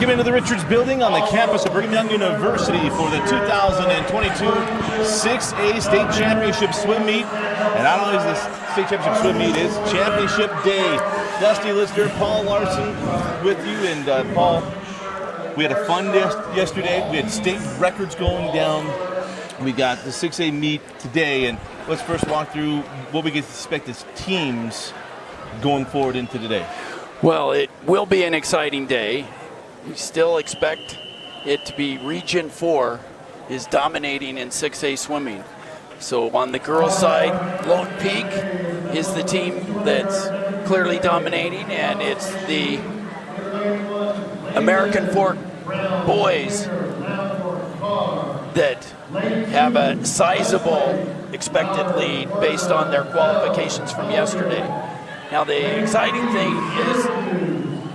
Welcome into the Richards Building on the campus of Brigham Young University for the 2022 6A State Championship Swim Meet. And not only is the State Championship Swim Meet, it's Championship Day. Dusty Lister, Paul Larson with you. And Paul, we had a fun yesterday. We had state records going down. We got the 6A meet today. And let's first walk through what we can expect as teams going forward into today. Well, it will be an exciting day. We still expect it to be Region 4 is dominating in 6A swimming. So on the girls' side, Lone Peak is the team that's clearly dominating, and it's the American Fork boys that have a sizable expected lead based on their qualifications from yesterday. Now the exciting thing is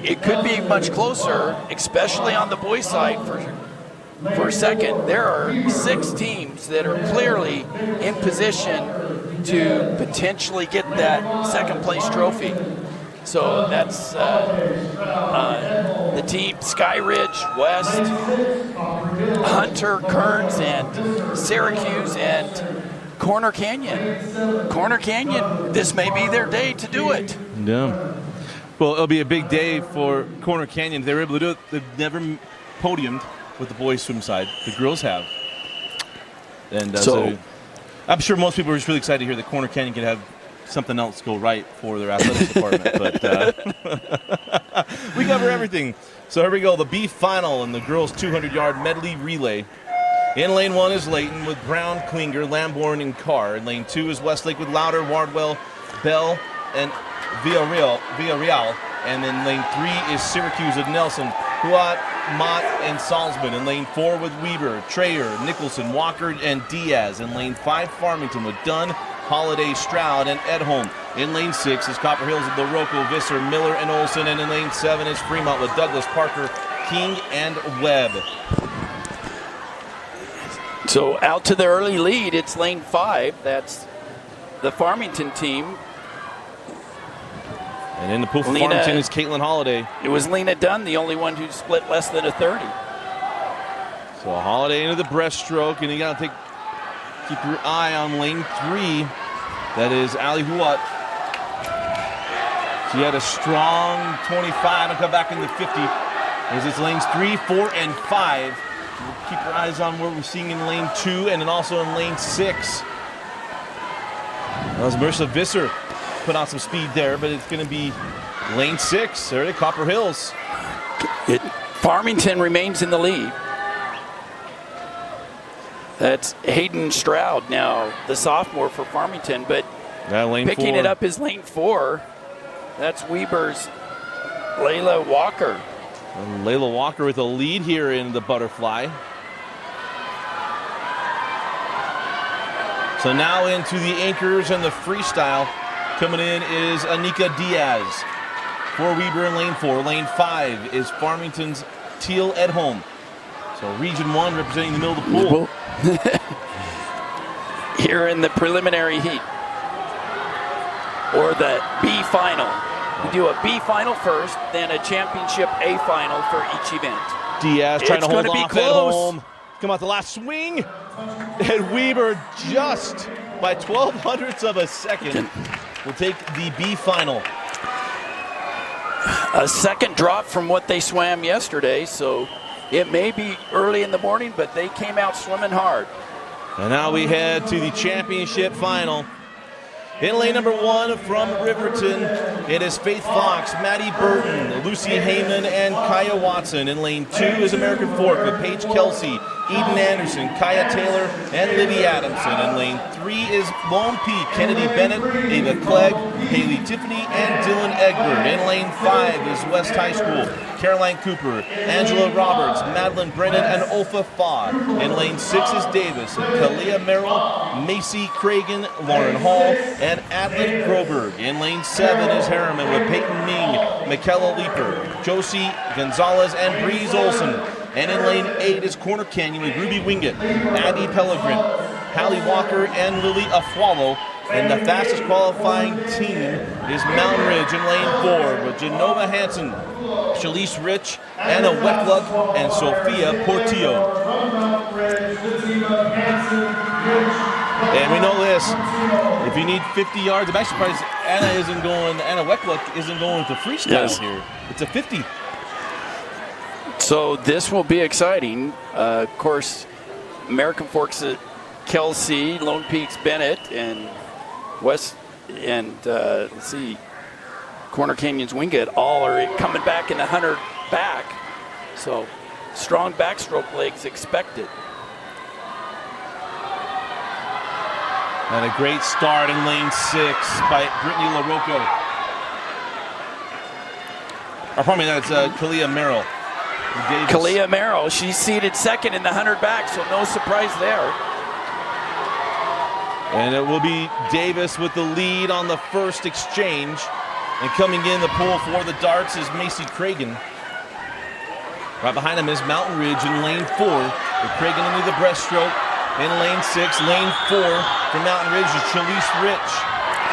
it could be much closer, especially on the boys' side for a second. There are 6 teams that are clearly in position to potentially get that second place trophy. So that's the team Sky Ridge, West, Hunter, Kearns, and Syracuse, and Corner Canyon. Corner Canyon, this may be their day to do it. Yeah. Well, it'll be a big day for Corner Canyon. They were able to do it. They've never podiumed with the boys' swim side. The girls have. And so I'm sure most people are just really excited to hear that Corner Canyon can have something else go right for their athletics department. But we cover everything. So here we go. The B final in the girls' 200-yard medley relay. In lane 1 is Layton with Brown, Klinger, Lamborn, and Carr. In lane 2 is Westlake with Louder, Wardwell, Bell, and Villarreal. And then lane 3 is Syracuse with Nelson, Huat, Mott, and Salzman. In lane 4 with Weber, Trayer, Nicholson, Walker, and Diaz. In lane 5, Farmington with Dunn, Holiday, Stroud, and Edholm. In lane 6 is Copper Hills with LaRocco, Visser, Miller, and Olson. And in lane 7 is Fremont with Douglas, Parker, King, and Webb. So out to the early lead, it's lane 5. That's the Farmington team. And in the pool for Farmington is Caitlin Holiday. It was Lena Dunn, the only one who split less than a 30. So Holiday into the breaststroke, and you got to keep your eye on lane 3. That is Ali Huat. She had a strong 25 and come back in the 50. As it's lanes 3, 4, and 5. Keep your eyes on what we're seeing in lane 2 and then also in lane 6. That was Marissa Visser put on some speed there, but it's going to be lane 6. There at Copper Hills. Farmington remains in the lead. That's Hayden Stroud now, the sophomore for Farmington, but picking 4. it up is lane 4. That's Weber's Layla Walker. And Layla Walker with a lead here in the butterfly. So now into the anchors and the freestyle. Coming in is Anika Diaz for Weber in lane 4. Lane 5 is Farmington's Teal Edholm. So Region 1 representing the middle of the pool. Here in the preliminary heat. Or the B final. We do a B final first, then a championship A final for each event. Diaz trying to hold off Edholm. Come out the last swing. And Weber just by 0.12 of a second will take the B final. A second drop from what they swam yesterday, so it may be early in the morning, but they came out swimming hard. And now we head to the championship final. In lane number 1 from Riverton, it is Faith Fox, Maddie Burton, Lucy Heyman, and Kaya Watson. In lane 2 is American Fork with Paige Kelsey, Eden Anderson, Kaya Taylor, and Libby Adamson. In lane 3 is Lone Peak, Kennedy Bennett, Ava Clegg, Haley Tiffany, and Dylan Egbert. In lane 5 is West High School, Caroline Cooper, Angela Roberts, Madeline Brennan, and Olfa Faw. In lane 6 is Davis, Kalia Merrill, Macy Cragen, Lauren Hall, and Adlin Groberg. In lane 7 is Harriman with Peyton Ming, Michaela Leeper, Josie Gonzalez, and Breeze Olson. And in lane 8 is Corner Canyon with Ruby Wingett, Abby Pellegrin, Hallie Walker, and Lily Afualo. And the fastest qualifying team is Mountain Ridge in lane 4 with Genova Hansen, Shalise Rich, Anna Weckluck, and Sophia Portillo. And we know this, if you need 50 yards, I'm actually surprised Anna Weckluck isn't going with the freestyle here. It's a 50. So this will be exciting. Of course, American Forks, Kelsey, Lone Peaks, Bennett, and West, and let's see, Corner Canyon's Wingate all are coming back in the 100 back. So strong backstroke legs expected. And a great start in lane 6 by Brittany LaRocco. Or pardon me, that's Kalia Merrill. Kalia Merrill, she's seated second in the 100 back, so no surprise there. And it will be Davis with the lead on the first exchange. And coming in the pool for the darts is Macy Cragen. Right behind him is Mountain Ridge in lane 4. With Cragen into the breaststroke. In lane 6, lane 4 for Mountain Ridge is Shalise Rich.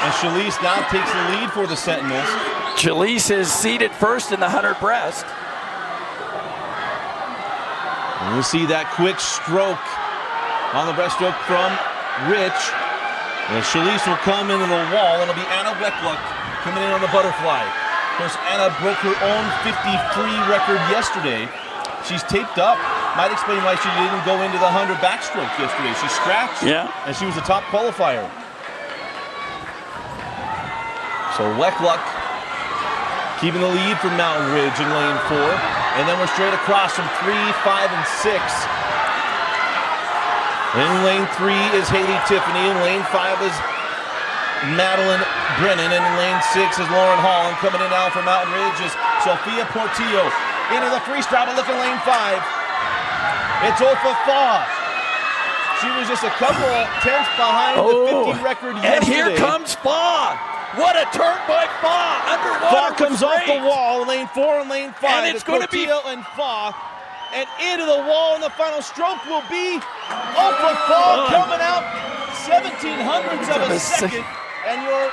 And Shalise now takes the lead for the Sentinels. Shalise is seated first in the 100 breast. And we see that quick stroke on the breaststroke from Rich. And Shalise will come into the wall, and it'll be Anna Weckluck coming in on the butterfly. Of course, Anna broke her own 50-free record yesterday. She's taped up. Might explain why she didn't go into the 100 backstroke yesterday. She scratched, and she was a top qualifier. So Weckluck keeping the lead from Mountain Ridge in lane 4. And then we're straight across from 3, 5, and 6. In lane 3 is Haley Tiffany. In lane 5 is Madeline Brennan. And in lane 6 is Lauren Hall. And coming in now for Mountain Ridge is Sophia Portillo. Into the freestyle, but look at lane 5. It's Ofa Faw. She was just a couple tenths behind the 50 record yesterday. And here comes Faw. What a turn by Faw. Underwater. Faw comes off the wall, lane 4 and lane 5. And it's going to be and Faw. And into the wall, and the final stroke will be Ofa Faw coming out 0.17 of a second. And your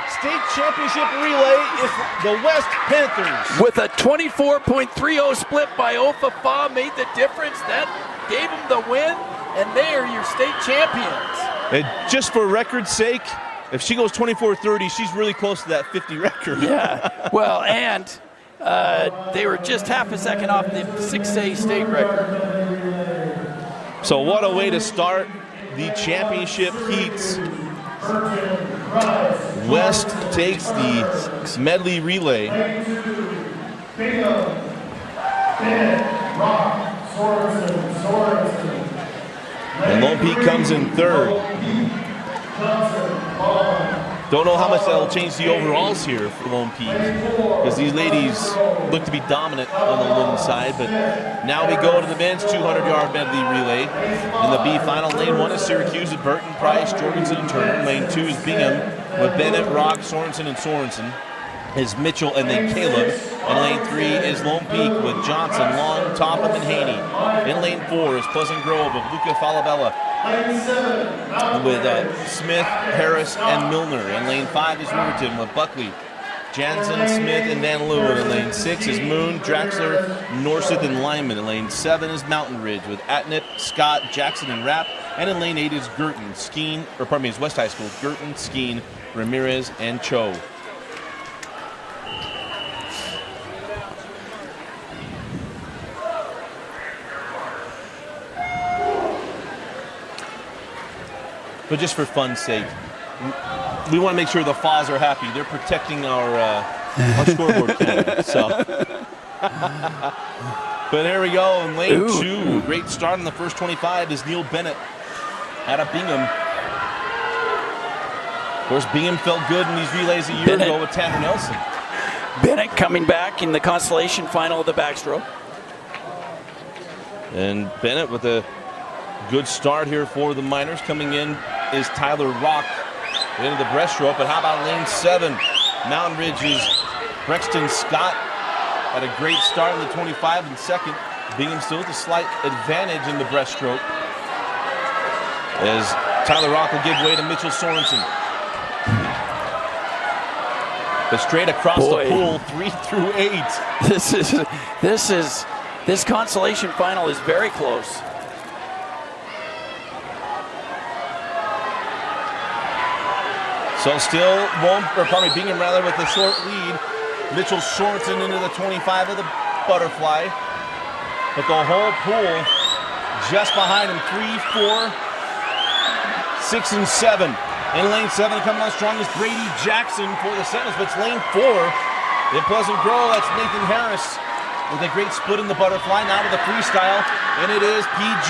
state championship relay is the West Panthers. With a 24.30 split by Ofa Faw made the difference. That gave them the win, and they are your state champions. And just for record's sake, if she goes 24:30, she's really close to that 50 record. Yeah, well, and they were just half a second off the 6A state record. So what a way to start the championship heats. West takes the medley relay. And Lone Peak comes in 3rd. Don't know how much that'll change the overalls here for Lone Peak, because these ladies look to be dominant on the women's side. But now we go to the men's 200-yard medley relay. In the B final, lane 1 is Syracuse with Burton, Price, Jorgensen, and Turner. Lane 2 is Bingham with Bennett, Rock, Sorensen, and Sorensen. Is Mitchell and then Caleb. And lane 3 is Lone Peak with Johnson, Long, Topham, and Haney. In lane 4 is Pleasant Grove of Luca Falabella with Smith, Harris, and Milner. In lane 5 is Riverton with Buckley, Jansen, Smith, and Van Leeuwen. In lane 6 is Moon, Draxler, Norseth, and Lyman. In lane 7 is Mountain Ridge with Atnip, Scott, Jackson, and Rapp. And in lane 8 is Girton, Skeen, or pardon me, is West High School, Girton, Skeen, Ramirez, and Cho. But just for fun's sake, we want to make sure the Faws are happy. They're protecting our scoreboard camera. So, but there we go. In lane 2, great start in the first 25 is Neil Bennett out of Bingham. Of course, Bingham felt good in these relays a year ago with Tanner Nelson. Bennett coming back in the consolation final of the backstroke. And Bennett with a good start here for the Miners. Coming in is Tyler Rock into the breaststroke. But how about lane 7? Mountain Ridge's Brexton Scott had a great start in the 25 and second. Bingham still with a slight advantage in the breaststroke, as Tyler Rock will give way to Mitchell Sorensen. But straight across the pool, 3 through 8. This consolation final is very close. So still Bingham rather with a short lead. Mitchell Shorten into the 25 of the butterfly. But the whole pool just behind him, 3, 4, 6, and 7. In lane 7 coming out strong is Brady Jackson for the Sentinels, but it's lane 4 in Pleasant Grove. That's Nathan Harris with a great split in the butterfly. Now to the freestyle, and it is PG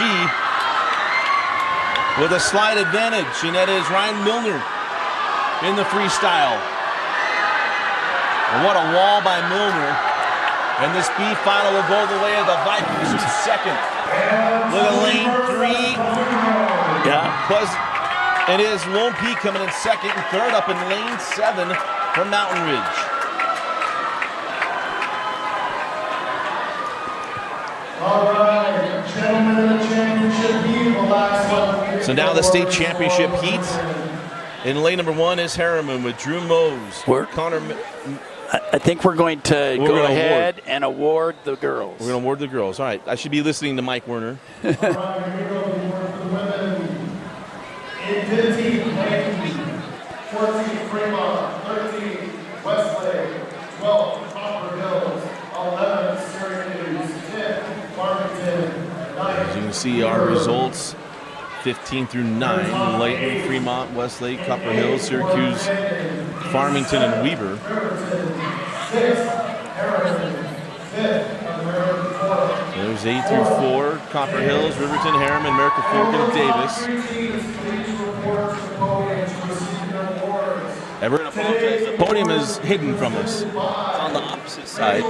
with a slide advantage, and that is Ryan Milner in the freestyle. And what a wall by Milner. And this B final will go the way of the Vikings in second. Look at lane 3. It is Lone Peak coming in second, and third up in lane 7 from Mountain Ridge. All right, gentlemen of the championship heat, the last one. So now the state championship heat. In lane number 1 is Harriman with Drew Mose. I think we're going to go ahead and award the girls. We're going to award the girls. All right. I should be listening to Mike Werner. All right, here we go. The award for the women. In 15, Lane, 14, Fremont, 13, Westlake, 12, Copper Hills, 11, Syracuse, 10, Farmington, 9. As you can see our results, 15 through 9, Layton, Fremont, Westlake, Copper Hills, Syracuse, Farmington, and Weaver. There's 8 through 4, Copper Hills, Riverton, Harriman, America Fork, and Davis. And we're going to apologize. The podium is hidden from us. It's on the opposite side.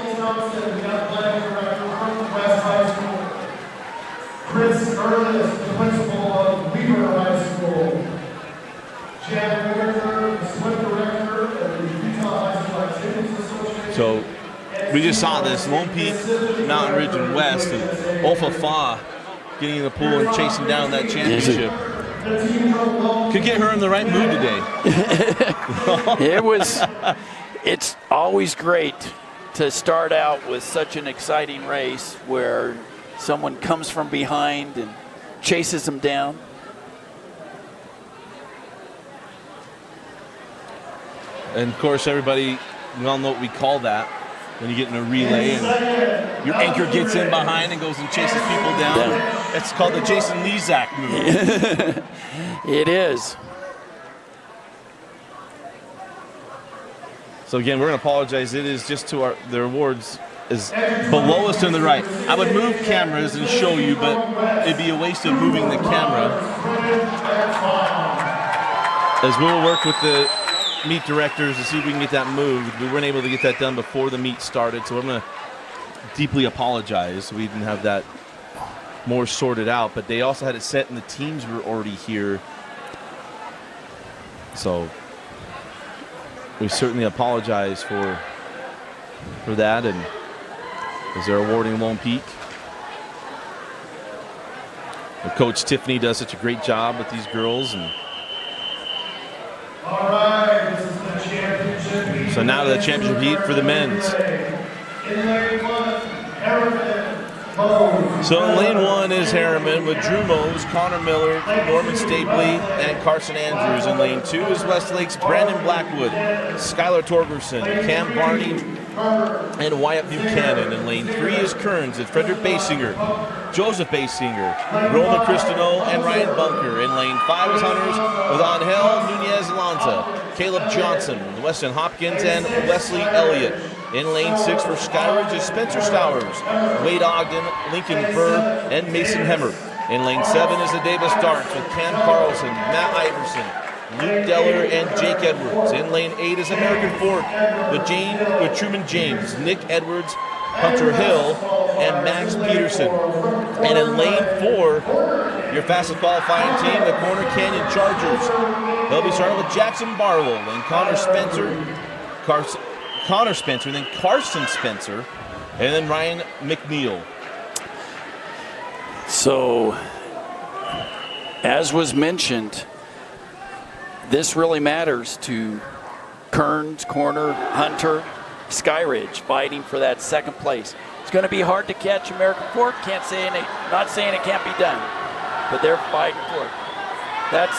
Chris Ernest, the principal of Weaver High School. Chad Whitaker, the swim director of the Utah High School Activities Association. So we just saw this, Lone Peak, Mountain Ridge, and West, and Olfa Fa getting in the pool and chasing down that championship. Could get her in the right mood today. It's always great to start out with such an exciting race where someone comes from behind and chases them down. And of course, everybody, we all know what we call that. When you get in a relay and your anchor gets in behind and goes and chases people down. It's called the Jason Lezak move. It is. So again, we're going to apologize. It is just to their awards is below us to the right. I would move cameras and show you, but it'd be a waste of moving the camera. As we'll work with the meet directors to see if we can get that moved. We weren't able to get that done before the meet started, so I'm going to deeply apologize. We didn't have that more sorted out, but they also had it set and the teams were already here. So we certainly apologize for that, and as they're awarding Lone Peak. Coach Tiffany does such a great job with these girls, and all right, this is the championship heat. So now to the championship heat for the men's. In lane 1, Harriman, Mose. So in lane 1 is Harriman with Drew Mose, Connor Miller, Norman Stapley, and Carson Andrews. In lane 2 is Westlake's Brandon Blackwood, Skylar Torgerson, Cam Barney, and Wyatt Buchanan. In lane 3 is Kearns and Frederick Basinger, Joseph Basinger, Roman Cristino, and Ryan Bunker. In lane 5 is Hunters with Angel Nunez Lanza, Caleb Johnson, Weston Hopkins, and Wesley Elliott. In lane 6 for Skyridge is Spencer Stowers, Wade Ogden, Lincoln Burr, and Mason Hemmer. In lane 7 is the Davis Darts with Cam Carlson, Matt Iverson, Luke Deller, and Jake Edwards. In lane 8 is American Fork with Truman James, Nick Edwards, Hunter Hill, and Max Peterson. And in lane 4, your fastest qualifying team, the Corner Canyon Chargers. They'll be starting with Jackson Barlow and Connor Spencer, and then Carson Spencer, and then Ryan McNeil. So, as was mentioned, this really matters to Kearns, Corner, Hunter, Skyridge fighting for that second place. It's going to be hard to catch American Fork. Not saying it can't be done, but they're fighting for it. That's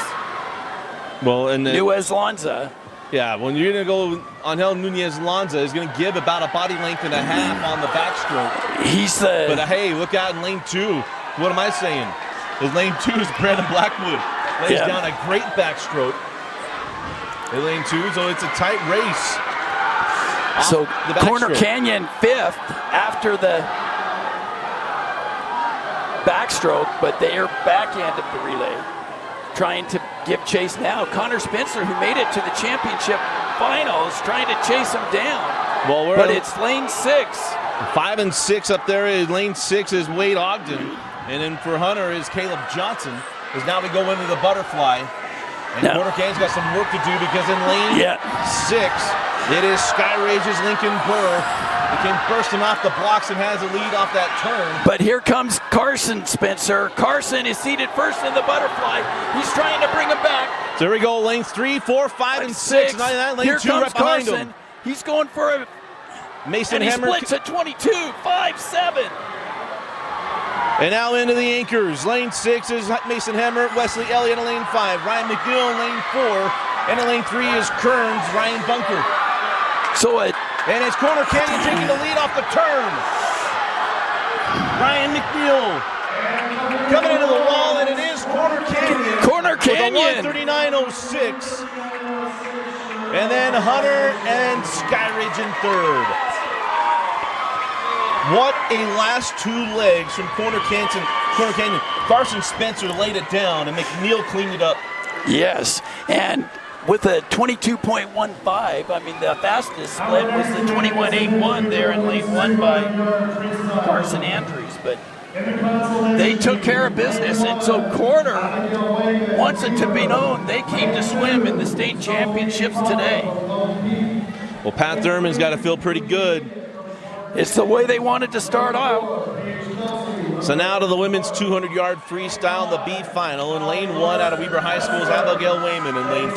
Nunez Lanza. Yeah, when you're going to go, Angel Nunez Lanza is going to give about a body length and a half on the backstroke. But hey, look out in lane 2. What am I saying? Because lane 2 is Brandon Blackwood. Lays down a great backstroke. In lane 2, so it's a tight race. So Corner Canyon 5th after the backstroke, but they are back end of the relay, trying to give chase now. Connor Spencer, who made it to the championship finals, trying to chase him down. But it's lane 6. 5 and 6 up there. Lane 6 is Wade Ogden, and then for Hunter is Caleb Johnson. As now we go into the butterfly. And Corner Canyon's got some work to do because in lane 6, it is Skyridge's Lincoln Burr. He came bursting off the blocks and has a lead off that turn. But here comes Carson Spencer. Carson is seated first in the butterfly. He's trying to bring him back. So here we go, lanes 3, 4, 5, and 6. Lane here 2 comes right behind Carson. him. He's going for a Mason and Hemmer. He splits at 22, 5, 7. And now into the anchors. Lane 6 is Mason Hemmer, Wesley Elliott in lane 5. Ryan McNeil in lane 4. And in lane 3 is Kearns, Ryan Bunker. And it's Corner Canyon taking the lead off the turn. Ryan McNeil coming into the wall, and it is Corner Canyon. Corner Canyon. With a 139.06. And then Hunter and Skyridge in third. What a last 2 legs from Corner Canyon. Carson Spencer laid it down, and McNeil cleaned it up. Yes, and with a 22.15, I mean, the fastest split was the 21.81 there in lane 1 by Carson Andrews. But they took care of business, and so Corner wants it to be known they came to swim in the state championships today. Well, Pat Thurman's got to feel pretty good. It's the way they wanted to start out. So now to the women's 200-yard freestyle, the B final. In lane 1 out of Weber High School is Abigail Wayman. In lane 2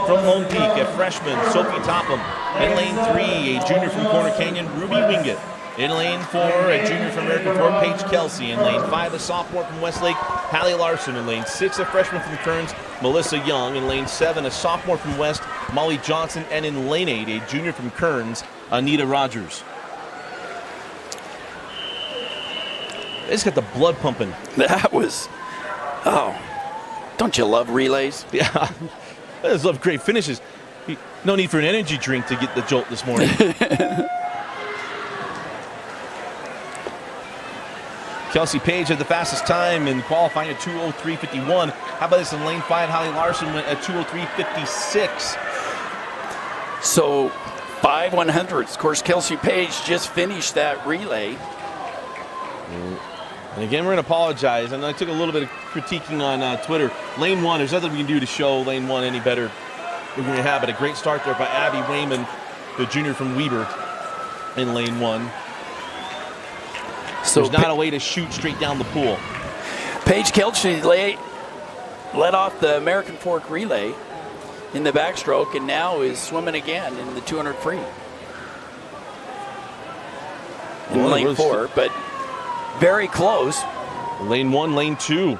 from Lone Peak, a freshman, Sophie Topham. In lane 3, a junior from Corner Canyon, Ruby Wingett. In lane 4, a junior from American Fork, Paige Kelsey. In lane 5, a sophomore from Westlake, Hallie Larson. In lane 6, a freshman from Kearns, Melissa Young. In lane 7, a sophomore from West, Molly Johnson. And in lane 8, a junior from Kearns, Anita Rogers. It's got the blood pumping. That was, don't you love relays? Yeah, I just love great finishes. No need for an energy drink to get the jolt this morning. Kelsey Page had the fastest time in qualifying at 2:03.51. How about this in lane 5? Hallie Larson went at 2:03.56. So 5 100s. Of course, Kelsey Page just finished that relay. And again, we're going to apologize. And I took a little bit of critiquing on Twitter. Lane 1, there's nothing we can do to show lane 1 any better. We're going to have it. A great start there by Abby Wayman, the junior from Weber, in lane 1. So there's not a way to shoot straight down the pool. Paige Kelsey led off the American Fork relay in the backstroke and now is swimming again in the 200 free. In lane 4, but very close. Lane 1, lane 2.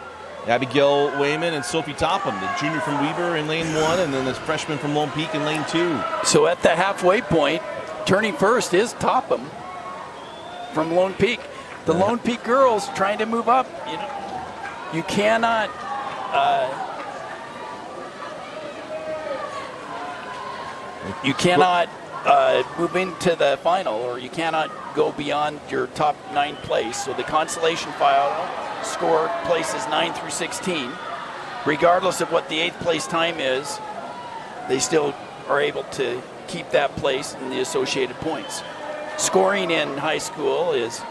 Abigail Wayman and Sophie Topham, the junior from Weber in lane 1, and then this freshman from Lone Peak in lane 2. So at the halfway point, turning first is Topham from Lone Peak. The Lone Peak girls trying to move up. You cannot move into the final, or you cannot go beyond your top 9 place. So the consolation final score places 9 through 16. Regardless of what the 8th place time is, they still are able to keep that place in the associated points. Scoring in high school is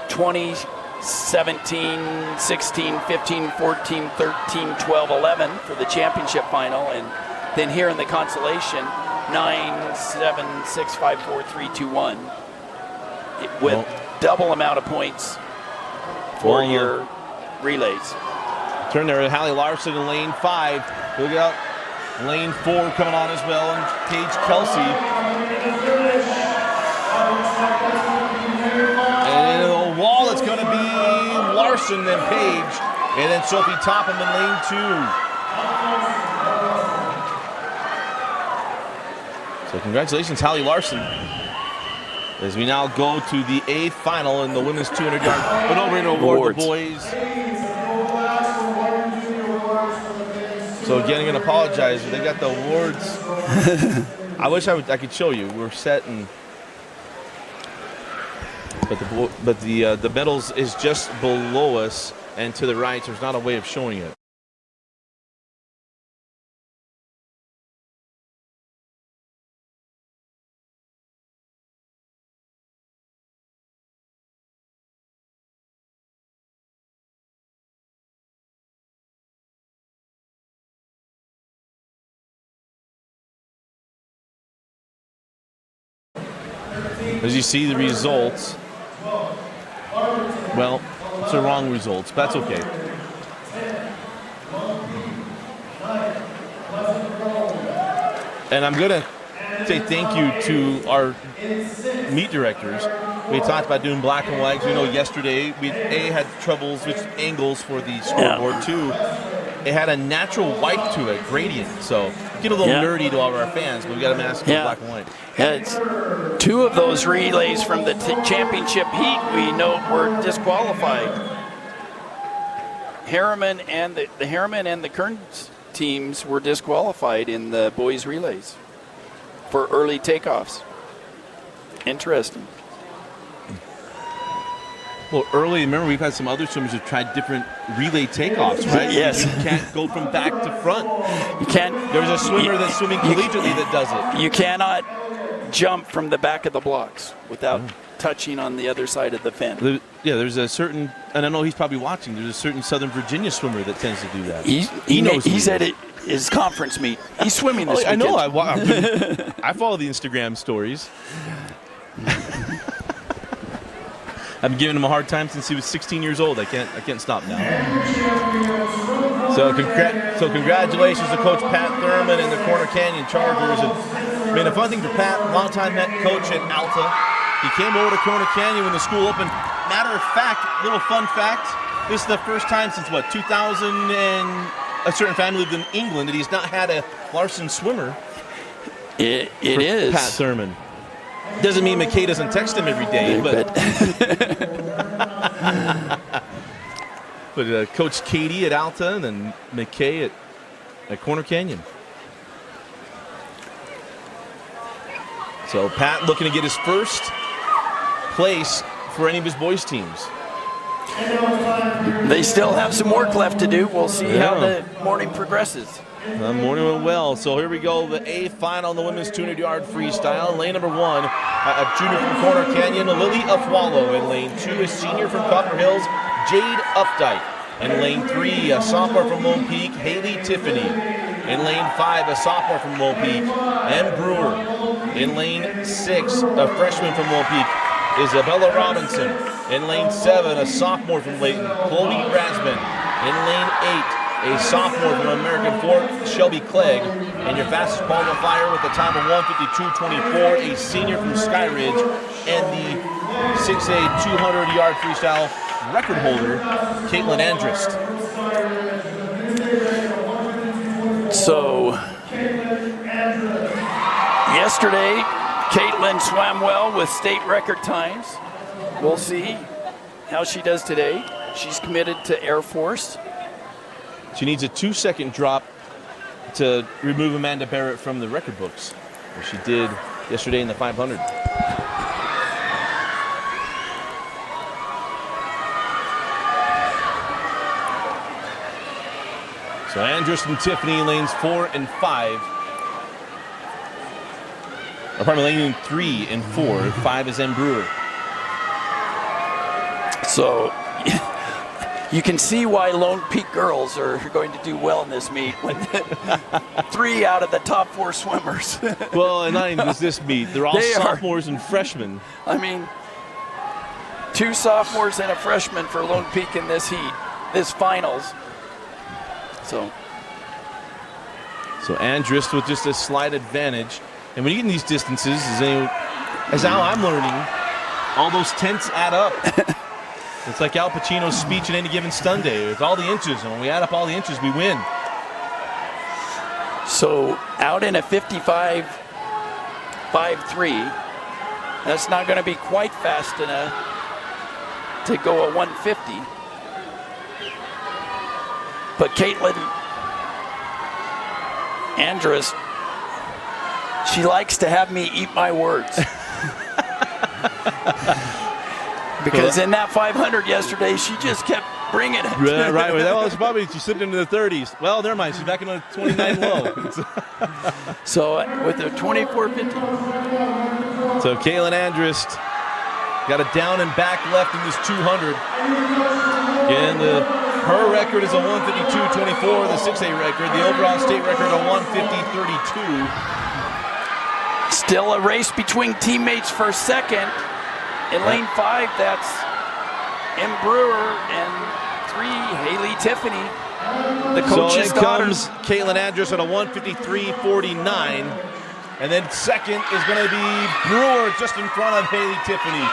20, 17, 16, 15, 14, 13, 12, 11 for the championship final. And then here in the consolation, 9, 7, 6, 5, 4, 3, 2, 1. With double amount of points for your relays. Turn there, Hallie Larson in lane 5. Look out. Lane 4 coming on as well, and Paige Kelsey. And in the wall, it's going to be Larson, then Paige, and then Sophie Topham in lane 2. So congratulations, Hallie Larson. As we now go to the A final in the women's 200-yard, but over to award the boys. So again, I'm going to apologize. They got the awards. I wish I could show you. We're set, and but the medals is just below us and to the right. So there's not a way of showing it. As you see the results, well, it's the wrong results, but that's okay. And I'm going to say thank you to our meet directors. We talked about doing black and white. We know yesterday we had troubles with angles for the scoreboard too. It had a natural white to it, gradient. So get a little nerdy to all of our fans, but we got to mask it black and white. It's two of those relays from the championship heat we know were disqualified. Harriman and the Harriman and the Kearns teams were disqualified in the boys relays for early takeoffs. Interesting. Well, early, remember, we've had some other swimmers who've tried different relay takeoffs, right? Yes. You can't go from back to front. You can't. There's a swimmer that's swimming collegiately that does it. You cannot jump from the back of the blocks without touching on the other side of the fin. There's a certain, and I know he's probably watching, there's a certain Southern Virginia swimmer that tends to do that. He knows he's at his conference meet. He's swimming this weekend. I know. I follow the Instagram stories. I've been giving him a hard time since he was 16 years old. I can't stop now. So congratulations to Coach Pat Thurman and the Corner Canyon Chargers. And I mean, a fun thing for Pat, longtime head coach at Alta. He came over to Corner Canyon when the school opened. Matter of fact, little fun fact, this is the first time since 2000 and a certain family lived in England that he's not had a Larson swimmer. It is. Pat Thurman. Doesn't mean McKay doesn't text him every day, but Coach Katie at Alta and then McKay at Corner Canyon. So Pat looking to get his first place for any of his boys' teams. They still have some work left to do. We'll see how the morning progresses. The morning went well. So here we go, the A final in the women's 200-yard freestyle. Lane number 1, a junior from Corner Canyon, Lily Afwalo. In lane 2, a senior from Copper Hills, Jade Updike. In lane 3, a sophomore from Lone Peak, Haley Tiffany. In lane 5, a sophomore from Lone Peek, M. Brewer. In lane 6, a freshman from Lone Peak, Isabella Robinson. In lane 7, a sophomore from Layton, Chloe Rasman. In lane 8, a sophomore from American Fork, Shelby Clegg. And your fastest qualifier with a time of 1:52.24, a senior from Sky Ridge, and the 6A 200-yard freestyle record holder, Caitlin Andrist. So, yesterday, Caitlin swam well with state record times. We'll see how she does today. She's committed to Air Force. She needs a 2-second drop to remove Amanda Barrett from the record books, which she did yesterday in the 500. So Andrus and Tiffany in lanes 4 and 5. Or probably lane 3 and 4. 5 is M. Brewer. So you can see why Lone Peak girls are going to do well in this meet. When 3 out of the top 4 swimmers. Well, and not even just this meet. They're all sophomores and freshmen. I mean, 2 sophomores and a freshman for Lone Peak in this heat, this finals. So So Andrist with just a slight advantage. And when you get in these distances, as how I'm learning, all those tenths add up. It's like Al Pacino's speech in Any Given Sunday. It's all the inches, and when we add up all the inches, we win. So out in a 55.53, that's not going to be quite fast enough to go a 150. But Caitlin Andrist, she likes to have me eat my words. Because in that 500 yesterday, she just kept bringing it. Right. Well, it's probably she slipped into the 30s. Well, never mind. She's back in a 29 low. So with a 24.50. So Caitlin Andrist got a down and back left in this 200. And her record is a 152.24. The 6A record. The overall state record a 150.32. Still a race between teammates for second. In lane 5, that's M. Brewer, and 3, Haley Tiffany, the coach's so daughter. Comes Caitlin Andrist at a 153.49, and then second is going to be Brewer just in front of Haley Tiffany.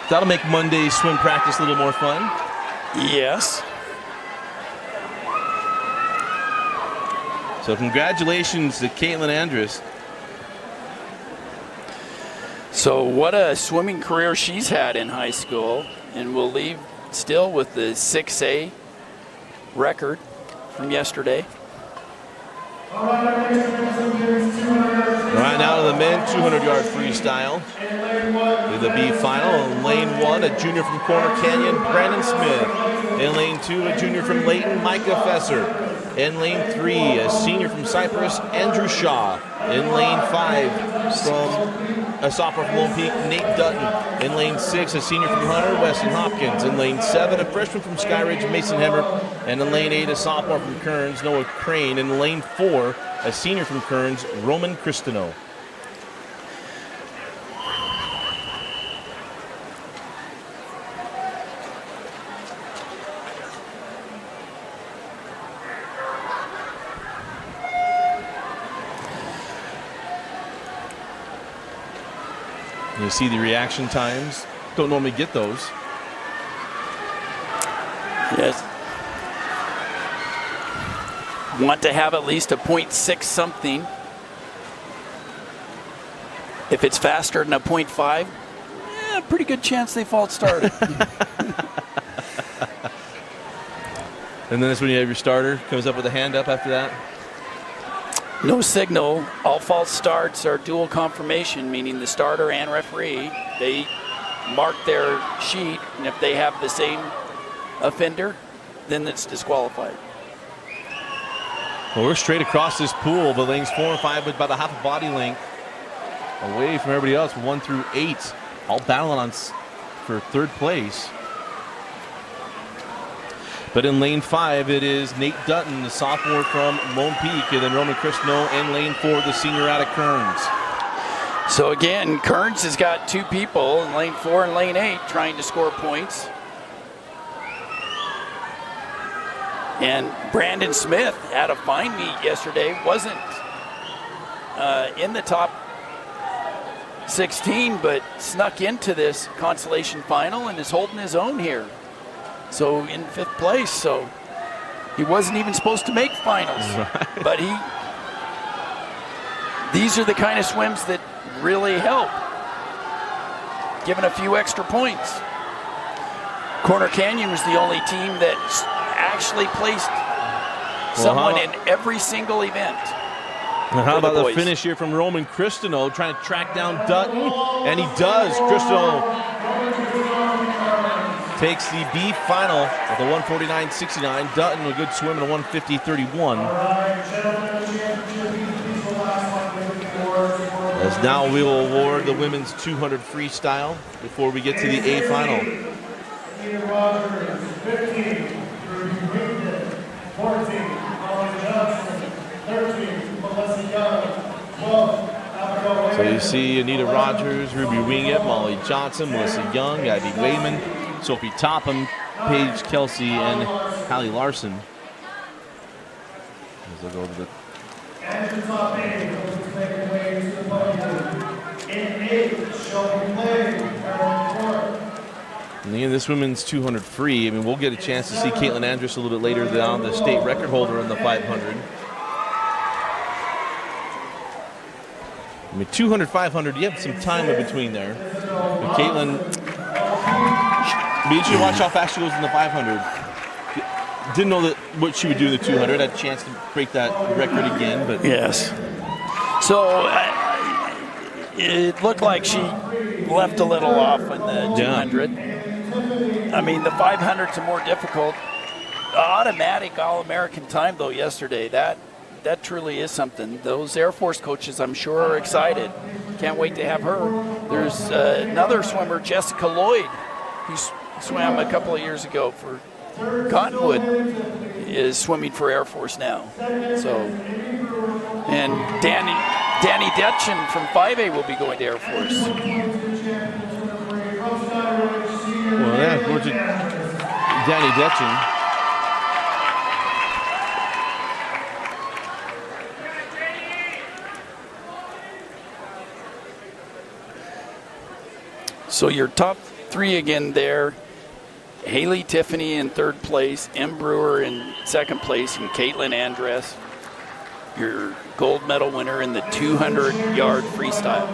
That'll make Monday's swim practice a little more fun. Yes. So congratulations to Caitlin Andrist. So what a swimming career she's had in high school, and will leave still with the 6A record from yesterday. All right, Now to the men 200-yard freestyle. The B final. In lane 1, a junior from Corner Canyon, Brandon Smith. In lane 2, a junior from Layton, Micah Fesser. In lane 3, a senior from Cypress, Andrew Shaw. In lane 5, from a sophomore from Lone Peak, Nate Dutton. In lane 6, a senior from Hunter, Weston Hopkins. In lane 7, a freshman from Skyridge, Mason Hemmert. And in lane 8, a sophomore from Kearns, Noah Crane. In lane 4, a senior from Kearns, Roman Cristino. You see the reaction times. Don't normally get those. Yes. Want to have at least a 0.6 something. If it's faster than a 0.5, pretty good chance they false started. And then that's when you have your starter comes up with a hand up after that. No signal. All false starts are dual confirmation, meaning the starter and referee, they mark their sheet, and if they have the same offender, then it's disqualified. Well, we're straight across this pool, but lanes 4 and 5 with about a half a body length away from everybody else, 1 through 8, all battling on for third place. But in lane 5, it is Nate Dutton, the sophomore from Lone Peak, and then Roman Cristino in lane 4, the senior out of Kearns. So again, Kearns has got 2 people in lane 4 and lane 8 trying to score points. And Brandon Smith had a fine meet yesterday, wasn't in the top 16, but snuck into this consolation final and is holding his own here. So in 5th place, so he wasn't even supposed to make finals. Right. But these are the kind of swims that really help, giving a few extra points. Corner Canyon was the only team that actually placed someone in every single event. And how about the finish here from Roman Cristino trying to track down Dutton? And he does. Cristino takes the B final with a 149.69. Dutton with a good swim in a 150.31. As now we will award the women's 200 freestyle before we get to the A final. 15, 14, Molly Johnson, 13, Melissa Young, 12, Abigail. So you see Anita Rogers, Ruby Wingett, Molly Johnson, Melissa Young, Abby Wayman, Sophie Topham, Paige Kelsey and Hallie Larson. As they'll go over the And the top 8 will make their way to the podium. In 8, Shelby Clay, Carolyn Clark. And again, this women's 200 free. I mean, we'll get a chance to see Caitlin Andrus a little bit later down, the state record holder in the 500. I mean, 200, 500, you have some time in between there. But Caitlin, be interesting to watch how fast she goes in the 500. Didn't know that what she would do in the 200. Had a chance to break that record again, but Yes. So it looked like she left a little off in the 200. I mean, the 500's more difficult. Automatic All-American time, though, yesterday. That truly is something. Those Air Force coaches, I'm sure, are excited. Can't wait to have her. There's another swimmer, Jessica Lloyd, who swam a couple of years ago for Cottonwood, is swimming for Air Force now. So, and Danny Detchen from 5A will be going to Air Force. well, yeah, of course, Danny Detchen. So your top three again there: Haley Tiffany in third place, M. Brewer in second place, and Caitlin Andrus, your gold medal winner in the 200-yard freestyle.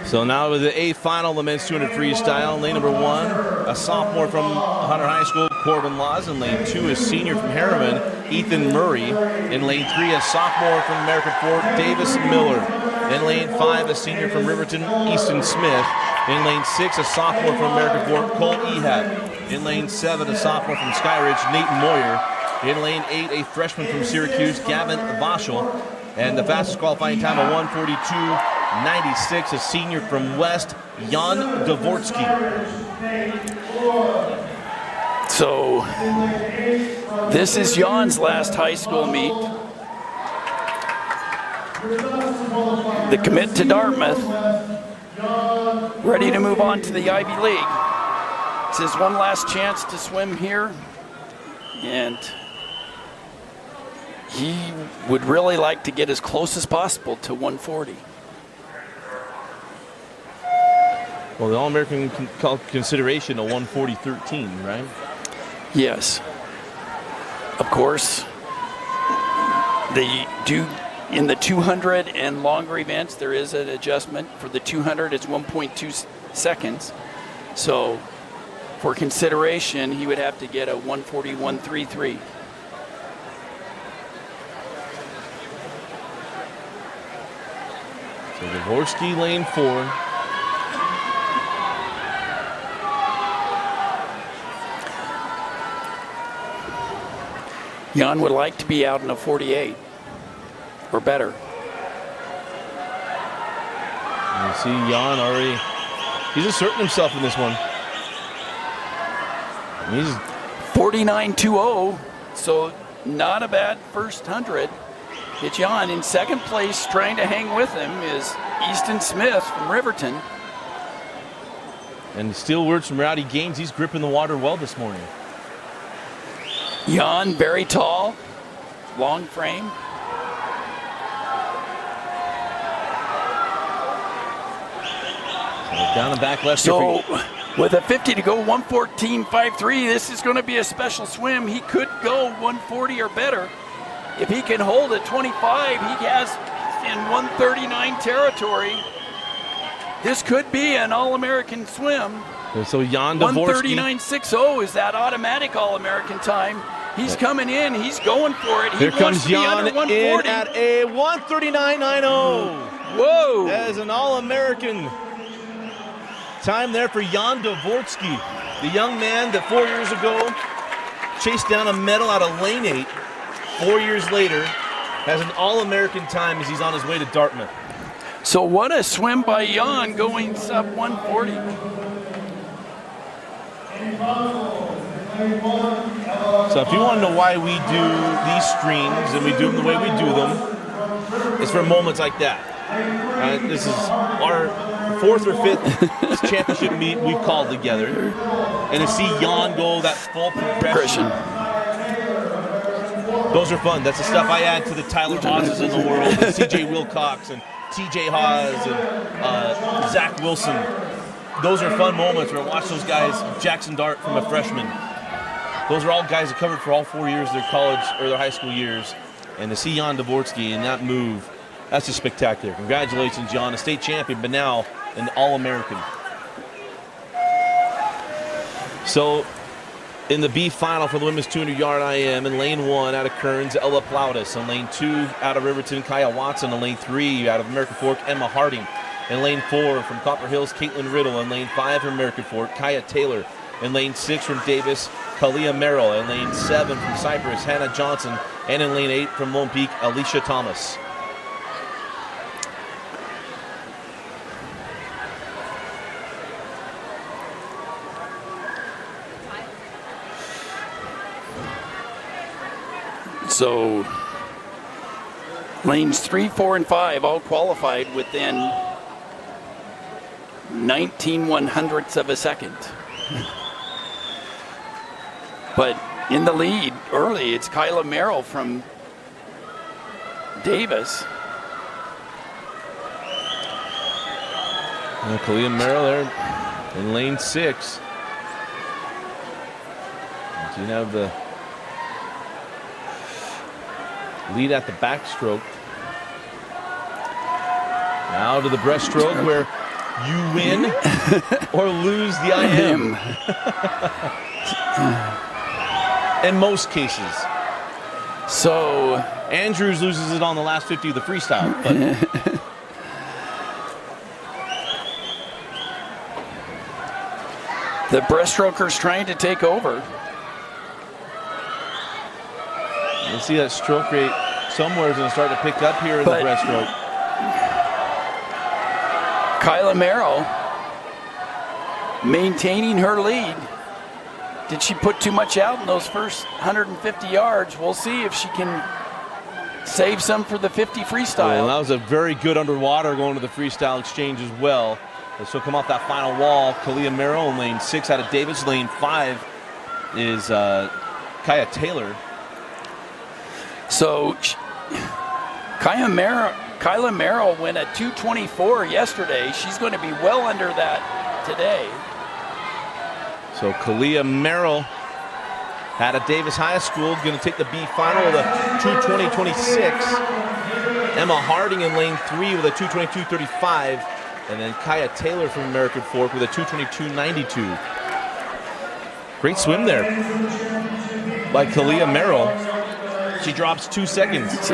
So now with the A final, the men's 200 freestyle. Lane number 1, a sophomore from Hunter High School, Corbin Laws. In lane 2, a senior from Harriman, Ethan Murray. In lane 3, a sophomore from American Fork, Davis Miller. In lane 5, a senior from Riverton, Easton Smith. In lane 6, a sophomore from American Fork, Cole Ehab. In lane 7, a sophomore from Skyridge, Nathan Moyer. In lane 8, a freshman from Syracuse, Gavin Voschel. And the fastest qualifying time of 1:42.96, a senior from West, Jan Dvorsky. So this is Jan's last high school meet. The commit to Dartmouth, ready to move on to the Ivy League. It's his one last chance to swim here, and he would really like to get as close as possible to 140. Well, the All-American consideration, a 140.13, right? Yes. Of course, they do in the 200 and longer events, there is an adjustment. For the 200, it's 1.2 seconds. So for consideration, he would have to get a 140.133. So Dvorsky, lane 4. Jan would like to be out in a 48 or better. You see Jan already, he's asserting himself in this one. He's 49.20, so not a bad first 100. It's Jan. In second place, trying to hang with him, is Easton Smith from Riverton. And still words from Rowdy Gaines, he's gripping the water well this morning. Jan, very tall, long frame. So down and back left. So with a 50 to go, 114.53, this is going to be a special swim. He could go 140 or better. If he can hold at 25, he has in 139 territory. This could be an All-American swim. So Jan Dvorsky. 139.60 is that automatic All-American time. He's coming in. He's going for it. Here comes Jan in in at a 139.90. Whoa! That is an All-American time there for Jan Dvorsky, the young man that 4 years ago chased down a medal out of lane 8. 4 years later, has an All-American time as he's on his way to Dartmouth. So what a swim by Jan, going sub 140. So if you want to know why we do these streams and we do them the way we do them, it's for moments like that. This is our fourth or fifth championship meet we've called together, and to see Jan go that full progression. Those are fun. That's the stuff I add to the Tyler Hawes in the world, and C.J. Wilcox and T.J. Hawes and Zach Wilson. Those are fun moments where I watch those guys. Jackson Dart from a freshman. Those are all guys that covered for all 4 years of their college or their high school years. And to see Jan Dvorsky in that move, that's just spectacular. Congratulations, Jan, a state champion, but now an All-American. So in the B final for the women's 200-yard IM, in lane 1 out of Kearns, Ella Plautus. In lane 2 out of Riverton, Kaya Watson. In lane 3 out of American Fork, Emma Harding. In lane 4 from Copper Hills, Caitlin Riddle. In lane 5 from American Fork, Kaya Taylor. In lane 6 from Davis, Kalia Merrill. In lane 7 from Cypress, Hannah Johnson. And in lane 8 from Lone Peak, Alicia Thomas. So lanes 3, 4, and 5 all qualified within 19/100ths of a second. But in the lead early, it's Kyla Merrill from Davis. Kalia Merrill there in lane 6. You have the lead at the backstroke. Now to the breaststroke where you win or lose the IM. In most cases. So Andrews loses it on the last 50 of the freestyle. But the breaststroker's trying to take over. you see that stroke rate somewhere is going to start to pick up here in the breaststroke. Kyla Merrill maintaining her lead. Did she put too much out in those first 150 yards? We'll see if she can save some for the 50 freestyle. Well, that was a very good underwater going to the freestyle exchange as well. And so come off that final wall, Kalia Merrill in lane 6 out of Davis. Lane 5 is Kaya Taylor. So Kyla Merrill went at 2:24 yesterday. She's going to be well under that today. So Kalia Merrill out of Davis High School going to take the B final with a 2:20.26. Emma Harding in lane 3 with a 2:22.35. And then Kaya Taylor from American Fork with a 2:22.92. Great swim there by Kalia Merrill. She drops 2 seconds.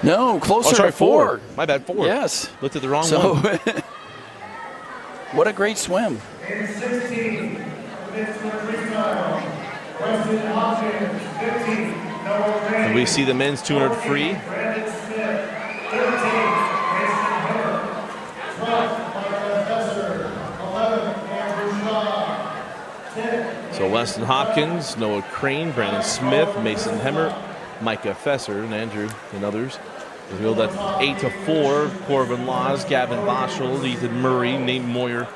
No, closer to 4. My bad, 4. Yes. Looked at the wrong one. What a great swim. And we see the men's 200 free. So Weston Hopkins, Noah Crane, Brandon Smith, Mason Hemmer, Micah Fesser, and Andrew and others. Revealed that 8-4, Corbin Laws, Gavin Boschel, Ethan Murray, Nate Moyer,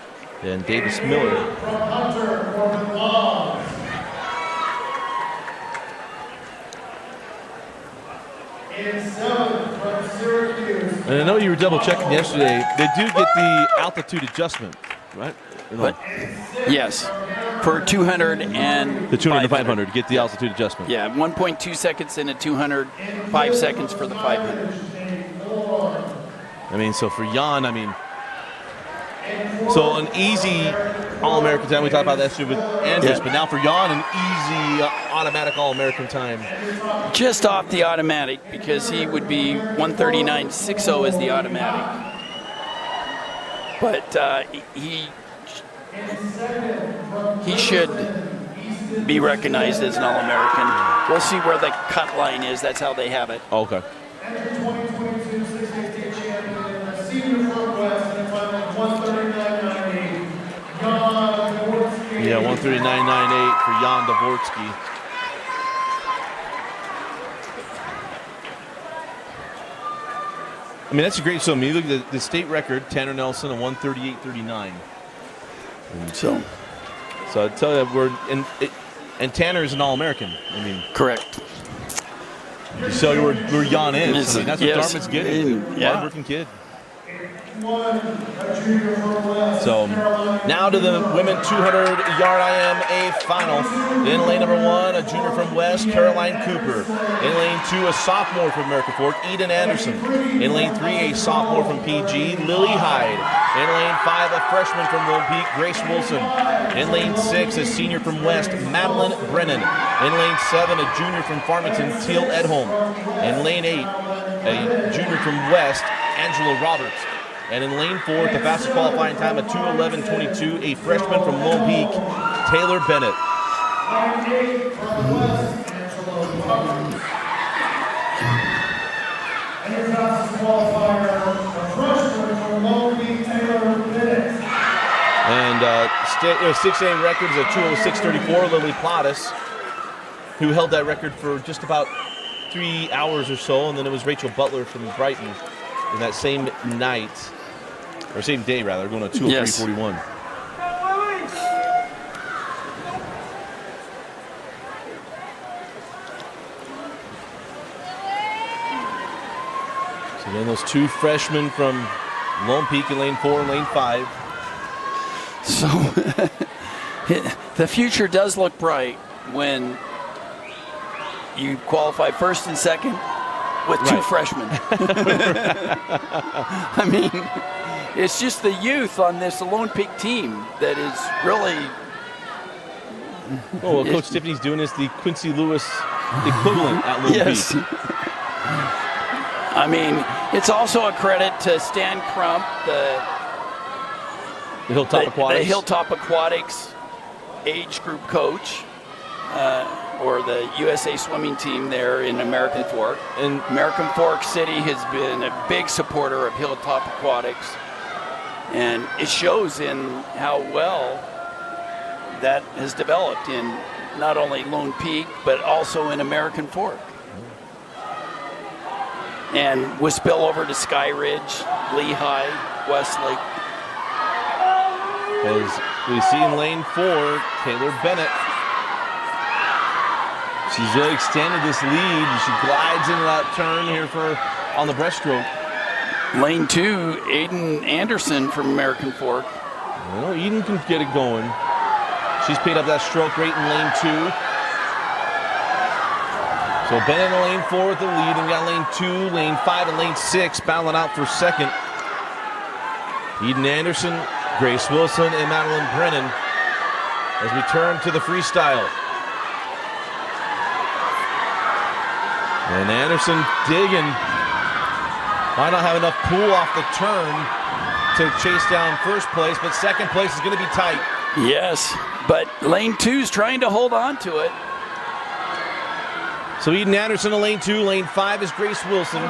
and Davis Miller. And I know you were double checking yesterday. They do get the altitude adjustment, right? But, yes, for 200 and the 200 and 500. 500 get the altitude adjustment. Yeah, 1.2 seconds in a 200, 5 seconds for the 500. I mean, so for Jan, I mean, so an easy All-American time. We talked about that too with Andrews, but now for Jan, an easy automatic All-American time. Just off the automatic because he would be 1:39.60 as the automatic. But he should be recognized as an All-American. We'll see where the cut line is. That's how they have it. Okay. Yeah, 1:39.98 for Jan Dvorsky. I mean, that's a great. So, I mean, you look at the state record, Tanner Nelson, a 138.39. So I tell you, and Tanner is an All-American. I mean, correct. So we're Jan is. I mean, that's what Yes. Dartmouth's getting. Hard-working kid. So now to the women 200-yard IMA final. In lane number 1, a junior from West, Caroline Cooper. In lane 2, a sophomore from American Fork, Eden Anderson. In lane 3, a sophomore from PG, Lily Hyde. In lane 5, a freshman from Lone Peak, Grace Wilson. In lane 6, a senior from West, Madeline Brennan. In lane 7, a junior from Farmington, Teal Edholm. In lane 8, a junior from West, Angela Roberts. And in lane 4, the fastest qualifying time of 2:11.22, a freshman from Lone Peak, Taylor Bennett. And your fastest qualifier, a freshman from Lone Peak, Taylor Bennett. And 6A record is a 2:06.34, Lily Plottis, who held that record for just about 3 hours or so. And then it was Rachel Butler from Brighton in that same night, or same day rather, going to 2:03.41. So then those 2 freshmen from Lone Peak in lane 4 and lane 5. So the future does look bright when you qualify first and second with 2 freshmen. I mean, it's just the youth on this Lone Peak team that is really. Oh, well, Coach Tiffany's doing is the Quincy Lewis equivalent at Lone Peak. I mean, it's also a credit to Stan Crump, the Hilltop Aquatics. The Hilltop Aquatics age group coach, or the USA swimming team there in American Fork. And American Fork City has been a big supporter of Hilltop Aquatics. And it shows in how well that has developed in not only Lone Peak, but also in American Fork. And with spillover to Sky Ridge, Lehigh, Westlake. As we see in lane 4, Taylor Bennett. She's really extended this lead. She glides into that turn here on the breaststroke. Lane 2, Aiden Anderson from American Fork. Well, Eden can get it going. She's paid up that stroke rate in lane 2. So Bennett in lane 4 with the lead, and we got lane 2, lane 5, and lane 6 battling out for second. Eden Anderson, Grace Wilson, and Madeline Brennan as we turn to the freestyle. And Anderson digging. Might not have enough pull off the turn to chase down first place, but second place is going to be tight. Yes, but lane 2 is trying to hold on to it. So Eden Anderson in lane 2, lane 5 is Grace Wilson.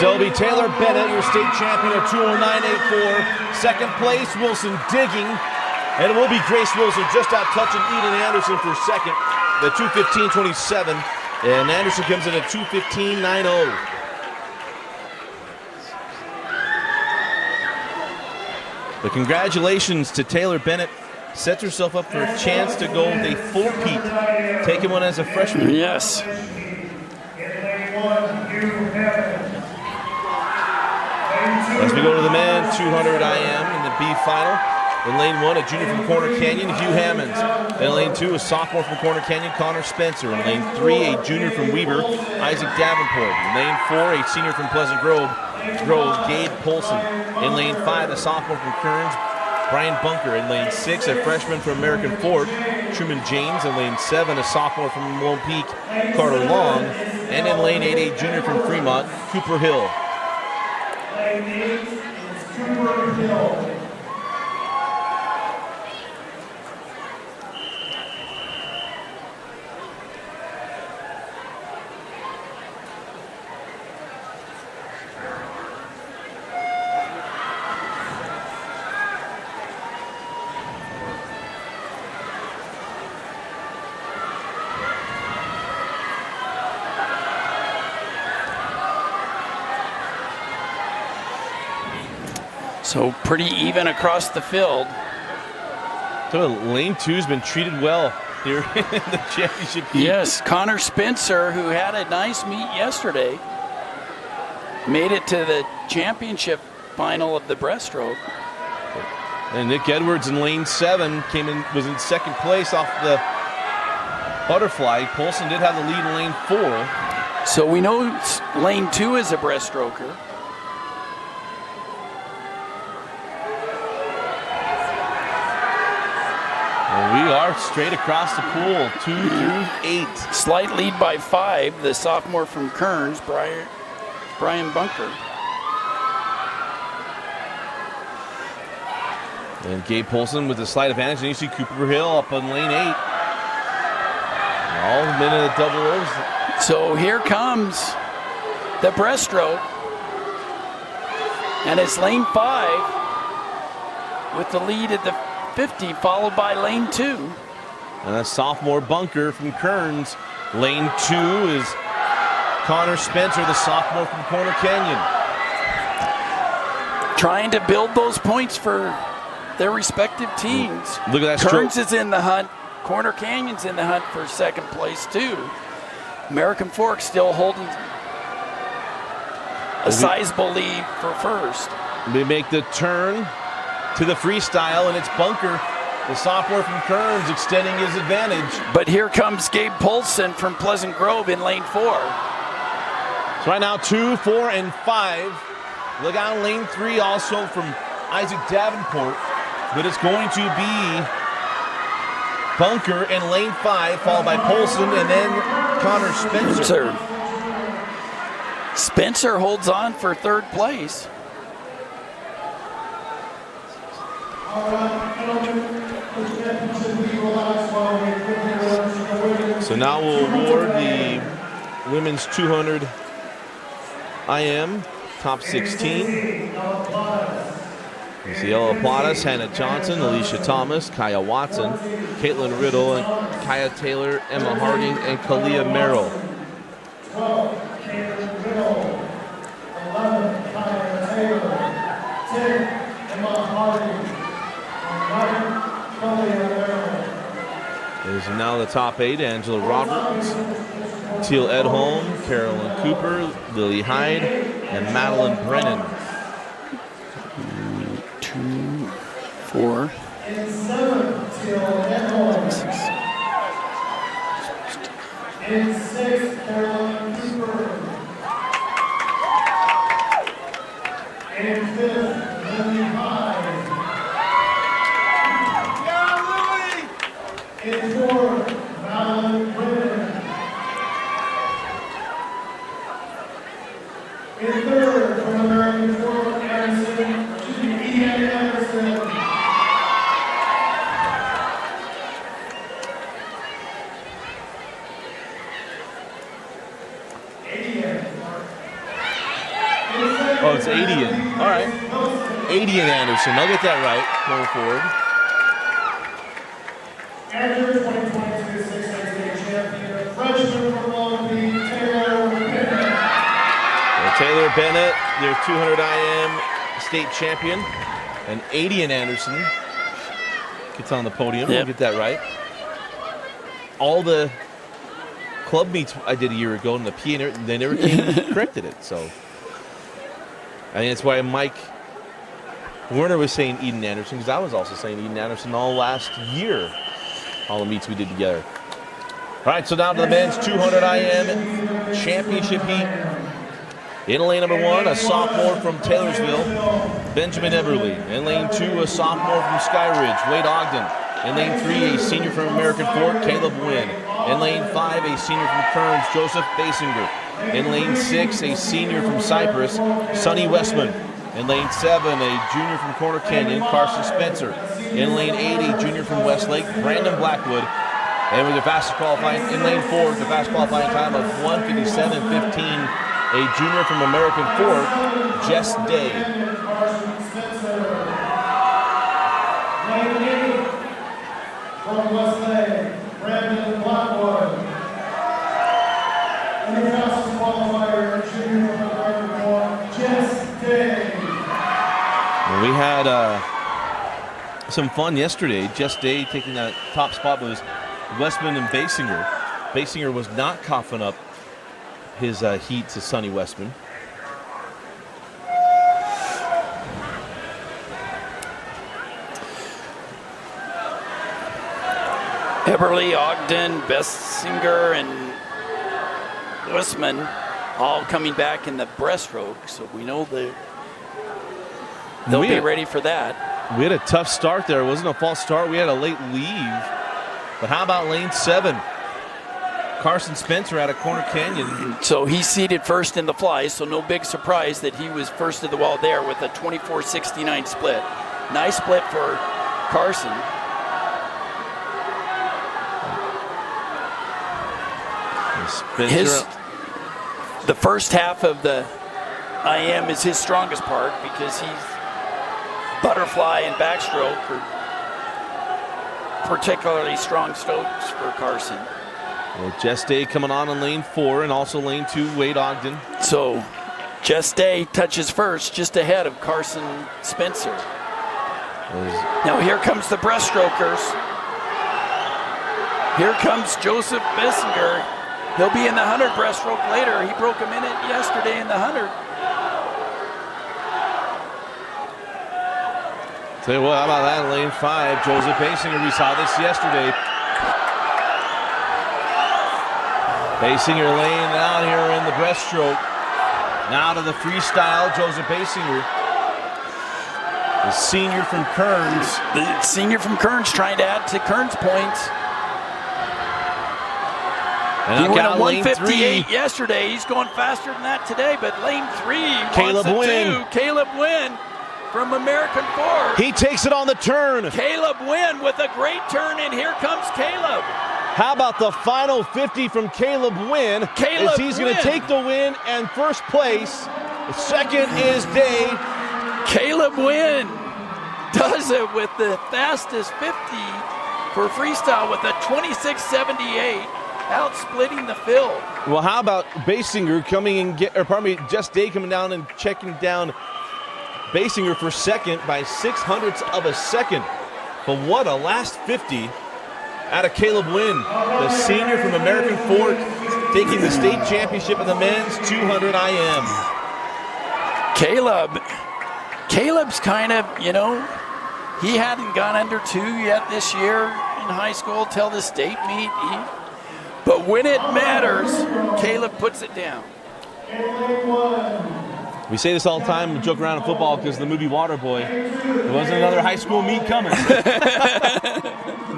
So it'll be Taylor Bennett, your state champion at 2:09.84. Second place, Wilson digging. And it will be Grace Wilson just out touching Eden Anderson for second, the 2:15.27. And Anderson comes in at 2:15.90. But congratulations to Taylor Bennett. Sets herself up for a chance to go with a four-peat, taking one as a freshman. Yes. As we go to the men 200 IM in the B final. In lane 1, a junior from Corner Canyon, Hugh Hammonds. In lane 2, a sophomore from Corner Canyon, Connor Spencer. In lane 3, a junior from Weber, Isaac Davenport. In lane 4, a senior from Pleasant Grove, Gabe Polson. In lane 5, a sophomore from Kearns, Brian Bunker. In lane 6, a freshman from American Fork, Truman James. In lane 7, a sophomore from Lone Peak, Carter Long. And in lane 8, a junior from Fremont, Cooper Hill. Lane 8 is Cooper Hill. So pretty even across the field. So lane 2's been treated well here in the championship heat. Yes, Connor Spencer, who had a nice meet yesterday, made it to the championship final of the breaststroke. And Nick Edwards in lane 7 was in second place off the butterfly. Poulsen did have the lead in lane 4. So we know lane 2 is a breaststroker. And we are straight across the pool, 2 through 8. Slight lead by 5, the sophomore from Kearns, Brian Bunker. And Gabe Poulsen with a slight advantage. And you see Cooper Hill up on lane 8. All the minute of double O's. So here comes the breaststroke. And it's lane 5 with the lead at the 50, followed by lane 2. And that's sophomore Bunker from Kearns. Lane 2 is Connor Spencer, the sophomore from Corner Canyon. Trying to build those points for their respective teams. Look at that Kearns stroke. is in the hunt. Corner Canyon's in the hunt for second place too. American Fork still holding a sizable lead for first. They make the turn to the freestyle, and it's Bunker, the sophomore from Kearns, extending his advantage. But here comes Gabe Poulsen from Pleasant Grove in lane 4. So right now, 2, 4, and 5. Look out, lane 3 also from Isaac Davenport. But it's going to be Bunker in lane 5, followed by Poulsen, and then Connor Spencer. Spencer holds on for third place. So now we'll award the women's 200 IM top 16. Ella Plata's, Hannah Johnson, Alicia Thomas, Kaya Watson, Caitlin Riddle, and Kaya Taylor, Emma Harding, and Kalia Merrill. 12, Caitlin Riddle. 11, Kaya Taylor. 10, Emma Harding. 11, Kalia Merrill. There's now the top 8, Angela Roberts, Teal Edholm, Carolyn Cooper, Lily Hyde, and Madeline Brennan. 2, 4. In 7, Teal Edholm. In 6, Carolyn Cooper. In 5th, Lily Hyde. In 4th, Madeline Brennan. In 3rd, from American Fork, Ian Anderson. Oh, it's Adian. All right. Adian Anderson. I'll get that right going forward. Andrew, 2022 6A state champion, freshman from Long Beach, Taylor Bennett. Taylor Bennett, their 200 IM state champion. And Adian Anderson gets on the podium. Yep. I'll get that right. All the club meets I did a year ago, and the PA, they never came and corrected it. So I think that's why Mike Werner was saying Eden Anderson, because I was also saying Eden Anderson all last year, all the meets we did together. All right, so down to the men's 200 IM championship heat. In lane number 1, a sophomore from Taylorsville, Benjamin Eberly. In lane 2, a sophomore from Skyridge, Wade Ogden. In lane 3, a senior from American Fork, Caleb Wynn. In lane 5, a senior from Kearns, Joseph Basinger. In lane 6, a senior from Cypress, Sonny Westman. In lane 7, a junior from Corner Canyon, Carson Spencer. In lane 8, a junior from Westlake, Brandon Blackwood. And with the fastest qualifying, in lane 4, the fast qualifying time of 1:57.15, a junior from American Fork, Jess Day. Lane 8, from Westlake, Brandon Blackwood. And the fastest qualifier, junior from American Fork, Jess Day. And we had some fun yesterday. Jess Day taking that top spot was Westman and Basinger. Basinger was not coughing up his heat to Sonny Westman. Eberly, Ogden, Basinger, and Westman all coming back in the breaststroke, so we know they'll be ready for that. We had a tough start there. It wasn't a false start. We had a late leave. But how about lane 7? Carson Spencer out of Corner Canyon. So he's seated first in the fly, so no big surprise that he was first of the wall there with a 24-69 split. Nice split for Carson. The first half of the IM is his strongest part because he's butterfly and backstroke are particularly strong strokes for Carson. Well, Jess Day coming on lane 4 and also lane 2, Wade Ogden. So Jess Day touches first just ahead of Carson Spencer. Now here comes the breaststrokers. Here comes Joseph Basinger. He'll be in the 100 breaststroke later. He broke a minute yesterday in the 100. Tell you what, how about that in lane 5? Joseph Basinger, we saw this yesterday. Basinger laying out here in the breaststroke. Now to the freestyle, Joseph Basinger. The senior from Kearns. The senior from Kearns trying to add to Kearns' points. And he went a 158 yesterday. He's going faster than that today, but lane 3 Caleb Wynn. Caleb Wynn from American Ford. He takes it on the turn. Caleb Wynn with a great turn, and here comes Caleb. How about the final 50 from Caleb Wynn? Caleb as he's going to take the win and first place. The second is Day. Caleb Wynn does it with the fastest 50 for freestyle with a 26.78. Out splitting the field. Well, how about Basinger coming and Jess Day coming down and checking down Basinger for second by 0.06 of a second. But what a last 50 out of Caleb Wynn, the senior from American Fork, taking the state championship in the men's 200 IM. Caleb's kind of, he hadn't gone under 2 yet this year in high school till the state meet. But when it matters, Caleb puts it down. We say this all the time, we joke around in football because the movie Waterboy, there wasn't another high school meet coming.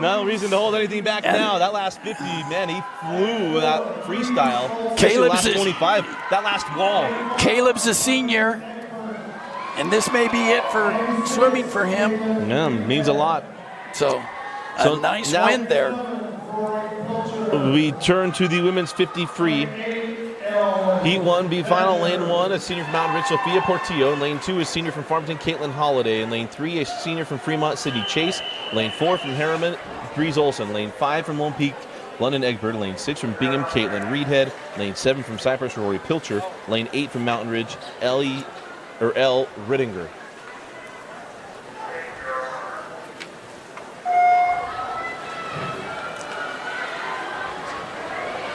No reason to hold anything back now. That last 50, man, he flew with that freestyle. Caleb's last 25, that last wall. Caleb's a senior, and this may be it for swimming for him. Yeah, means a lot. So nice win there. We turn to the women's 50 free. Heat 1, B final. Lane 1, a senior from Mountain Ridge, Sophia Portillo. Lane 2, a senior from Farmington, Caitlin Holiday. And lane 3, a senior from Fremont, Sydney Chase. Lane 4 from Harriman, Breeze Olson. Lane 5 from Lone Peak, London Egbert. Lane 6 from Bingham, Caitlin Reedhead. Lane 7 from Cypress, Rory Pilcher. Lane 8 from Mountain Ridge, L. Rittinger.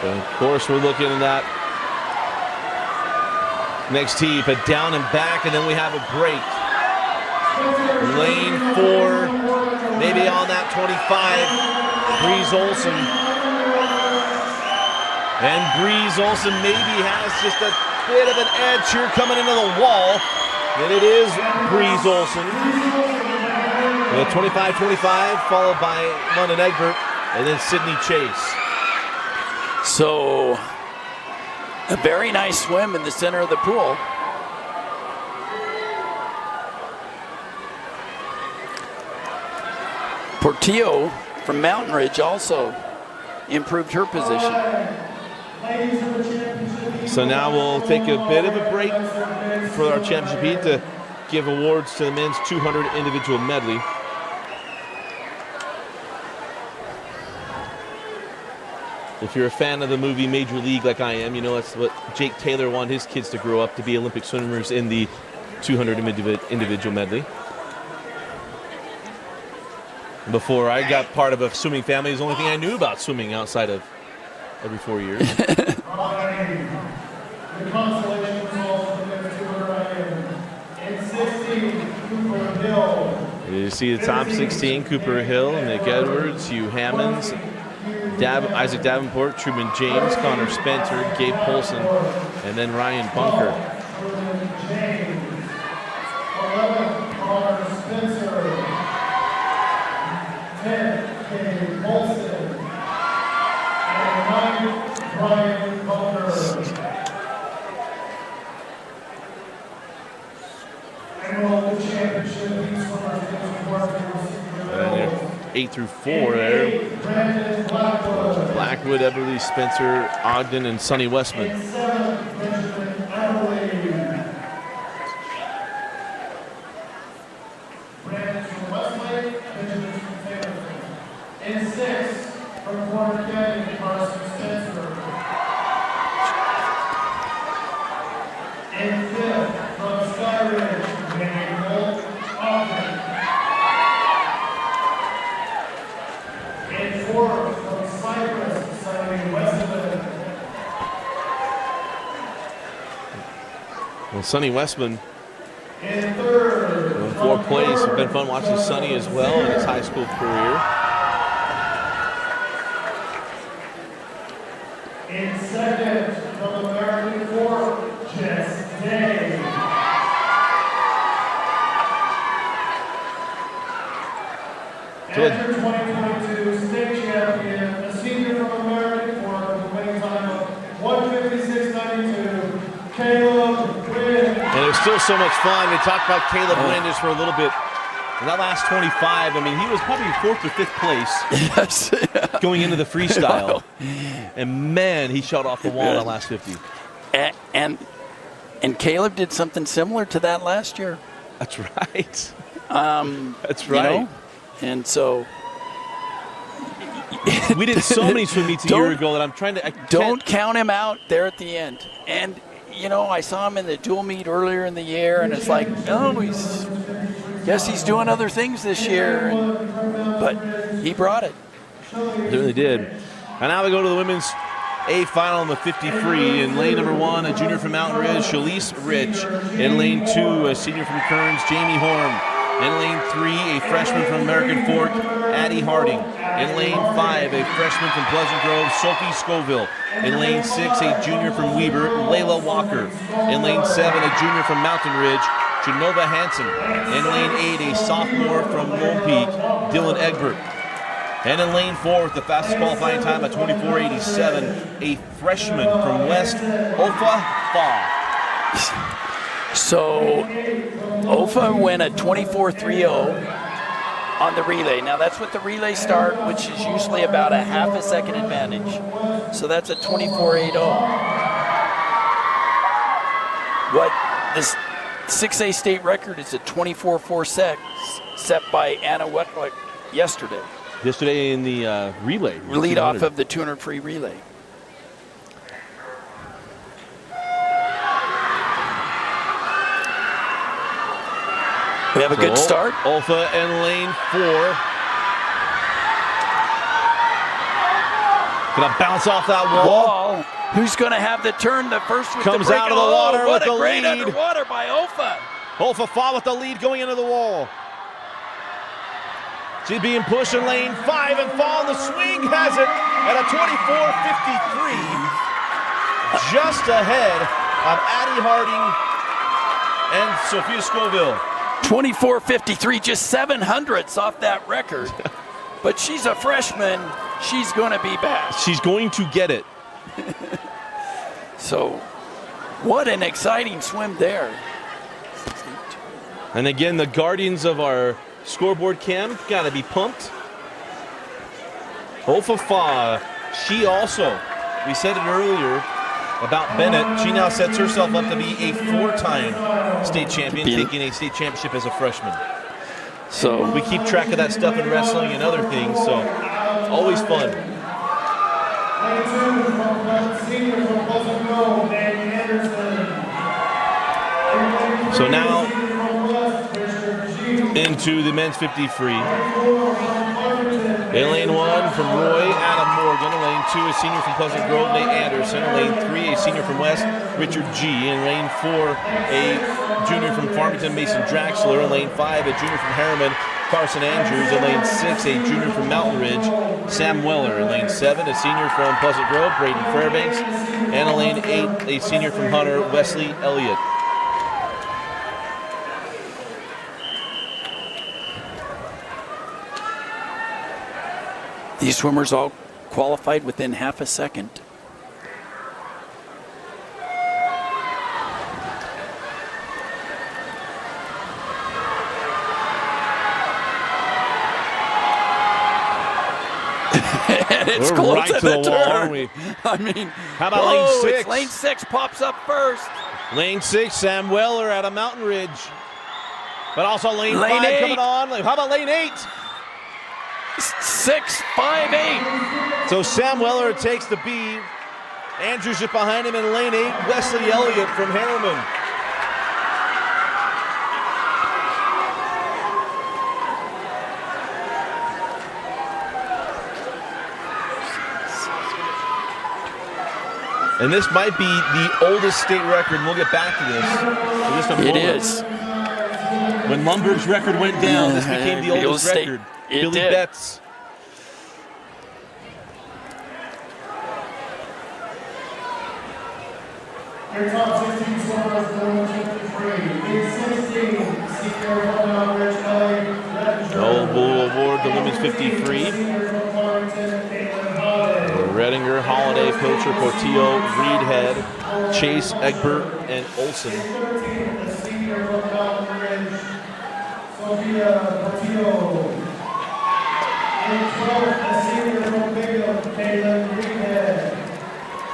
And of course, we're looking at that next heat, but down and back, and then we have a break. Lane 4, maybe on that 25, Breeze Olson. And Breeze Olson maybe has just a bit of an edge here coming into the wall. And it is Breeze Olson. With a 25-25, followed by London Egbert, and then Sydney Chase. So, a very nice swim in the center of the pool. Portillo from Mountain Ridge also improved her position. So now we'll take a bit of a break for our championship heat to give awards to the men's 200 individual medley. If you're a fan of the movie Major League like I am, you know that's what Jake Taylor wanted his kids to grow up to be Olympic swimmers in the 200 individual medley. Before I got part of a swimming family, it was the only thing I knew about swimming outside of every 4 years. The consolation results for the next 200 in 16, Cooper Hill. You see the top 16, Cooper Hill, Nick Edwards, Hugh Hammonds, Isaac Davenport, Truman James, Connor Spencer, Gabe Polson, and then Ryan Bunker. James. 11, Connor Spencer. 10, Gabe Polson. And 9, Ryan Bunker. Annual championship heats swimmers against Western 8 through 4 there. Brandon Blackwood. Blackwood, Everly, Spencer, Ogden, and Sonny Westman. 7, Benjamin Everly. Brandon from Westlake, Benjamin from Taylor. In 6, from Corner Canyon, Carson Spencer. In 5th, from Sky Ridge, Manny Holt Ogden. In 4th, from Cypress, Sonny Westman. Well, Sonny Westman, In 3rd, 4 plays. It's been fun watching Sonny as well in his high school career. In 2nd, from American Fork, Jess Day. After 2022 state champion, a senior from American Fork with a winning time of 156.92, Caleb Wynn. And it was still so much fun. We talked about Caleb Wynn just for a little bit. In that last 25, I mean, he was probably 4th or 5th place Yes. going into the freestyle. And man, he shot off the wall in that last 50. And Caleb did something similar to that last year. That's right. That's right. You know? And so We did so many swim meets a year ago that I'm trying to. Don't count him out there at the end. And, you know, I saw him in the dual meet earlier in the year, and it's like, oh, guess he's doing other things this year. But he brought it. Really did. And now we go to the women's A final in the 50 free. In lane number 1, a junior from Mountain Ridge, Shalise Rich. In lane 2, a senior from Kearns, Jamie Horn. In lane 3, a freshman from American Fork, Addie Harding. In lane 5, a freshman from Pleasant Grove, Sophie Scoville. In lane 6, a junior from Weber, Layla Walker. In lane 7, a junior from Mountain Ridge, Genova Hansen. In lane 8, a sophomore from Lone Peak, Dylan Egbert. And in lane 4, with the fastest qualifying time at 24:87, a freshman from West, Ofa Fa. So Ofa went a 24:30 on the relay. Now that's with the relay start, which is usually about a half a second advantage. So that's a 24:80. What this 6A state record is a 24:46 set by Anna Wetlick yesterday. Yesterday in the relay. Lead off of the 200 free relay. We have a good start. Olfa in lane 4. Gonna bounce off that wall. Who's gonna have the turn? The first with comes the break. out of the water with the lead. What a great underwater by Olfa. Olfa Fa with the lead going into the wall. She's being pushed in lane 5 and Fa. The swing has it at a 24:53, just ahead of Addie Harding and Sophia Scoville. 24:53, just 700ths off that record. But she's a freshman. She's going to be back. She's going to get it. So, what an exciting swim there. And again, the guardians of our scoreboard cam got to be pumped. Olfa Fa, she also, we said it earlier about Bennett, she now sets herself up to be a 4-time state champion, taking a state championship as a freshman. So we keep track of that stuff in wrestling and other things, so it's always fun. So now into the men's 50 free. In lane 1 from Roy, Adam Morgan. In lane 2, a senior from Pleasant Grove, Nate Anderson. In lane 3, a senior from West, Richard G. In lane 4, a junior from Farmington, Mason Draxler. In lane 5, a junior from Harriman, Carson Andrews. In lane 6, a junior from Mountain Ridge, Sam Weller. In lane 7, a senior from Pleasant Grove, Braden Fairbanks. And in lane 8, a senior from Hunter, Wesley Elliott. These swimmers all qualified within half a second. It's We're close right at to the the wall, turn. aren't we? I mean, How about lane 6? It's lane 6 pops up first. Lane 6, Sam Weller out of Mountain Ridge. But also lane 5 8. coming on. How about lane 8? 6, 5, 8. So Sam Weller takes the B. Andrews just behind him in lane 8. Wesley Elliott from Harriman. And this might be the oldest state record, and we'll get back to this in just a moment. It is. When Lumberg's record went down, this became the oldest record. Billy did. Betts. Your top 16 swimmers going 53. In 16, senior from Mountain Ridge, Kelly. Noel Bull Award, the women's 53. Senior from Farmington, Caitlin Holiday. Redinger, Holiday, Poacher, Portillo, Reedhead, Chase, Egbert, and Olson. 13, the senior from Mountain Ridge, Sophia Portillo. In 12, the senior from Bingham, Caitlin Reedhead.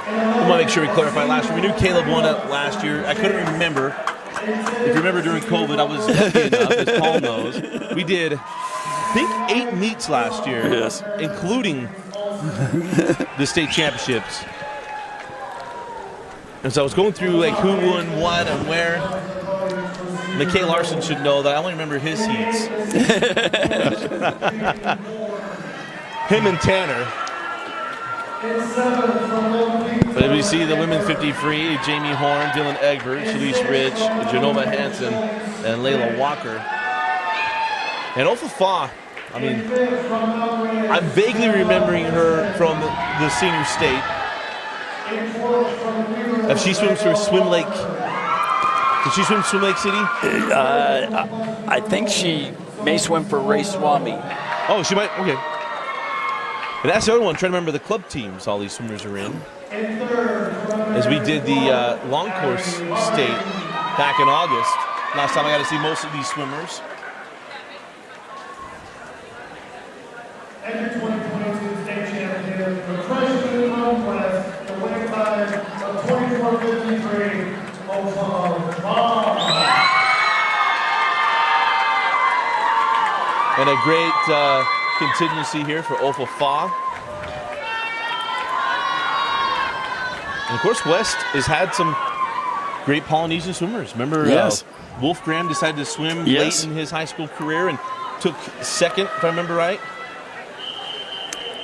I want to make sure we clarify last year. We knew Caleb won it last year. I couldn't remember. If you remember during COVID, I was lucky enough, as Paul knows. We did, I think, 8 meets last year, Yes. including the state championships. And so I was going through like who won what and where. McKay Larson should know that I only remember his heats. Him and Tanner. But if you see the women's 53, Jamie Horn, Dylan Egbert, Shalise Rich, Genova Hansen, and Layla Walker. And Ofa Fa, I mean, I'm vaguely remembering her from the senior state. If she swims for Swim Lake, did she swim Swim Lake City? I think she may swim for Ray Swami. Oh, she might, okay. And that's the other one, trying to remember the club teams all these swimmers are in. As we did the long course state back in August. Last time I got to see most of these swimmers. And your 2022 state champion, the freshman from West, the winning time of 24:53, Oklahoma. And a great contingency here for Ofa Fa. And of course, West has had some great Polynesian swimmers. Remember, Yes. Wolf Graham decided to swim Yes. late in his high school career and took second, if I remember right.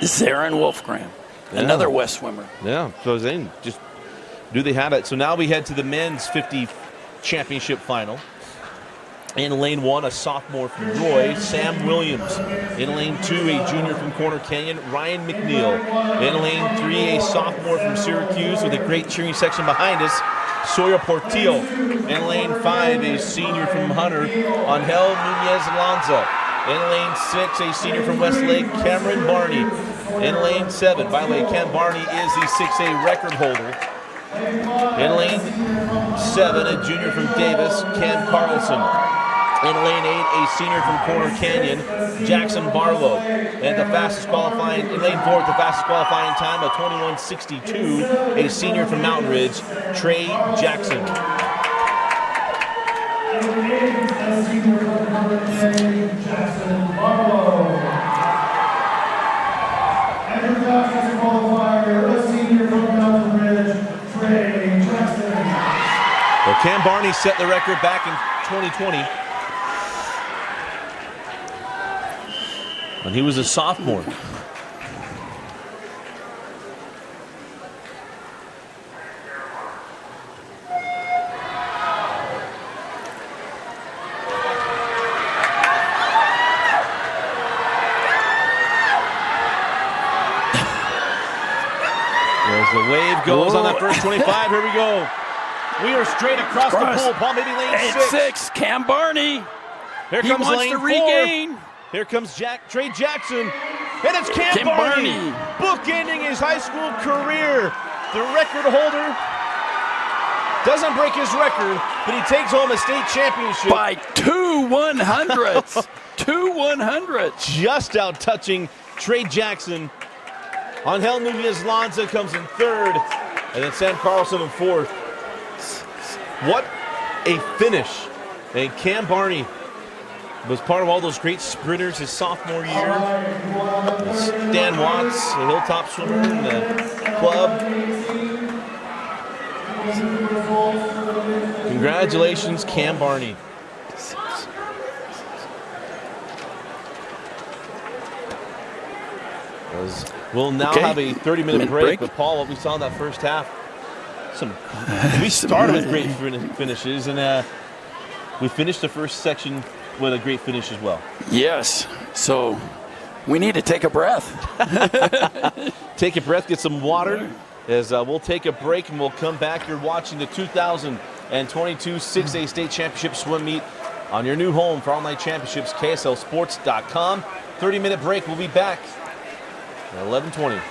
Zarin Wolfgram, Yeah. another West swimmer. Yeah, so I was saying, just do they have it? So now we head to the men's 50 championship final. In lane 1, a sophomore from Roy, Sam Williams. In lane 2, a junior from Corner Canyon, Ryan McNeil. In lane 3, a sophomore from Syracuse with a great cheering section behind us, Sawyer Portillo. In lane 5, a senior from Hunter, Angel Nunez Lanza. In lane 6, a senior from Westlake, Cameron Barney. In lane 7, by the way, Cam Barney is the 6A record holder. In lane 7, a junior from Davis, Cam Carlson. In lane 8, a senior from Corner Canyon, Jackson Barlow. And the fastest qualifying, in lane 4, the fastest qualifying time of 21:62, a senior from Mountain Ridge, Trey Jackson. A senior from Corner Canyon, Jackson Barlow. And your fastest qualifier, a senior from Mountain Ridge, Trey Jackson. Well, Cam Barney set the record back in 2020. when he was a sophomore. As the wave goes on that first 25, here we go. We are straight across the pool. Paul, maybe lane 6. Cam Barney. Here He comes wants lane to 4. regain. Here comes Trey Jackson. And it's Cam Barney, bookending his high school career. The record holder doesn't break his record, but he takes home a state championship. By 2 100ths. 2 100ths. Just out touching Trey Jackson. Angel Nunez-Lanza comes in 3rd, and then Sam Carlson in 4th. What a finish. And Cam Barney was part of all those great sprinters his sophomore year. Stan Watts, a Hilltop swimmer in the club. Congratulations, Cam Barney. We'll now have a 30-minute break. But Paul, what we saw in that first half, we started with great finishes, and we finished the first section with a great finish as well. Yes. So we need to take a breath. Take a breath, get some water. As we'll take a break and we'll come back. You're watching the 2022 6A State Championship swim meet on your new home for online championships, KSLSports.com. 30-minute break. We'll be back at 11:20.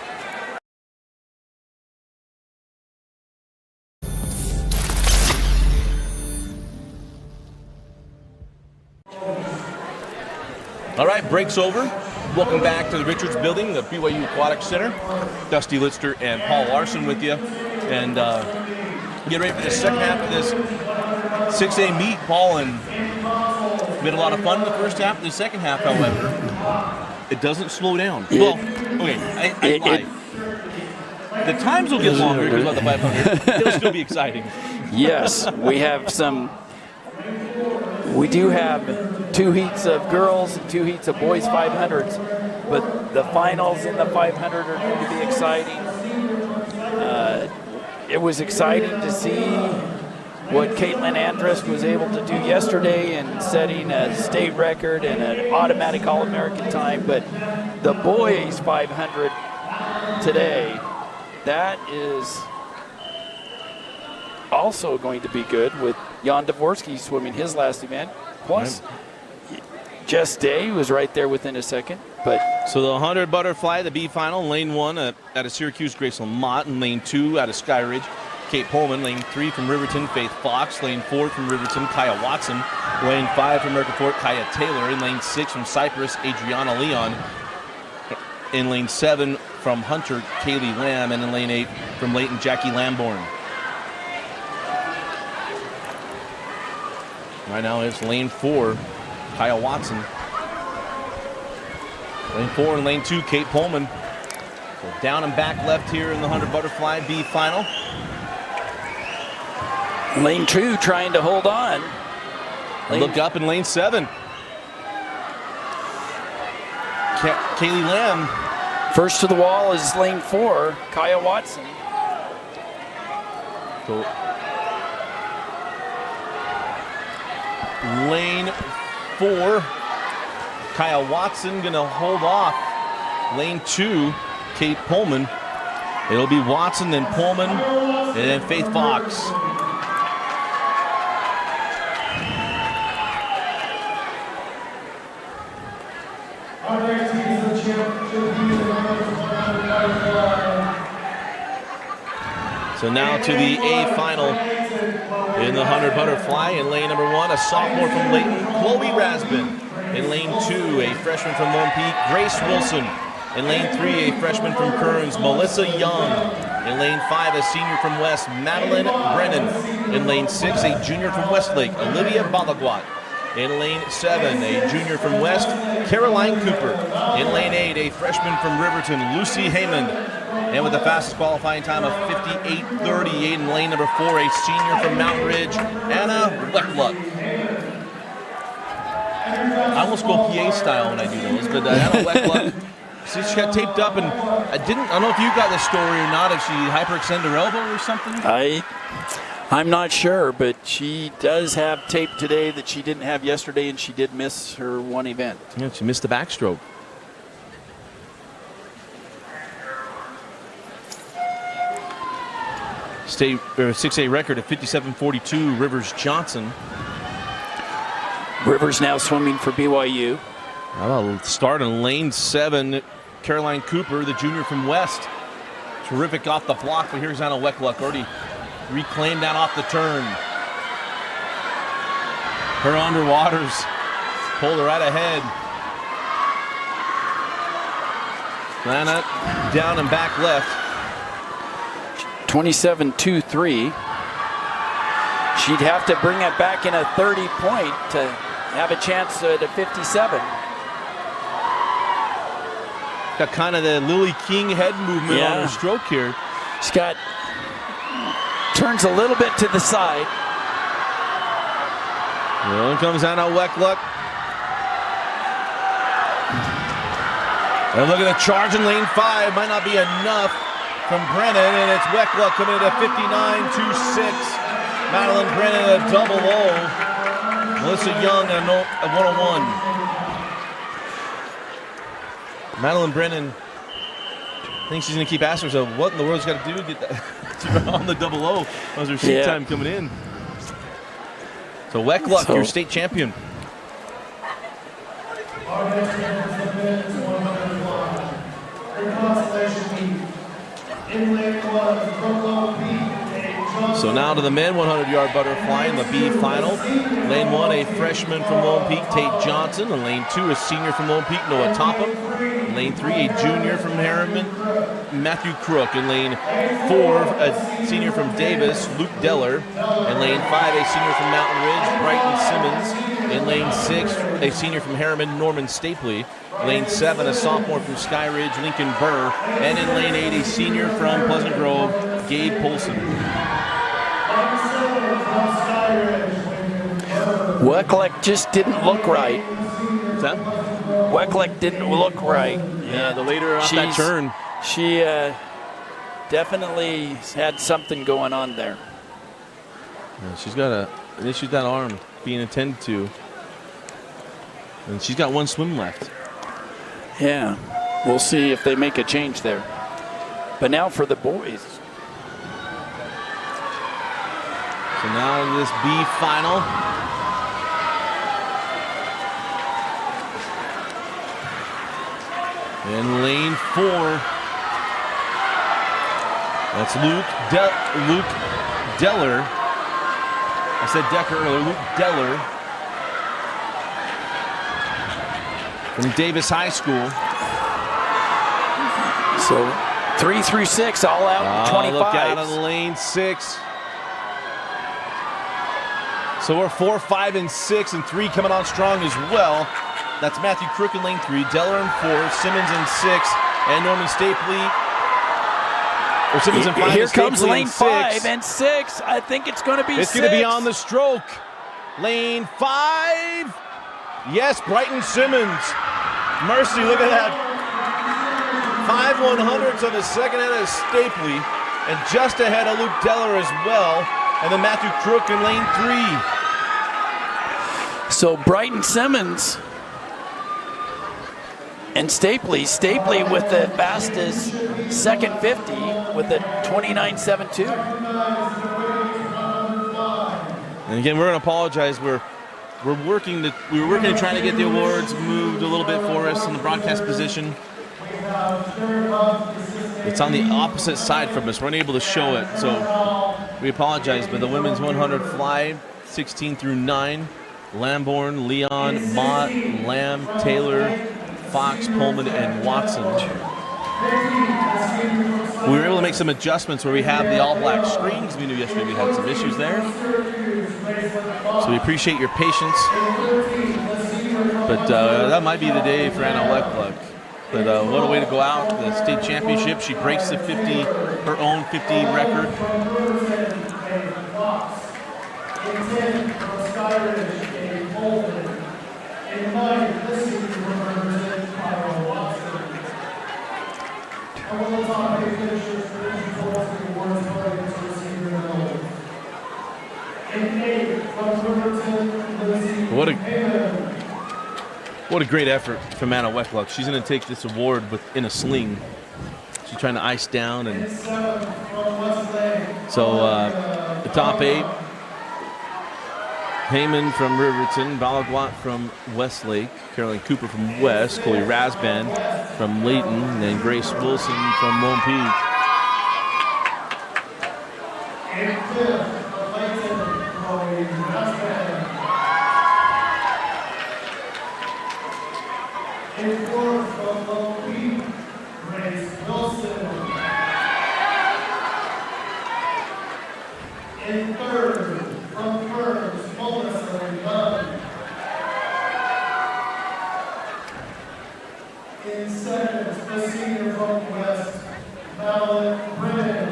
All right, break's over. Welcome back to the Richards Building, the BYU Aquatic Center. Dusty Lister and Paul Larson with you. And get ready for the second half of this 6A meet, Paul. And we had a lot of fun in the first half. The second half, however, it doesn't slow down. Well, okay, I lied. The times will get longer because of the 500. It'll still be exciting. Yes, we do have 2 heats of girls and 2 heats of boys 500s, but the finals in the 500 are going to be exciting. It was exciting to see what Caitlin Andrus was able to do yesterday in setting a state record and an automatic All-American time, but the boys 500 today, that is also going to be good with Jan Dvorsky swimming his last event. Plus, Jess Day was right there within a second. But so the 100 butterfly, the B final, lane 1 out of Syracuse, Graceland Mott, and lane 2 out of Sky Ridge, Kate Pullman. Lane 3 from Riverton, Faith Fox. Lane 4 from Riverton, Kaya Watson. Lane 5 from American Fork, Kaya Taylor. In lane 6 from Cypress, Adriana Leon. In lane 7 from Hunter, Kaylee Lamb. And in lane 8 from Layton, Jackie Lamborn. Right now it's lane 4, Kaya Watson. Lane 4 and lane 2, Kate Pullman. So down and back left here in the 100 butterfly B final. Lane 2 trying to hold on. Look up in lane 7. Kaylee Lamb. First to the wall is lane 4, Kaya Watson. So lane 4, Kaya Watson gonna hold off lane 2, Kate Pullman. It'll be Watson, then Pullman, and then Faith Fox. Our next team is the championship team in the 100 butterfly. So now to the A final in the 100 butterfly. In lane number 1, a sophomore from Layton, Chloe Rasbin. In lane 2, a freshman from Lone Peak, Grace Wilson. In lane 3, a freshman from Kearns, Melissa Young. In lane 5, a senior from West, Madeline Brennan. In lane 6, a junior from Westlake, Olivia Balaguat. In lane 7, a junior from West, Caroline Cooper. In lane 8, a freshman from Riverton, Lucy Haymond. And with the fastest qualifying time of 58:38 in lane number 4, a senior from Mountain Ridge, Anna Weckluck. I almost go PA style when I do those, but Anna Weckluck, she got taped up, and I don't know if you got the story or not, if she hyperextended her elbow or something. I'm not sure, but she does have tape today that she didn't have yesterday, and she did miss her one event. Yeah, she missed the backstroke. State 6A record at 57.42, Rivers Johnson. Rivers now swimming for BYU. I'll start in lane 7. Caroline Cooper, the junior from West. Terrific off the block, but here's Anna Weckluck already reclaimed that off the turn. Her underwaters pulled her right ahead. Anna down and back left. 27.23. She'd have to bring it back in a 30 point to have a chance at a 57. Got kind of the Lily King head movement on her stroke here. She's got, turns a little bit to the side. Well, in comes Anna Weckluck. And look at the charge in lane 5. Might not be enough from Brennan, and it's Weckluck coming in at 59.26. Madeline Brennan at double O. Melissa Young at 101. Madeline Brennan, I think she's going to keep asking herself, what in the world's got to do to get that on the double O? That was her seat time coming in. So Weckluck, your state champion. So now to the men 100-yard butterfly in the B final. Lane 1, a freshman from Lone Peak, Tate Johnson. In lane 2, a senior from Lone Peak, Noah Topham. In lane 3, a junior from Harriman, Matthew Crook. In lane 4, a senior from Davis, Luke Deller. In lane 5, a senior from Mountain Ridge, Brighton Simmons. In lane 6, a senior from Harriman, Norman Stapley. Lane 7, a sophomore from Sky Ridge, Lincoln Burr. And in lane 8, a senior from Pleasant Grove, Gabe Polson. Weckluck just didn't look right. What's that? Weckluck didn't look right. Yeah, the later off that turn. She definitely had something going on there. Yeah, she's got an issue with that arm being attended to. And she's got one swim left. Yeah, we'll see if they make a change there. But now for the boys. So now this B final. In lane 4, that's Luke Deller. I said Decker earlier. Luke Deller from Davis High School. So 3 through 6, all out 25. Look out on lane 6. So we're 4, 5, and 6, and 3 coming on strong as well. That's Matthew Crook in lane 3, Deller in 4, Simmons in 6, and Norman Stapley. Or Simmons in 5. Here comes lane 5 and 6. I think it's going to be 6. It's going to be on the stroke. Lane 5. Yes, Brighton Simmons. Mercy, look at that. 5/100ths of a second ahead of Stapley, and just ahead of Luke Deller as well. And then Matthew Crook in lane 3. So Brighton Simmons and Stapley with the fastest second 50 with a 29.72. And again, we're going to apologize. We were working to try to get the awards moved a little bit for us in the broadcast position. It's on the opposite side from us. We're unable to show it, so we apologize. But the women's 100 fly, 16 through 9, Lamborn, Leon, Mott, Lamb, Taylor, Fox, Pullman, and Watson. We were able to make some adjustments where we have the all-black screens. We knew yesterday we had some issues there. So we appreciate your patience. But that might be the day for Anna Weckluck. But what a way to go out. The state championship. She breaks the 50, her own 50 record. In ninth, this season represented Kyle Watson. And one of the top 8 finishers for the Varsity Awards players for senior medals. In eighth, from Riverton, Lindsay What a great effort from Anna Weckluck. She's going to take this award in a sling. She's trying to ice down. And so the top 8, Heyman from Riverton, Balaguat from Westlake, Caroline Cooper from West, Chloe Rasband from Layton, and then Grace Wilson from Lone Peak. In fifth, from Layton, Chloe Rasband. In fourth, from Lone Peak, Grace Wilson. In third, from Kearns, Melissa Dunn. In second, the senior from West, Madeline Brennan.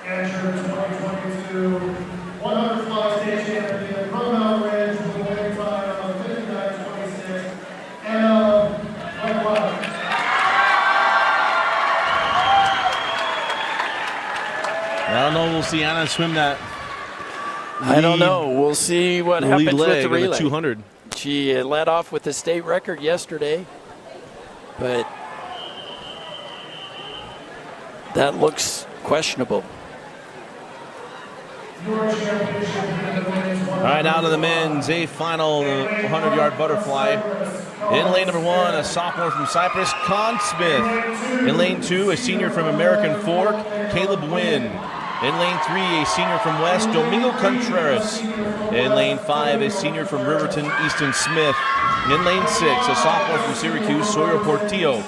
Enter 2022 100 fly state champion from Mount Ridge with a winning time of 59.26, Anna Weckluck. I don't know. We'll see Anna swim that. I don't know. We'll see what happens lead with leg the of relay. the 200. She led off with the state record yesterday, but that looks questionable. All right, now to the men's A final, the 100-yard butterfly. In lane number 1, a sophomore from Cyprus, Con Smith. In lane 2, a senior from American Fork, Caleb Wynn. In lane 3, a senior from West, Domingo Contreras. In lane 5, a senior from Riverton, Easton Smith. In lane 6, a sophomore from Syracuse, Sawyer Portillo.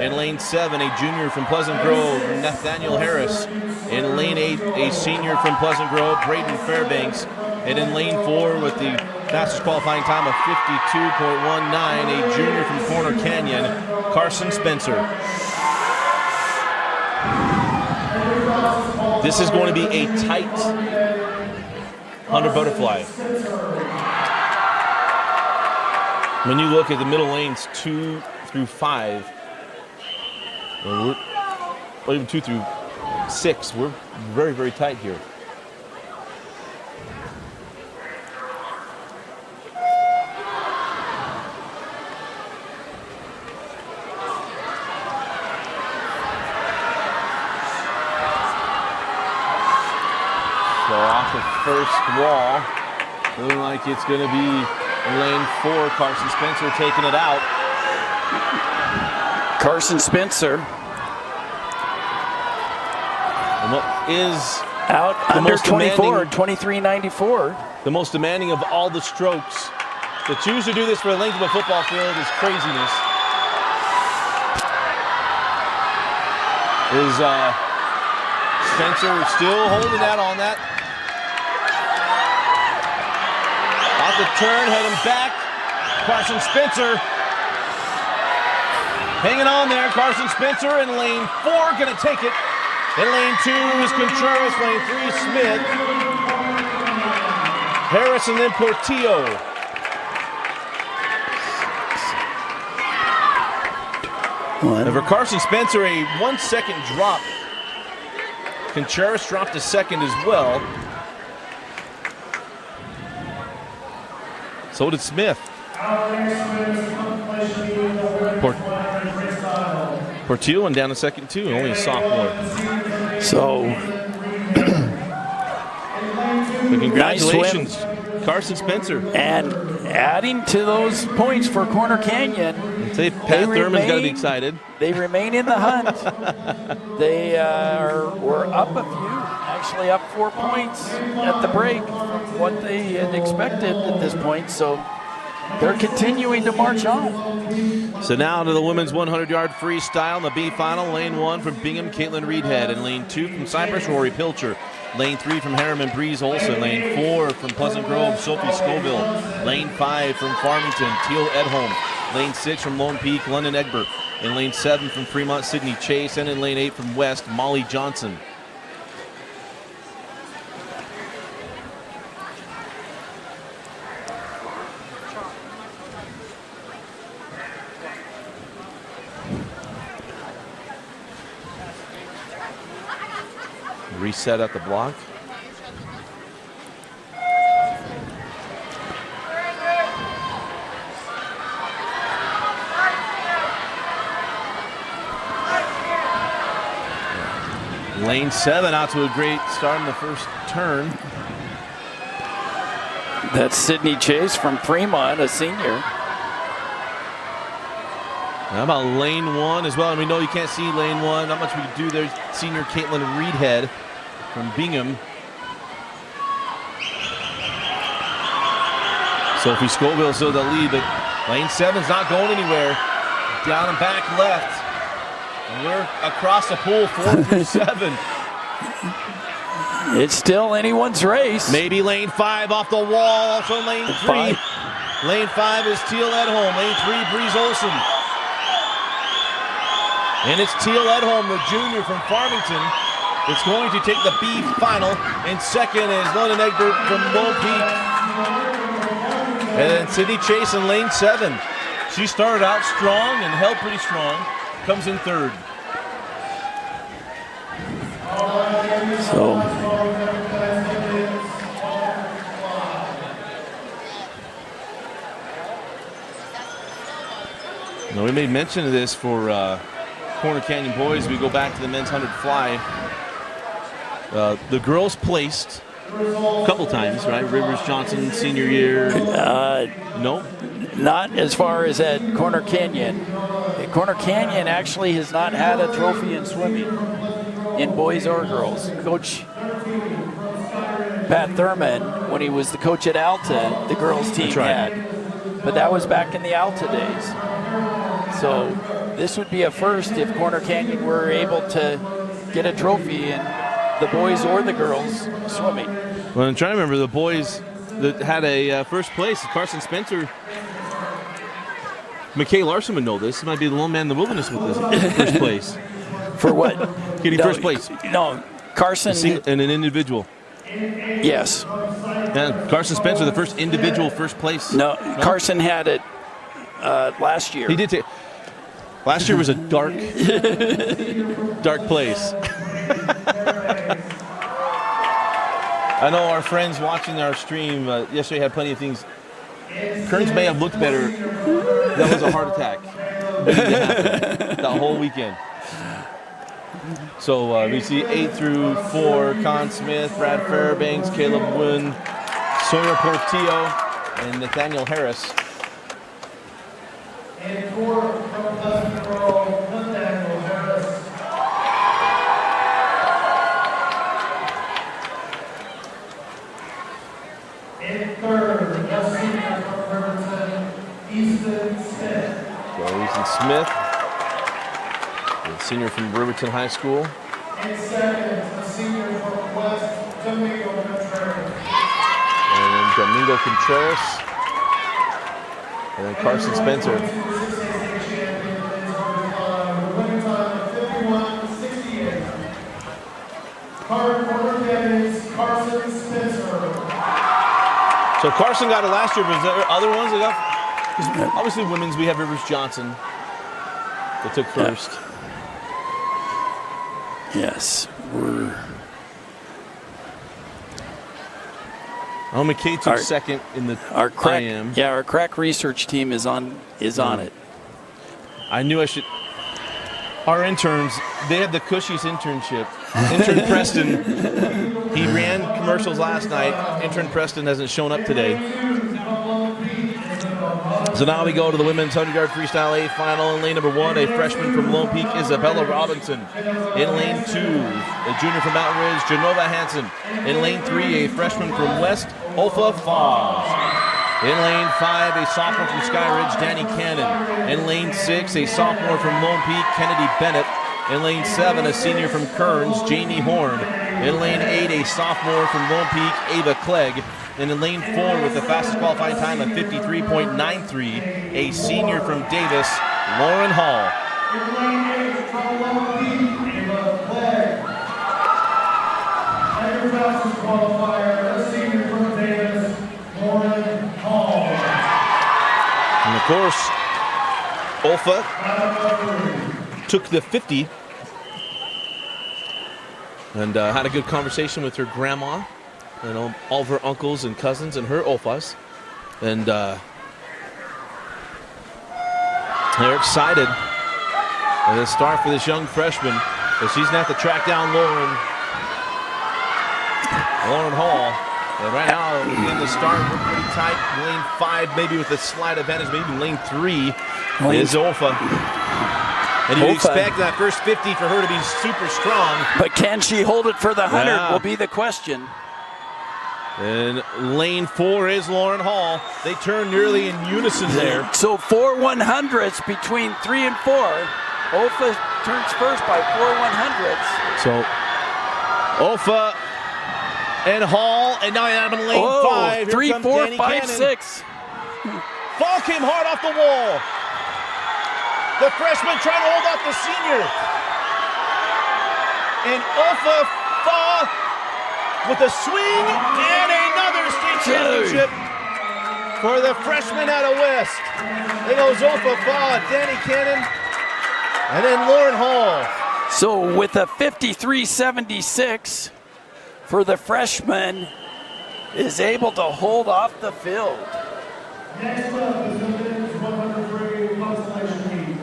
In lane 7, a junior from Pleasant Grove, Nathaniel Harris. In lane 8, a senior from Pleasant Grove, Braden Fairbanks. And in lane 4, with the fastest qualifying time of 52.19, a junior from Corner Canyon, Carson Spencer. This is going to be a tight 100 butterfly. When you look at the middle lanes 2 through 5, or even 2 through 6, we're very, very tight here. So off the first wall, looking like it's going to be lane 4, Carson Spencer taking it out. Carson Spencer And what is out the under most 24, demanding- 23.94. the most demanding of all the strokes. To choose to do this for the length of a football field is craziness. Is Spencer still holding that on that? Off the turn, heading back. Carson Spencer hanging on there. Carson Spencer in lane 4, gonna take it. In lane 2 is Contreras, lane 3 Smith. Harris and then Portillo. And for Carson Spencer, a 1-second drop. Contreras dropped a second as well. So did Smith. Portillo went down a second too, only a sophomore. So But congratulations, Carson Spencer. and adding to those points for Corner Canyon, I'd say Pat Thurman's got to be excited. they remain in the hunt. They were up a few, actually up 4 points at the break from what they had expected at this point. So they're continuing to march on. So now to the women's 100-yard freestyle in the B final. Lane 1 from Bingham, Caitlin Reedhead. And lane 2 from Cypress, Rory Pilcher. Lane 3 from Harriman, Breeze Olson. Lane 4 from Pleasant Grove, Sophie Scoville. Lane 5 from Farmington, Teal Edholm. Lane 6 from Lone Peak, London Egbert. In lane 7 from Fremont, Sydney Chase. And in lane 8 from West, Molly Johnson. Reset at the block. Lane 7 out to a great start in the first turn. That's Sydney Chase from Fremont, a senior. How about lane 1 as well? And we know you can't see lane 1. Not much we can do there. Senior Caitlin Reedhead from Bingham. Sophie Scoville still the lead, but lane 7's not going anywhere. Down and back left. And we're across the pool, 4 through 7. It's still anyone's race. Maybe lane 5 off the wall. Also lane 3. Lane 5 is Teal Edholm. Lane 3, Breeze Olson. And it's Teal Edholm, the junior from Farmington. It's going to take the B final. And second is London Egbert from Lone Peak. And then Sydney Chase in lane 7. She started out strong and held pretty strong. Comes in third. So now we made mention of this for Corner Canyon boys. We go back to the men's 100 fly. The girls placed a couple times, right? Rivers Johnson senior year. No. not as far as at Corner Canyon. Corner Canyon actually has not had a trophy in swimming, in boys or girls. Coach Pat Thurman, when he was the coach at Alta, the girls team had. But that was back in the Alta days. So this would be a first if Corner Canyon were able to get a trophy in the boys or the girls swimming. Well, I'm trying to remember the boys that had a first place. Carson Spencer. McKay Larson would know this. He might be the lone man in the wilderness with this first place. For what? Getting first place. No, Carson. And an individual. Yes. Yeah, Carson Spencer, the first individual first place. No, Carson had it last year. He did take. Last year was a dark, dark place. I know our friends watching our stream yesterday had plenty of things. Kearns may have looked better. That was a heart attack. That whole weekend. So we see 8 through 4, Con Smith, Brad Fairbanks, Caleb Wynn, Sawyer Portillo, and Nathaniel Harris. And 4 from Pleasant Grove, Nathaniel Harris. In third, the senior from Riverton, Easton Smith. So Easton Smith, the senior from Riverton High School. In second, the senior from West, Domingo Contreras. And then Domingo Contreras. And then Carson Spencer. The winning time of 51:68. Corner Canyon's Carson Spencer. So Carson got it last year, but is there other ones that got? 'Cause obviously, women's, we have Rivers Johnson that took first. Yes, McKay took second in the our crack. IM. Yeah, our crack research team is on it. I knew I should. Our interns, they had the cushiest internship. Intern Preston, he ran commercials last night. Intern Preston hasn't shown up today. So now we go to the women's 100-yard freestyle A final. In lane number 1, a freshman from Lone Peak, Isabella Robinson. In lane 2, a junior from Mountain Ridge, Genova Hansen. In lane 3, a freshman from West, Olfa Foz. In lane 5, a sophomore from Skyridge, Danny Cannon. In lane 6, a sophomore from Lone Peak, Kennedy Bennett. In lane 7, a senior from Kearns, Jamie Horn. In lane 8, a sophomore from Lone Peak, Ava Clegg. And in lane 4, with the fastest qualifying time of 53.93, a senior from Davis, Lauren Hall. In lane 8 from Lone Peak, Ava Clegg. And your fastest qualifier, a senior from Davis, Lauren Hall. And of course, Olfa took the 50. and had a good conversation with her grandma and all of her uncles and cousins and her Ofas. And they're excited at the start for this young freshman. So she's going to have to track down Lauren Hall. And right now, in the start, we're pretty tight. Lane 5, maybe with a slight advantage. Maybe lane 3 is Ofa. And you expect that first 50 for her to be super strong. But can she hold it for the 100 will be the question. And lane 4 is Lauren Hall. They turn nearly in unison there. So 4 100s between 3 and 4. Ofa turns first by 4 100s. So Ofa and Hall, and now I'm in lane 5. Here 3, comes 4, Danny 5, Cannon. 6. Ball came hard off the wall. The freshman trying to hold off the senior. And Ofa Fa with a swing and another state championship for the freshman out of West. There goes Ofa Fa, Danny Cannon, and then Lauren Hall. So with a 53.76 for the freshman, is able to hold off the field. Next up is the men's 100 constellation meet.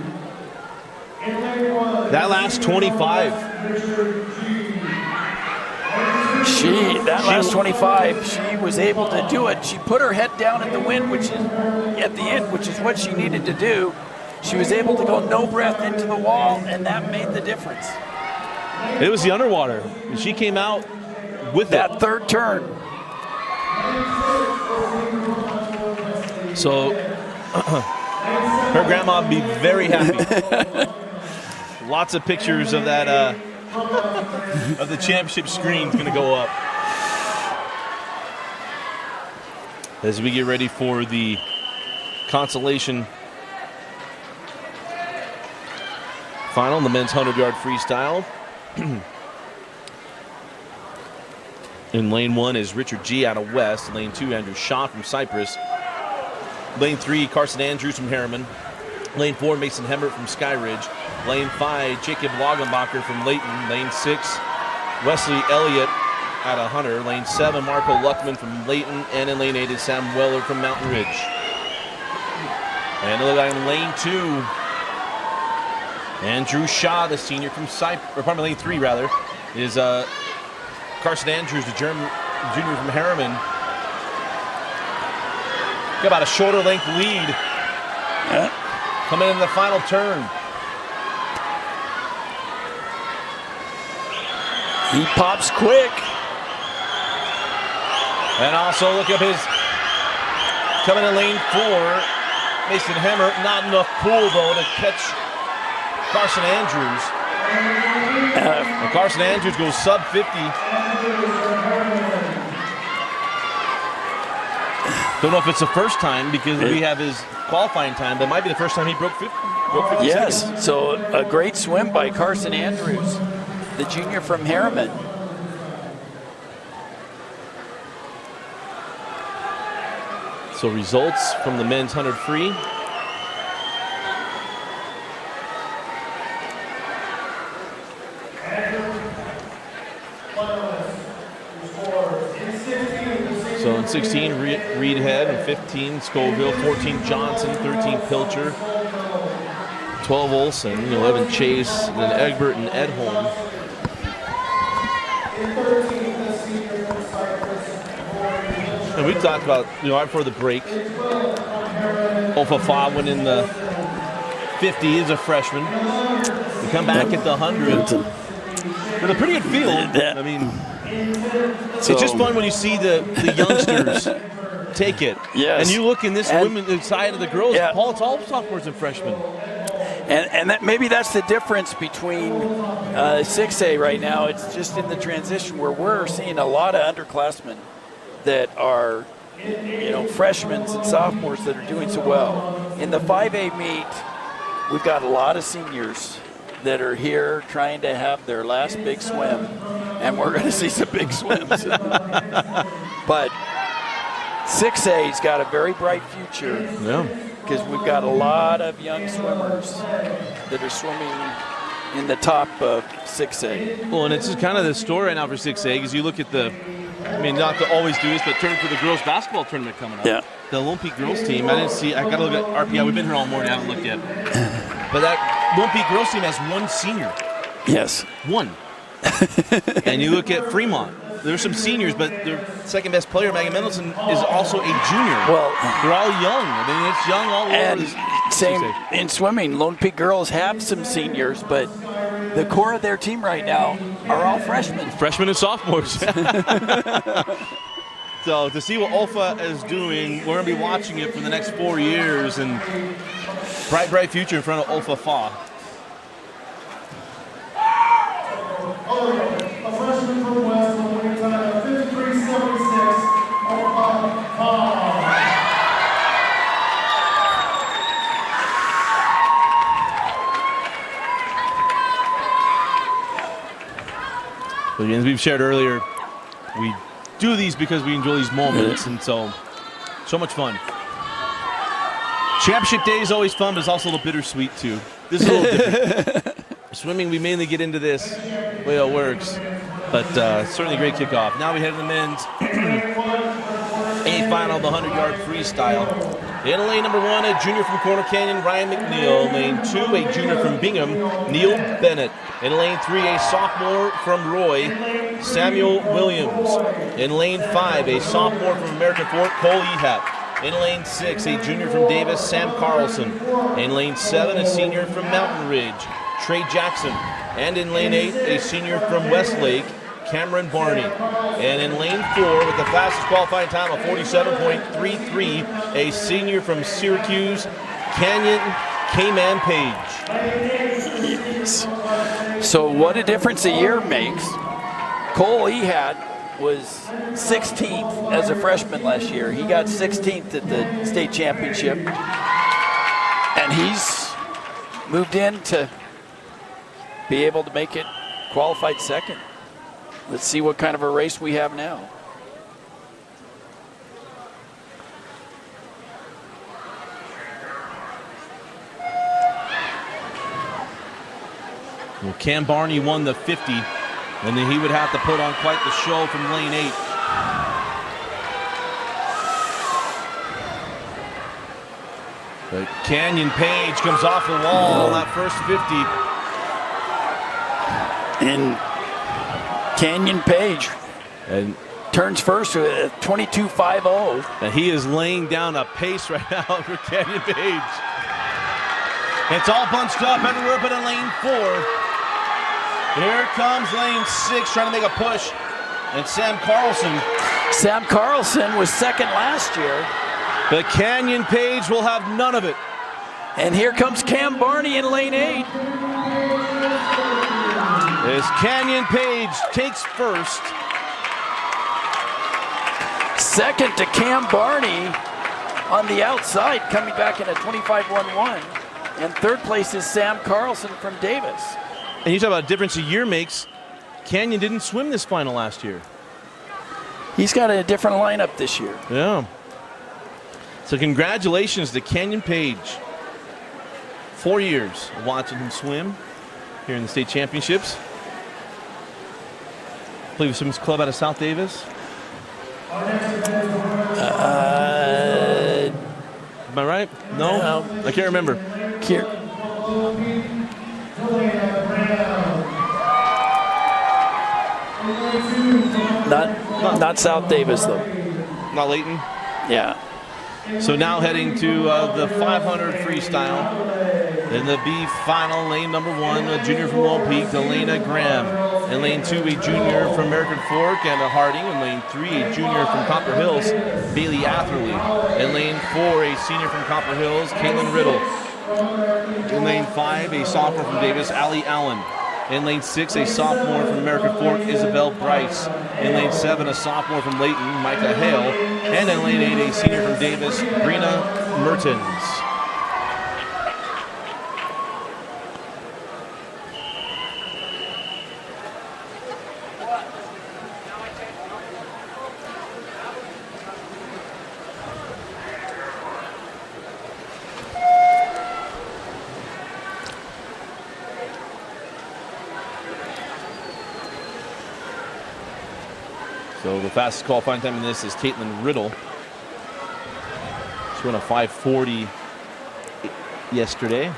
In lane 1, That last 25. That last 25, she was able to do it. She put her head down at the end, which is what she needed to do. She was able to go no breath into the wall, and that made the difference. It was the underwater. She came out with that third turn. So her grandma would be very happy. Lots of pictures of that of the championship screen going to go up as we get ready for the consolation final, the men's 100-yard freestyle. In lane 1 is Richard G. out of West. Lane 2, Andrew Shaw from Cypress. Lane 3, Carson Andrews from Harriman. Lane 4, Mason Hemmert from Skyridge. Lane 5, Jacob Lagenbacher from Layton. Lane 6, Wesley Elliott out of Hunter. Lane 7, Marco Luckman from Layton. And in lane 8 is Sam Weller from Mountain Ridge. And another guy in lane 2, Andrew Shaw, the senior from Cypress, or pardon me, lane 3 rather, is Carson Andrews, the junior from Harriman. Got about a shoulder length lead. Yeah. Coming in the final turn. He pops quick. And also look up his, coming in lane 4, Mason Hemmert. Not enough pull though to catch Carson Andrews. And Carson Andrews goes sub 50. Don't know if it's the first time because we have his qualifying time, but it might be the first time he broke 50. Yes, seconds. so a great swim by Carson Andrews, the junior from Harriman. So results from the men's 100 free. So in 16, Reed Head, and 15, Scoville, 14, Johnson, 13, Pilcher, 12, Olson, 11, Chase, and then Egbert and Edholm. And we talked about, right before the break, Ofa Fa went in the 50 as a freshman. We come back at the 100 with a pretty good field. I mean, it's just fun when you see the youngsters take it. Yes. And you look in this women's side of the girls, it's all sophomores and freshmen. And maybe that's the difference between 6A right now. It's just in the transition where we're seeing a lot of underclassmen that are, freshmen and sophomores that are doing so well. In the 5A meet, we've got a lot of seniors that are here trying to have their last big swim, and we're going to see some big swims. But 6A's got a very bright future. Yeah. Because we've got a lot of young swimmers that are swimming in the top of 6A. Well, and it's just kind of the story right now for 6A, because you look at not to always do this, but turn to the girls basketball tournament coming up. Yeah. The Lone Peak girls team, I got to look at RPI. We've been here all morning, I haven't looked yet. But that Lone Peak girls team has one senior. Yes. One. And you look at Fremont. There's some seniors, but their second best player, Megan Mendelson, is also a junior. Well, they're all young. I mean, it's young all over. And same in swimming. Lone Peak girls have some seniors, but the core of their team right now are all freshmen. Freshmen and sophomores. So to see what Olfa is doing, we're going to be watching it for the next 4 years, and bright, bright future in front of Olfa Fa. A freshman from West, on winning time of 53-76, Olfa Fa. But as we've shared earlier, we do these because we enjoy these moments, and so much fun. Championship day is always fun, but it's also a little bittersweet too. This is a little different. Swimming, we mainly get into this, the way it works, but certainly a great kickoff. Now we head to the men's A final, the 100-yard freestyle. In lane number 1, a junior from Corner Canyon, Ryan McNeil. Lane 2, a junior from Bingham, Neil Bennett. In lane 3, a sophomore from Roy, Samuel Williams. In lane 5, a sophomore from American Fork, Cole Ehat. In lane 6, a junior from Davis, Sam Carlson. In lane 7, a senior from Mountain Ridge, Trey Jackson. And in lane 8, a senior from Westlake, Cameron Barney. And in lane 4, with the fastest qualifying time of 47.33, a senior from Syracuse, Canyon K-Man Page. So what a difference a year makes. Cole Ehat was 16th as a freshman last year. He got 16th at the state championship. And he's moved in to be able to make it qualified second. Let's see what kind of a race we have now. Well, Cam Barney won the 50, and then he would have to put on quite the show from lane 8. But Canyon Page comes off the wall on that first 50. And Canyon Page And turns first with 22.50. And he is laying down a pace right now for Canyon Page. It's all bunched up everywhere but in lane 4. Here comes lane 6 trying to make a push. And Sam Carlson. Sam Carlson was second last year. But Canyon Page will have none of it. And here comes Cam Barney in lane 8. As Canyon Page takes first. Second to Cam Barney on the outside, coming back in a 25.11. And third place is Sam Carlson from Davis. And you talk about a difference a year makes. Canyon didn't swim this final last year. He's got a different lineup this year. Yeah. So congratulations to Canyon Page. 4 years of watching him swim here in the state championships. Played with Swimmers Club out of South Davis. Am I right? No? I can't remember. Not South Davis, though. Not Layton? Yeah. So now heading to the 500 freestyle. In the B final, lane number 1, a junior from Lone Peak, Delana Graham. In lane 2, a junior from American Fork, Anna Harding. In lane 3, a junior from Copper Hills, Bailey Atherley. In lane 4, a senior from Copper Hills, Caitlin Riddle. In lane 5, a sophomore from Davis, Allie Allen. In lane 6, a sophomore from American Fork, Isabel Bryce. In lane 7, a sophomore from Layton, Micah Hale. And in lane 8, a senior from Davis, Brina Mertens. So the fastest qualifying time in this is Caitlin Riddle. She went a 5:40 yesterday.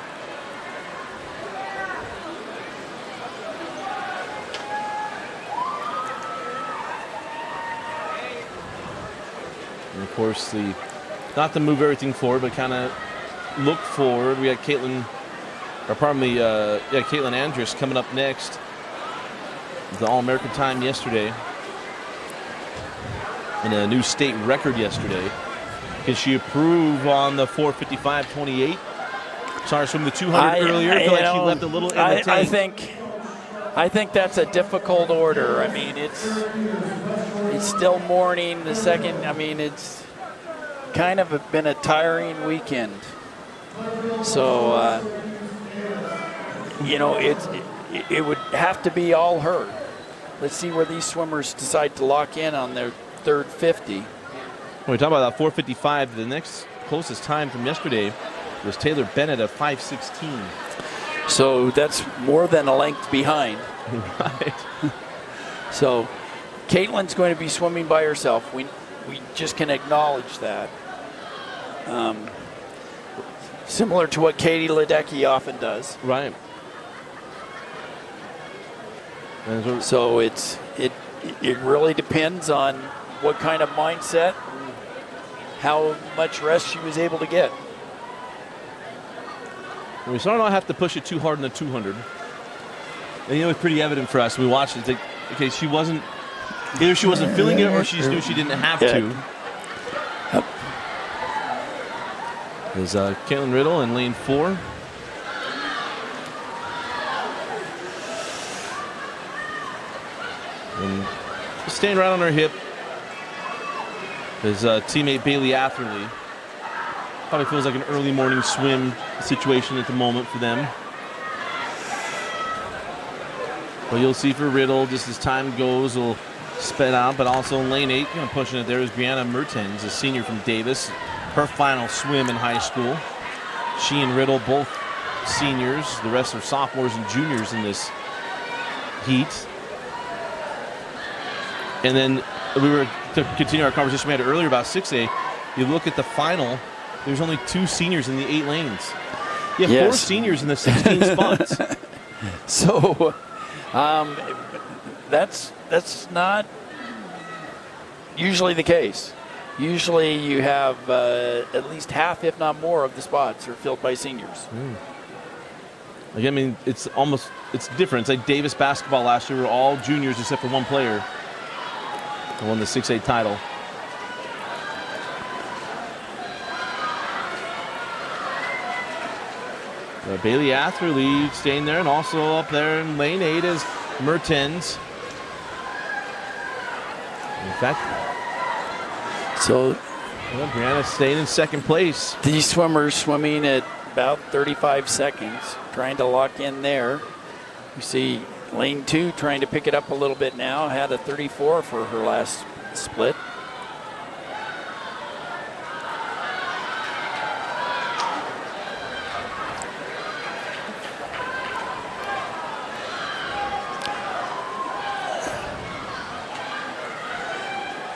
And of course, not to move everything forward, but kind of look forward. We got Caitlin Andrus coming up next. The All-American time yesterday. And a new state record yesterday. Can she improve on the 4:55.28? Sorry, from the 200 earlier. I feel like she left a little in the tank. I think that's a difficult order. I mean, it's still morning. The second, I mean, it's kind of been a tiring weekend. So, you know, it would have to be all her. Let's see where these swimmers decide to lock in on their third 50. When we talk about that 4:55, the next closest time from yesterday was Taylor Bennett at 5:16. So that's more than a length behind. Right. So Caitlin's going to be swimming by herself. We just can acknowledge that. Similar to what Katie Ledecky often does. Right. So it really depends on what kind of mindset and how much rest she was able to get. We sort of don't have to push it too hard in the 200. And you know, it's pretty evident for us. We watched it. Like, okay, either she wasn't feeling it or she just knew she didn't have to. Yep. There's Caitlin Riddle in lane 4. And staying right on her hip is teammate Bailey Atherley. Probably feels like an early morning swim situation at the moment for them. But you'll see for Riddle, just as time goes, will sped out. But also in lane 8, kind of pushing it there is Brianna Mertens, a senior from Davis. Her final swim in high school. She and Riddle both seniors. The rest are sophomores and juniors in this heat. And then we were to continue our conversation we had earlier about 6A. You look at the final, there's only 2 seniors in the 8 lanes. You have 4 seniors in the 16 spots. So that's not usually the case. Usually you have at least half, if not more, of the spots are filled by seniors. Like, I mean, it's different. It's like Davis basketball last year were all juniors except for one player who won the 6A title. Bailey Atherley staying there, and also up there in lane 8 is Mertens. In fact, so Brianna staying in second place. These swimmers swimming at about 35 seconds, trying to lock in there. You see lane 2 trying to pick it up a little bit now, had a 34 for her last split.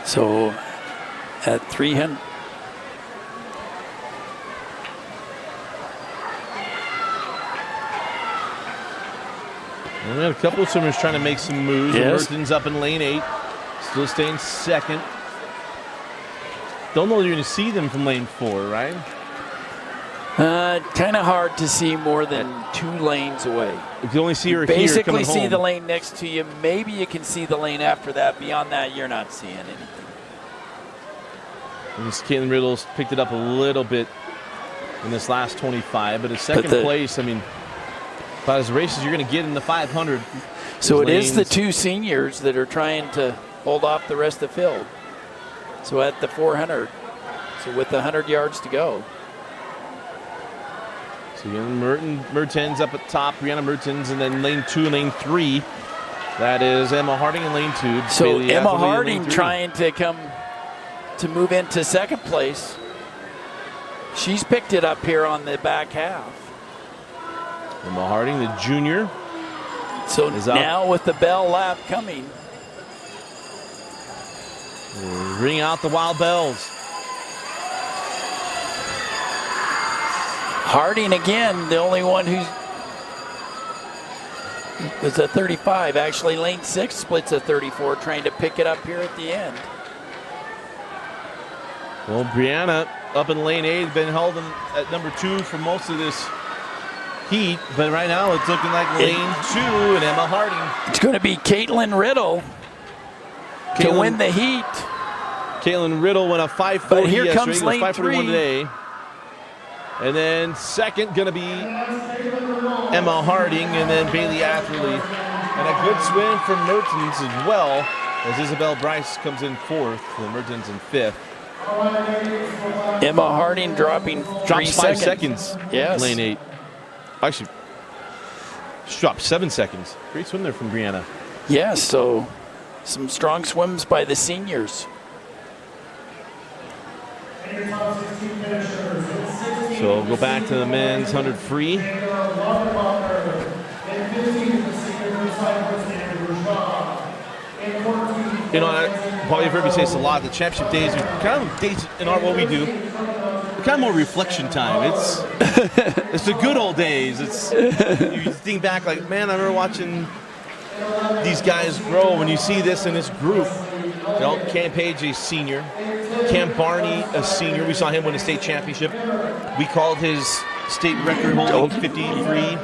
So at 300. And we had a couple of swimmers trying to make some moves. Yes. Mertens up in lane 8, still staying second. Don't know if you're going to see them from lane 4, right? Kind of hard to see more than 2 lanes away. You can only see her basically here coming see home. the lane next to you. Maybe you can see the lane after that. Beyond that, you're not seeing anything. And Caitlin Riddle's picked it up a little bit in this last 25, but a second place, I mean, about as races you're going to get in the 500. So it is the 2 seniors that are trying to hold off the rest of the field. So at the 400, so with 100 yards to go. So Mertens up at top, Brianna Mertens, and then lane 2 and lane 3. That is Emma Harding in lane 2. So Bailey Emma Atherley Harding trying to move into second place. She's picked it up here on the back half. Emma Harding, the junior. So now with the bell lap coming. Ring out the wild bells. Harding again, the only one who's was a 35. Actually, lane 6 splits a 34, trying to pick it up here at the end. Well, Brianna up in lane 8, been held at number 2 for most of this heat, but right now it's looking like lane 2 and Emma Harding. It's going to be Caitlin Riddle to win the heat. Caitlin Riddle went a 5:40 But here yesterday. comes lane 5:41 3. today. And then second going to be Emma Harding, and then Bailey Atherley. And a good swim from Mertens as well, as Isabel Bryce comes in 4th, and Mertens in 5th. Emma Harding dropping 3 Drops 5 seconds. Yes. Lane 8. Actually, she dropped 7 seconds. Great swim there from Brianna. Yes, so some strong swims by the seniors. So we'll go back to the men's 100 free. You know, probably you've heard me say this a lot. The championship days are kind of days in what we do. They're kind of more reflection time. It's the good old days. You think back like, man, I remember watching these guys grow. When you see this in this group, you know, Cam Page, a senior, Cam Barney, a senior. We saw him win a state championship. We called his state record holding 53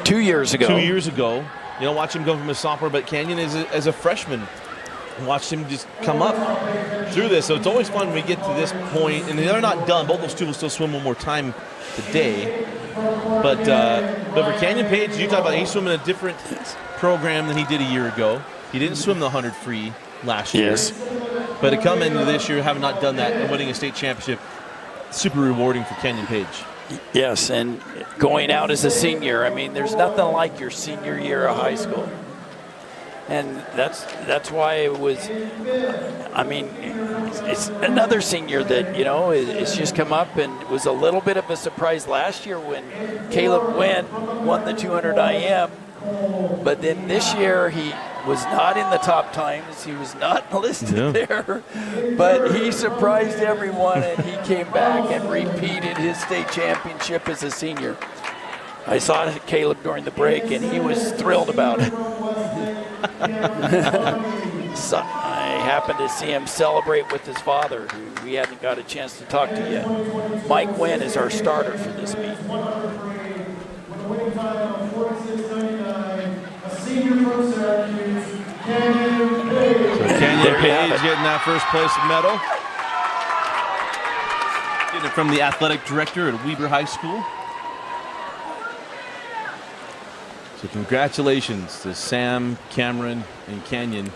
2 years ago. 2 years ago. You know, watch him go from a sophomore, but Canyon as a freshman, watched him just come up through this. So it's always fun when we get to this point, and they're not done. Both those two will still swim one more time today. But for Canyon Page, you talk about he's swimming a different program than he did a year ago. He didn't swim the 100 free last year. Yes. But to come into this year, having not done that and winning a state championship, super rewarding for Canyon Page. Yes, and going out as a senior, I mean, there's nothing like your senior year of high school. And that's why it was, I mean, it's another senior that, you know, it's just come up, and it was a little bit of a surprise last year when Caleb won the 200 IM. But then this year he was not in the top times. He was not listed there. But he surprised everyone, and he came back and repeated his state championship as a senior. I saw Caleb during the break, and he was thrilled about it. So I happened to see him celebrate with his father, who we hadn't got a chance to talk to yet. Mike Wynn is our starter for this meet. So Canyon Page getting that first place medal. Getting it from the athletic director at Weber High School. So congratulations to Sam, Cameron, and Canyon.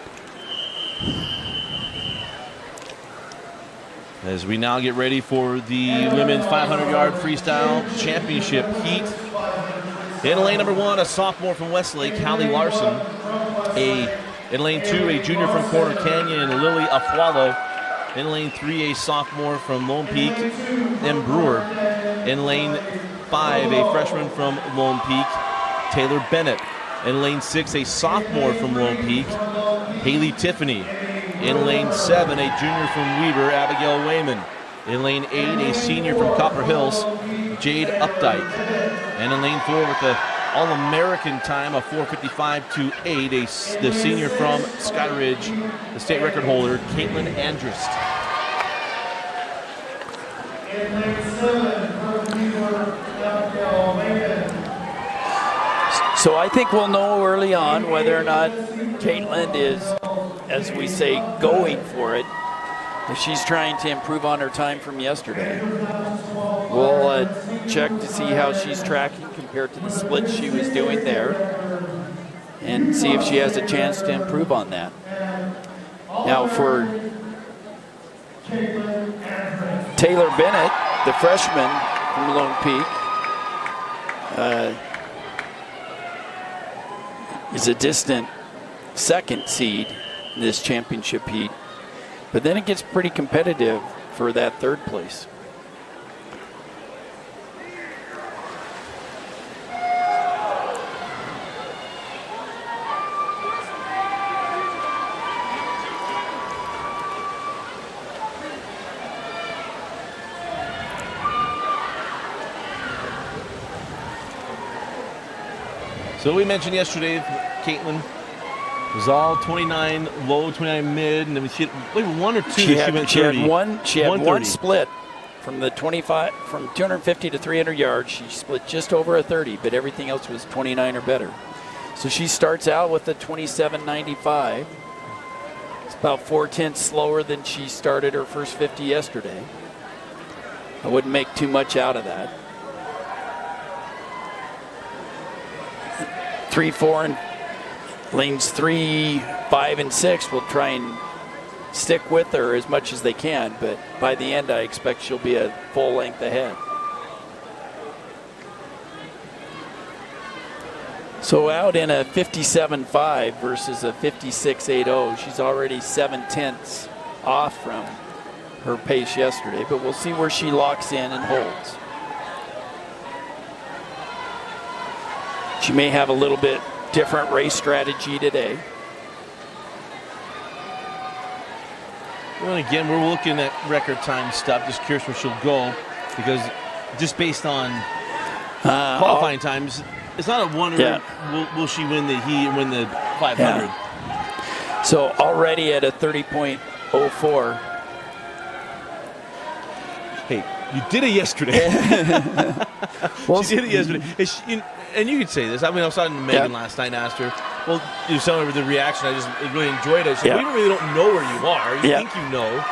As we now get ready for the women's 500-yard freestyle championship heat. In lane number 1, a sophomore from Westlake, Hallie Larson. In lane 2, a junior from Corner Canyon, Lily Afualo. In lane 3, a sophomore from Lone Peak, M. Brewer. In lane 5, a freshman from Lone Peak, Taylor Bennett. In lane 6, a sophomore from Lone Peak, Haley Tiffany. In lane 7, a junior from Weber, Abigail Wayman. In lane 8, a senior from Copper Hills, Jade Updike. And in lane 4 with the All-American time of 4:55.28, the senior from Skyridge, the state record holder, Caitlin Andrist. In lane 7, from Weber, Abigail Wayman. So I think we'll know early on whether or not Caitlin is, as we say, going for it. If she's trying to improve on her time from yesterday. We'll check to see how she's tracking compared to the split she was doing there, and see if she has a chance to improve on that. Now for Taylor Bennett, the freshman from Lone Peak, is a distant second seed in this championship heat. But then it gets pretty competitive for that third place. So we mentioned yesterday, Caitlin was all 29 low, 29 mid, and then she had maybe one or two. She had went 30. one 130. split from the 25, from 250 to 300 yards. She split just over a 30, but everything else was 29 or better. So she starts out with a 27.95. It's about 4/10 slower than she started her first 50 yesterday. I wouldn't make too much out of that. 3, 4, and lanes 3, 5, and 6 will try and stick with her as much as they can, but by the end I expect she'll be a full length ahead. So out in a 57.5 versus a 56.80, she's already 7/10 off from her pace yesterday, but we'll see where she locks in and holds. She may have a little bit different race strategy today. Well, again, we're looking at record time stuff. Just curious where she'll go, because just based on qualifying times, it's not a wonder will she win the heat and win the 500. Yeah. So already at a 30.04. Hey, you did it yesterday. Well, she did it yesterday. And you could say this. I mean, I was talking to Megan last night and asked her, well, you were telling her the reaction. I just really enjoyed it. She said, we really don't know where you are. You think you know.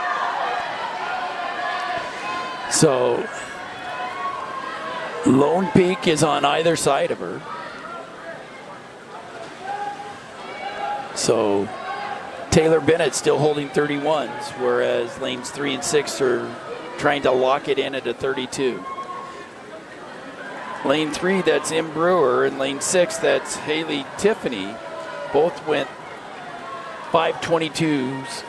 So Lone Peak is on either side of her. So Taylor Bennett still holding 31s, whereas lanes 3 and 6 are trying to lock it in at a 32. Lane 3, that's Em Brewer, and lane 6, that's Haley Tiffany. Both went 5:22s.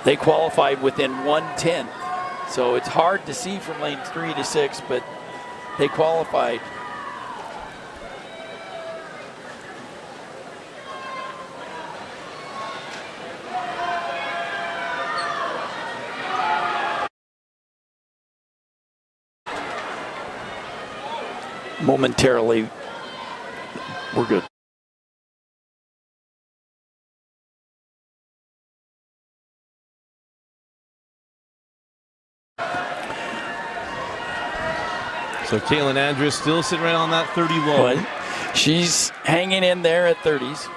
They qualified within 1/10. So it's hard to see from lane 3 to 6, but they qualified. Momentarily, we're good. So Caitlin Andrus still sitting right on that 30 low. But she's hanging in there at 30s.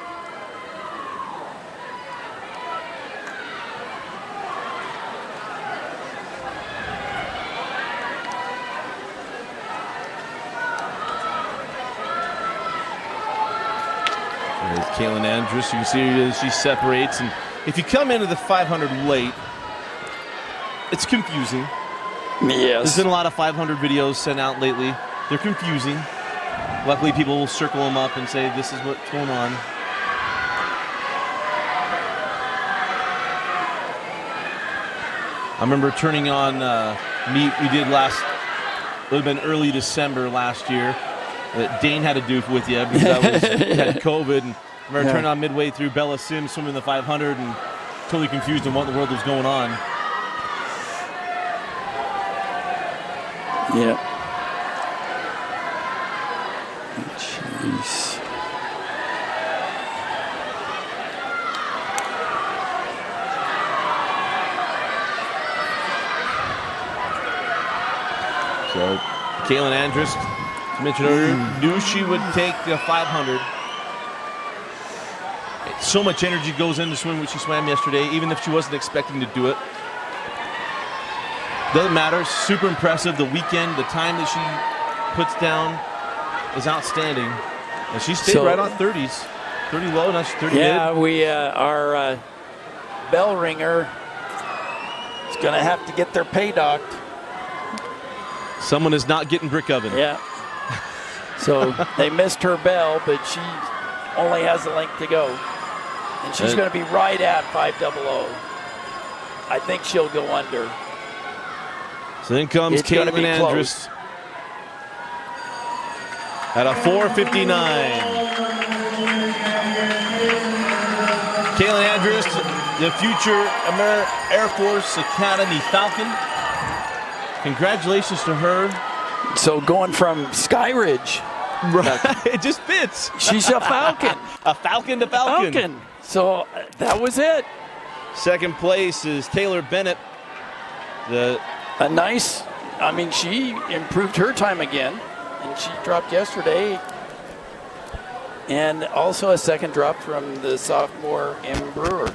Caitlin Andrus, you can see she separates, and if you come into the 500 late, it's confusing. Yes. There's been a lot of 500 videos sent out lately. They're confusing. Luckily, people will circle them up and say, this is what's going on. I remember turning on meet we did last, it would have been early December last year, that Dane had to do with you because I had COVID. And I remember turning on midway through Bella Sims swimming the 500 and totally confused on what in the world was going on. Yeah. Jeez. So Caitlin Andrus, I mentioned earlier, knew she would take the 500. So much energy goes into swimming what she swam yesterday, even if she wasn't expecting to do it. Doesn't matter. Super impressive. The weekend, the time that she puts down is outstanding. And she stayed right on 30s. 30 low, now she's 30 mid. Yeah, our bell ringer is going to have to get their pay docked. Someone is not getting brick oven. Yeah. So they missed her bell, but she only has a length to go. And she's going to be right at 500. I think she'll go under. So then comes Caitlin Andrus at a 4:59. Caitlin Andrus, the future Air Force Academy Falcon. Congratulations to her. So going from Skyridge Right. It just fits. She's a Falcon. A Falcon to Falcon. Falcon. So that was it. Second place is Taylor Bennett. A nice, I mean, she improved her time again, and she dropped yesterday. And also a second drop from the sophomore M. Brewer.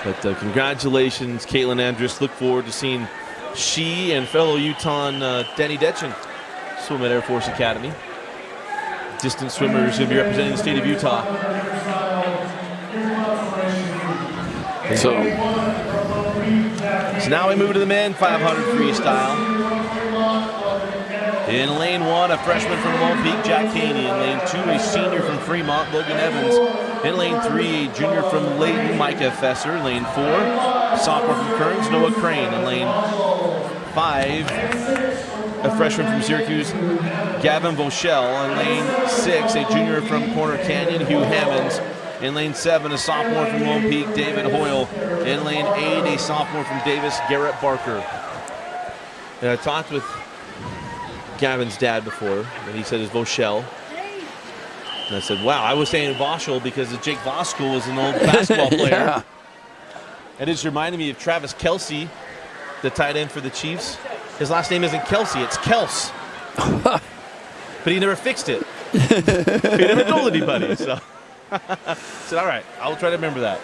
But congratulations, Caitlin Andrus. Look forward to seeing she and fellow Utahn Danny Detchen swim at Air Force Academy. Distance swimmers going to be representing the state of Utah. So now we move to the men 500 freestyle. In lane 1, a freshman from Lone Peak, Jack Caney. In lane 2, a senior from Fremont, Logan Evans. In lane 3, a junior from Layton, Micah Fesser. Lane 4, sophomore from Kearns, Noah Crane. In lane 5, a freshman from Syracuse, Gavin Voschel. In lane 6, a junior from Corner Canyon, Hugh Hammonds. In lane 7, a sophomore from Lone Peak, David Hoyle. In lane 8, a sophomore from Davis, Garrett Barker. And I talked with Gavin's dad before, and he said it's Voschel. And I said, wow, I was saying Voschel because Jake Voschel was an old basketball player. Yeah. And it just reminded me of Travis Kelsey, the tight end for the Chiefs. His last name isn't Kelsey, it's Kels. But he never fixed it. He never told anybody. So I said, all right, I'll try to remember that.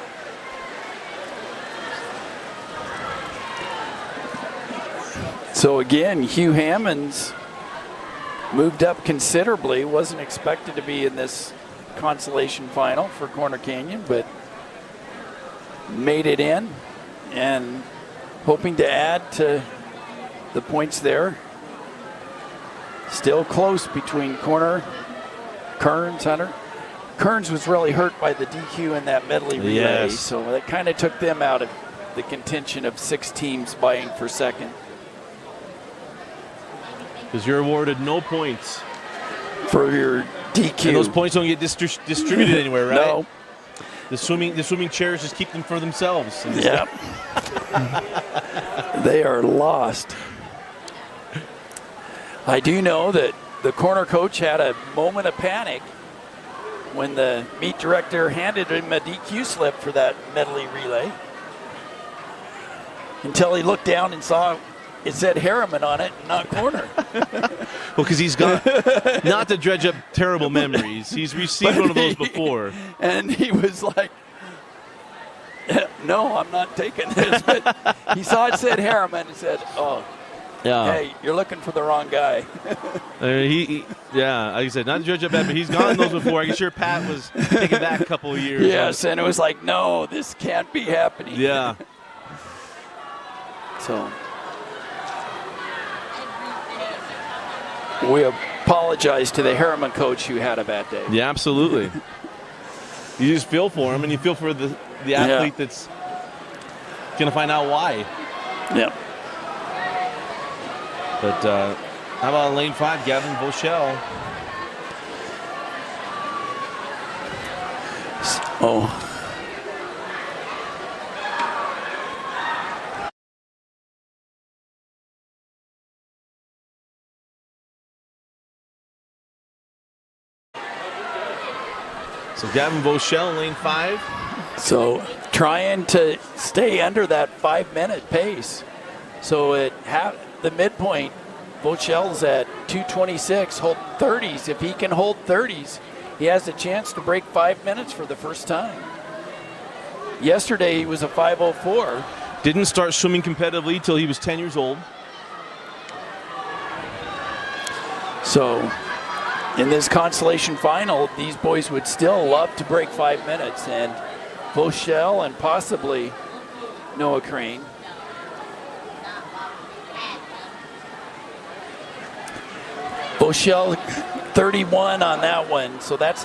So again, Hugh Hammonds moved up considerably. Wasn't expected to be in this consolation final for Corner Canyon, but made it in and hoping to add to the points there. Still close between Corner, Kearns, Hunter. Kearns was really hurt by the DQ in that medley relay, yes. So that kind of took them out of the contention of 6 teams vying for second. Because you're awarded no points. For your DQ. And those points don't get distributed anywhere, right? No. The swimming chairs just keep them for themselves. Yeah. They are lost. I do know that the corner coach had a moment of panic when the meet director handed him a DQ slip for that medley relay. Until he looked down and saw it said Harriman on it, not Corner. Well, because he's got, not to dredge up terrible memories, he's received one of those before. And he was like, no, I'm not taking this. But he saw it said Harriman and said, oh, yeah. Hey, you're looking for the wrong guy. Yeah, like I said, not to dredge up bad, but he's gotten those before. I'm sure Pat was taking back a couple of years. Yes, and it was like, no, this can't be happening. Yeah. So we apologize to the Harriman coach who had a bad day. Yeah, absolutely. You just feel for him, and you feel for the athlete that's going to find out why. Yeah. But how about lane 5, Gavin Voschel? Oh. So Gavin Voschel, lane 5. So trying to stay under that 5-minute pace. So at the midpoint, Vochel's at 2:26, holding 30s. If he can hold 30s, he has a chance to break 5 minutes for the first time. Yesterday, he was a 5:04. Didn't start swimming competitively till he was 10 years old. So in this consolation final, these boys would still love to break 5 minutes. And Voschel and possibly Noah Crane. Voschel 31 on that one. So that's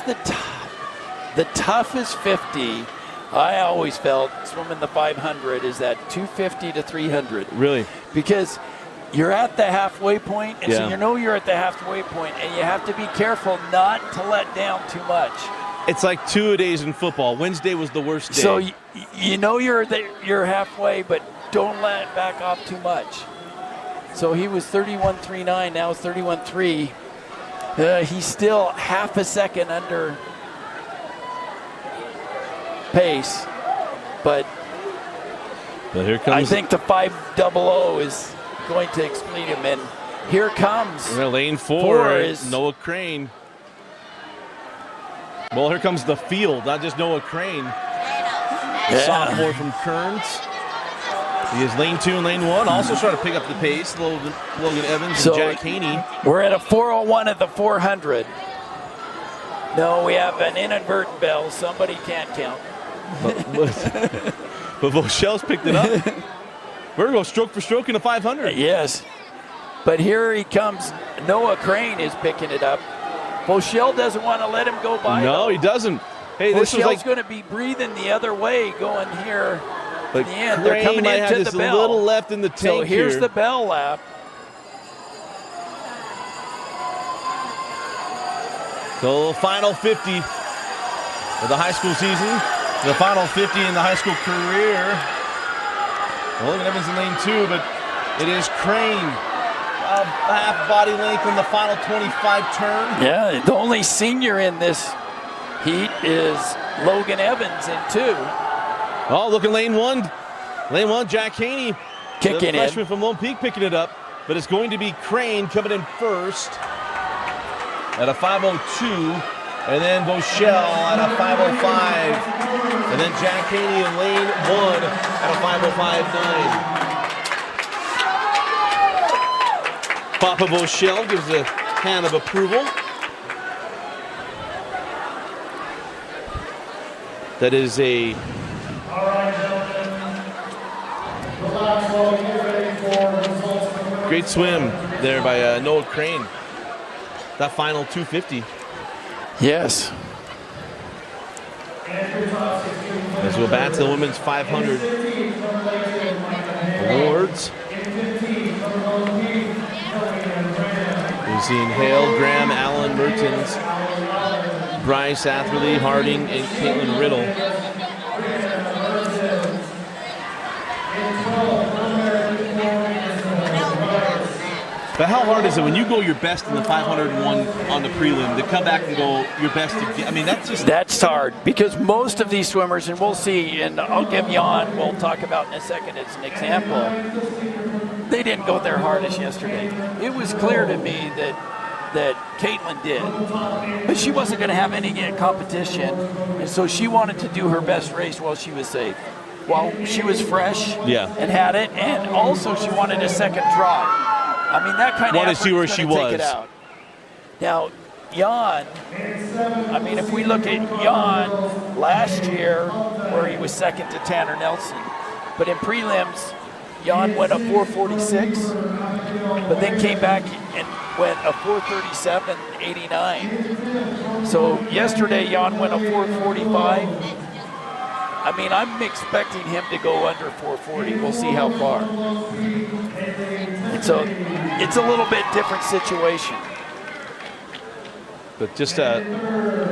the toughest 50 I always felt swimming the 500 is that 250 to 300. Really? Because you're at the halfway point, and so Yeah. you know you're at the halfway point, and you have to be careful not to let down too much. It's like 2 days in football. Wednesday was the worst day. So you know you're halfway, but don't let it back off too much. So he was 31.39, now 31.3. He's still half a second under pace, but here comes. I think the 500 is going to exploit him, and here comes lane 4 is Noah Crane. Well, here comes the field, not just Noah Crane. The sophomore from Kearns. He is lane 2 and lane 1. Also trying to pick up the pace. Logan Evans and Jack Haney. We're at a 4:01 at the 400. No, we have an inadvertent bell. Somebody can't count. But Vauchel's picked it up. We're going to go stroke for stroke in the 500. Yes. But here he comes. Noah Crane is picking it up. Vauchel doesn't want to let him go by. No, he doesn't. Hey, this was like going to be breathing the other way going here. But the end. Crane They're coming might into have the just bell. a little left in the tank. So here's here. the bell lap. So final 50 of the high school season. The final 50 in the high school career. Logan Evans in lane 2, but it is Crane. A half body length in the final 25 turn. Yeah, the only senior in this heat is Logan Evans in 2. Oh, look at lane 1. Lane 1, Jack Haney. Kicking the freshman in. from Lone Peak picking it up. But it's going to be Crane coming in first at a 5:02. And then Vauchel at a 5:05. And then Jack Haney in lane 1 at a 5:05.9. Papa Vauchel gives a hand of approval. That is a All right, gentlemen. Relax while we get ready for results. great swim there by Noah Crane. That final 250. Yes. As we'll back to the women's 500 awards. We've seen Hale, Graham, Allen, Mertens, Bryce, Atherley, Harding, and Caitlin Riddle. But how hard is it when you go your best in the 501 on the prelim to come back and go your best again? I mean, that's hard because most of these swimmers, and we'll see, and I'll give Jan, we'll talk about in a second as an example, they didn't go their hardest yesterday. It was clear to me that Caitlin did, but she wasn't going to have any competition, and so she wanted to do her best race while she was safe, while she was fresh and had it, and also she wanted a second try. I mean, that kind of effort to see where she was. Take it out. Now, Jan, I mean, if we look at Jan last year, where he was second to Tanner Nelson, but in prelims, Jan went a 4:46, but then came back and went a 4:37.89. So yesterday, Jan went a 4:45. I mean, I'm expecting him to go under 4:40. We'll see how far. And so it's a little bit different situation. But just a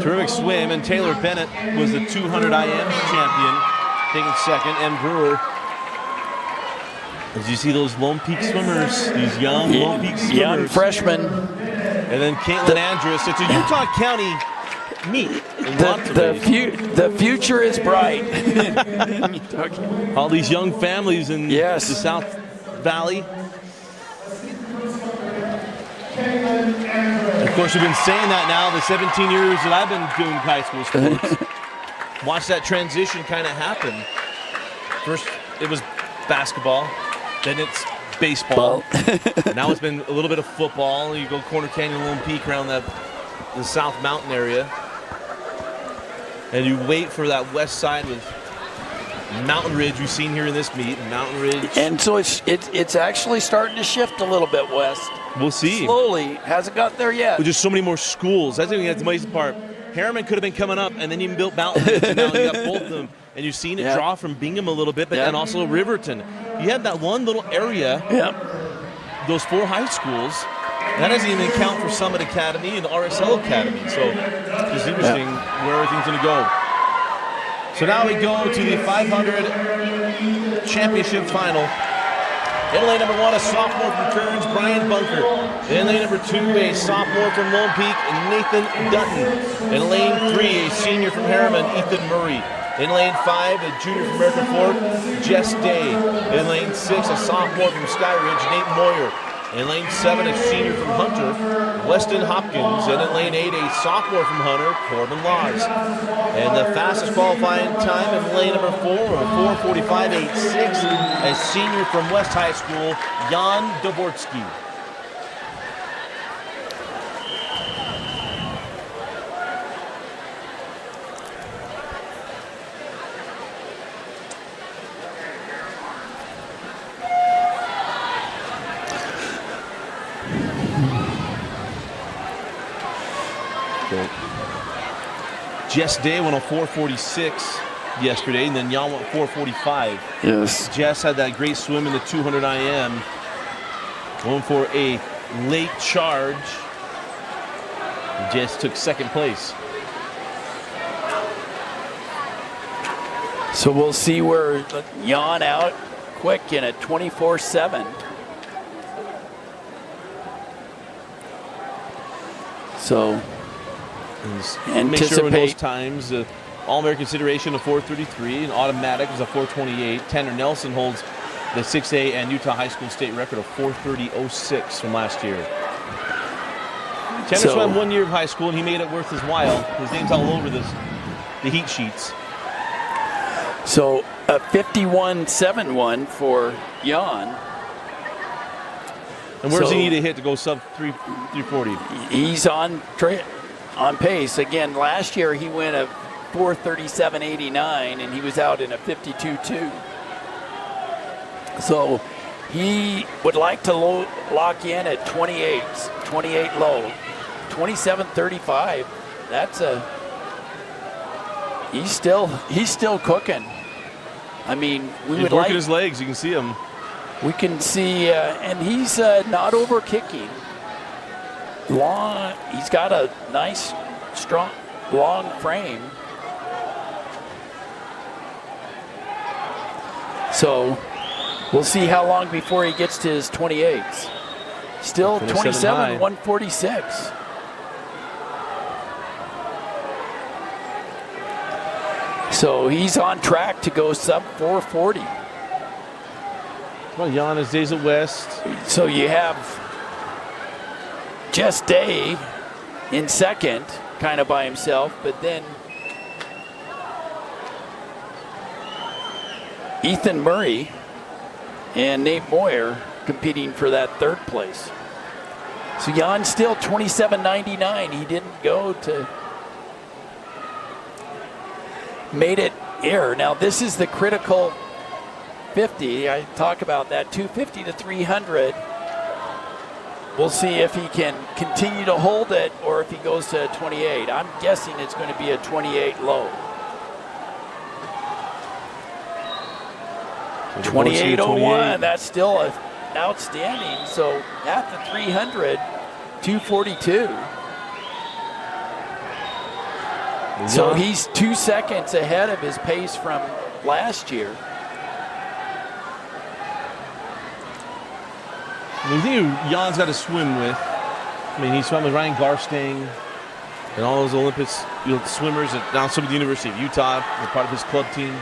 terrific swim, and Taylor Bennett was the 200 IM champion, taking second, and Brewer. As you see those Lone Peak swimmers, these young Lone Peak swimmers. Young freshmen. And then Caitlin Andrus. It's a Utah County meet. The future is bright. All these young families in the South Valley. Of course, we've been saying that now the 17 years that I've been doing high school sports. Watch that transition kind of happen. First, it was basketball. Then it's baseball. Now it's been a little bit of football. You go Corner Canyon, Lone Peak around the South Mountain area. And you wait for that west side with Mountain Ridge we've seen here in this meet. Mountain Ridge. And so it's actually starting to shift a little bit west. We'll see. Slowly. Hasn't got there yet. With just so many more schools. That's the amazing part. Harriman could have been coming up, and then you built Mountain Ridge, and now you got both of them. And you've seen it draw from Bingham a little bit, but and also Riverton. You have that one little area, those 4 high schools. That doesn't even count for Summit Academy and RSL Academy. So it's interesting where everything's going to go. So now we go to the 500 championship final. In lane number 1, a sophomore from Kearns, Brian Bunker. In lane number 2, a sophomore from Lone Peak, Nathan Dutton. In lane 3, a senior from Harriman, Ethan Murray. In lane 5, a junior from American Fork, Jess Day. In lane 6, a sophomore from Skyridge, Nate Moyer. In lane 7, a senior from Hunter, Weston Hopkins. And in lane 8, a sophomore from Hunter, Corbin Laws. And the fastest qualifying time in lane number 4, a 4:45.86, a senior from West High School, Jan Dvorsky. Jess Day went a 4:46 yesterday, and then Jan went 4:45. Yes. Jess had that great swim in the 200 IM, going for a late charge. Jess took second place. So we'll see where Jan out quick in a 24-7. So make sure in those times, All-American consideration of 4:33, and automatic is a 4:28. Tanner Nelson holds the 6A and Utah High School state record of 4:30.06 from last year. Tanner swam 1 year of high school, and he made it worth his while. His name's all over the heat sheets. So a 51.71 for Jan. And where does he need to hit to go sub 340? He's on pace. Again, last year he went a 4:37.89, and he was out in a 52.2. So he would like to lock in at 28 low. 27.35. That's he's still cooking. I mean, he's working his legs. You can see him. We can see, and he's not over kicking. Long. He's got a nice, strong, long frame. So we'll see how long before he gets to his 28s. Still 27, 146. So he's on track to go sub 440. Well, Jan is days at West. So you have Jess Day in second, kind of by himself, but then Ethan Murray and Nate Moyer competing for that third place. So Jan still 27.99. He didn't go to, made it air. Now this is the critical 50. I talk about that 250 to 300. We'll see if he can continue to hold it or if he goes to a 28. I'm guessing it's going to be a 28 low. 28.01, that's still outstanding. So at the 300, 242. So he's 2 seconds ahead of his pace from last year. The thing Jan's got to swim with, I mean, he swam with Ryan Garstang and all those Olympics swimmers at now some of the University of Utah. They're part of his club team.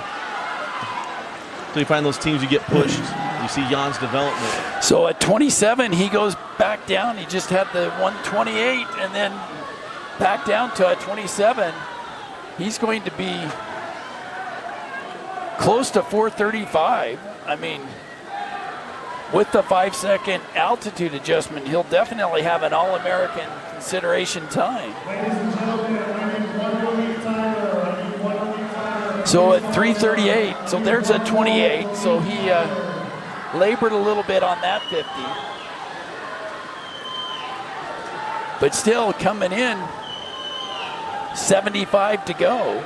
So you find those teams, you get pushed. You see Jan's development. So at 27, he goes back down. He just had the 128 and then back down to a 27. He's going to be close to 435. I mean, with the 5-second altitude adjustment, he'll definitely have an All-American consideration time. So at 3:38, so there's a 28. So he labored a little bit on that 50. But still coming in, 75 to go.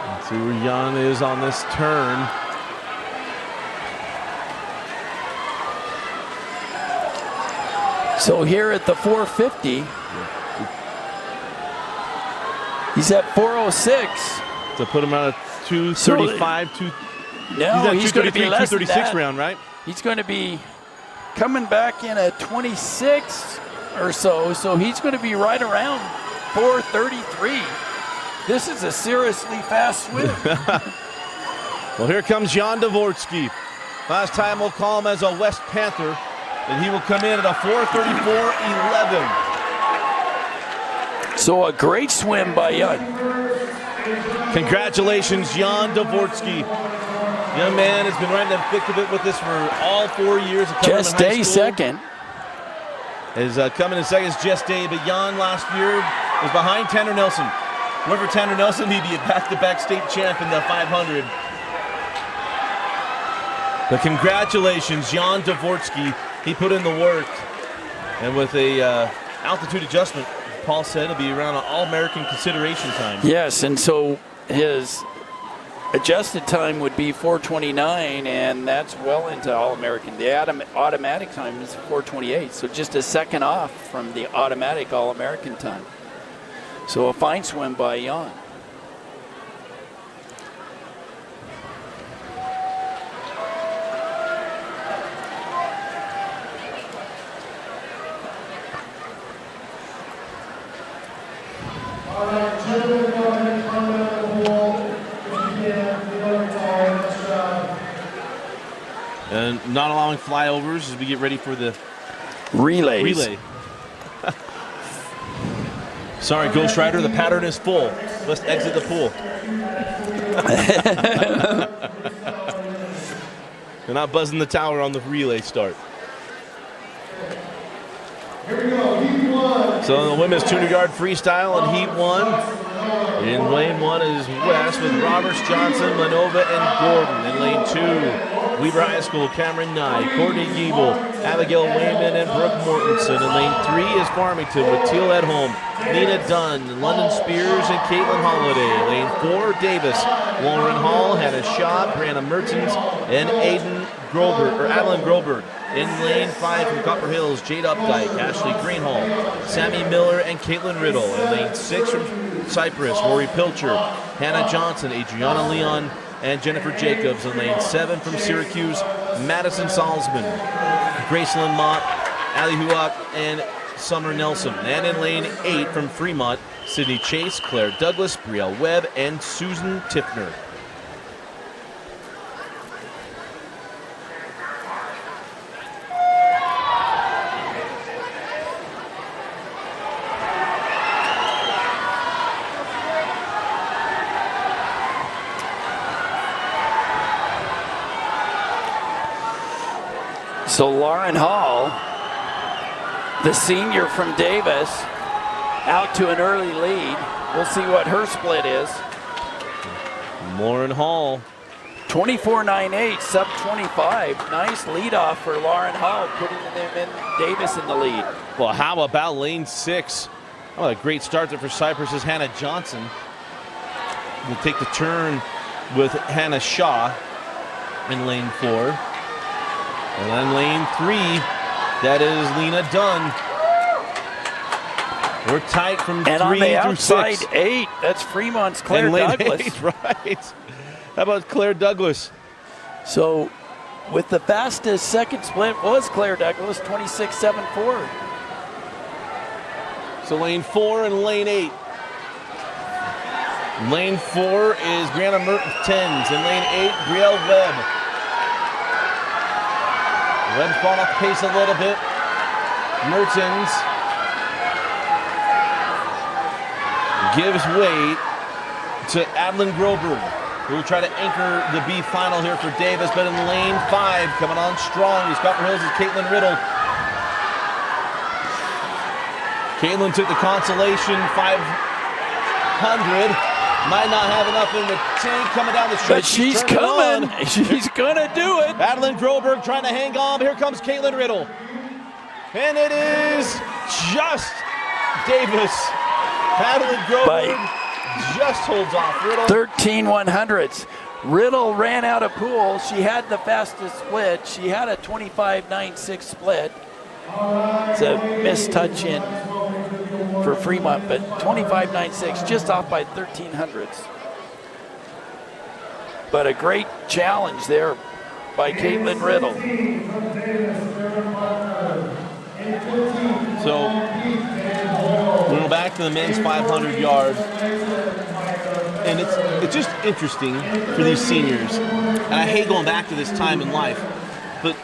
Let's see where Jan is on this turn. So here at the 450, he's at 406. To put him out 235, No, he's going to be less than 236 that. round, right? He's going to be coming back in at 26 or so he's going to be right around 433. This is a seriously fast swim. Well, here comes Jan Dvorsky. Last time we'll call him as a West Panther, and he will come in at a 434.11. So a great swim by Jan. Congratulations, Jan Dvorsky. Young man has been right in the thick of it with this for all 4 years of covering Just high day school. second. Is coming in second is Jess Day, but Jan last year was behind Tanner Nelson. Whoever Tanner Nelson, he'd be a back-to-back state champ in the 500. But congratulations, Jan Dvorsky. He put in the work, and with a altitude adjustment, Paul said it'll be around an All-American consideration time. Yes, and so his adjusted time would be 4:29, and that's well into All-American. The automatic time is 4:28, so just a second off from the automatic All-American time. So a fine swim by Jan. All right, gentlemen, go ahead and come out of the pool. If you can, we know it's all. Nice job. And not allowing flyovers as we get ready for the Relays. relay. Sorry, Ghost Rider, the pattern is full. Let's exit the pool. They're not buzzing the tower on the relay start. Here we go, heat one. So the women's 200 yard freestyle in heat 1. In lane 1 is West with Roberts, Johnson, Manova, and Gordon. In lane 2, Weaver High School, Cameron Nye, Courtney Giebel, Abigail Wayman, and Brooke Mortensen. In lane 3 is Farmington with Teal Edholm, Nina Dunn, London Spears, and Caitlin Holiday. Lane 4, Davis, Lauren Hall, Hannah Shaw, Brianna Mertens, and Adeline Groberg. In lane 5 from Copper Hills, Jade Updike, Ashley Greenhall, Sammy Miller, and Caitlin Riddle. In lane 6 from Cyprus, Rory Pilcher, Hannah Johnson, Adriana Leon, and Jennifer Jacobs. In lane 7 from Syracuse, Madison Salzman, Gracelyn Mott, Ali Huak, and Summer Nelson. And in lane 8 from Fremont, Sydney Chase, Claire Douglas, Brielle Webb, and Susan Tiffner. So Lauren Hall, the senior from Davis, out to an early lead. We'll see what her split is. Lauren Hall. 24.98, sub 25. Nice lead off for Lauren Hall, putting them in Davis in the lead. Well, how about lane 6? Oh, a great start there for Cyprus's Hannah Johnson. We'll take the turn with Hannah Shaw in lane 4. And then lane 3, that is Lena Dunn. We're tight from 3 And on the through outside 6. 8, that's Fremont's Claire and lane Douglas. 8, right. How about Claire Douglas? So with the fastest second split was Claire Douglas, 26.74. So lane 4 and lane 8. Lane 4 is Brianna Mertens. In lane 8, Brielle Webb. Webb's falling off the pace a little bit. Mertens gives way to Adeline Groberg, who will try to anchor the B final here for Davis. But in lane 5, coming on strong, Copper Hills is Caitlin Riddle. Caitlin took the consolation 500. Might not have enough in the tank coming down the stretch. But she's turning coming. on. She's going to do it. Adeline Groberg trying to hang on. Here comes Caitlin Riddle. And it is just Davis. Adeline Groberg just holds off Riddle. 13/100ths. Riddle ran out of pool. She had the fastest split. She had a 25.96 split. It's a missed touch in for Fremont, but 25.96, just off by 13/100ths. But a great challenge there by Caitlin Riddle. So we go back to the men's 500 yard, and it's just interesting for these seniors. And I hate going back to this time in life, but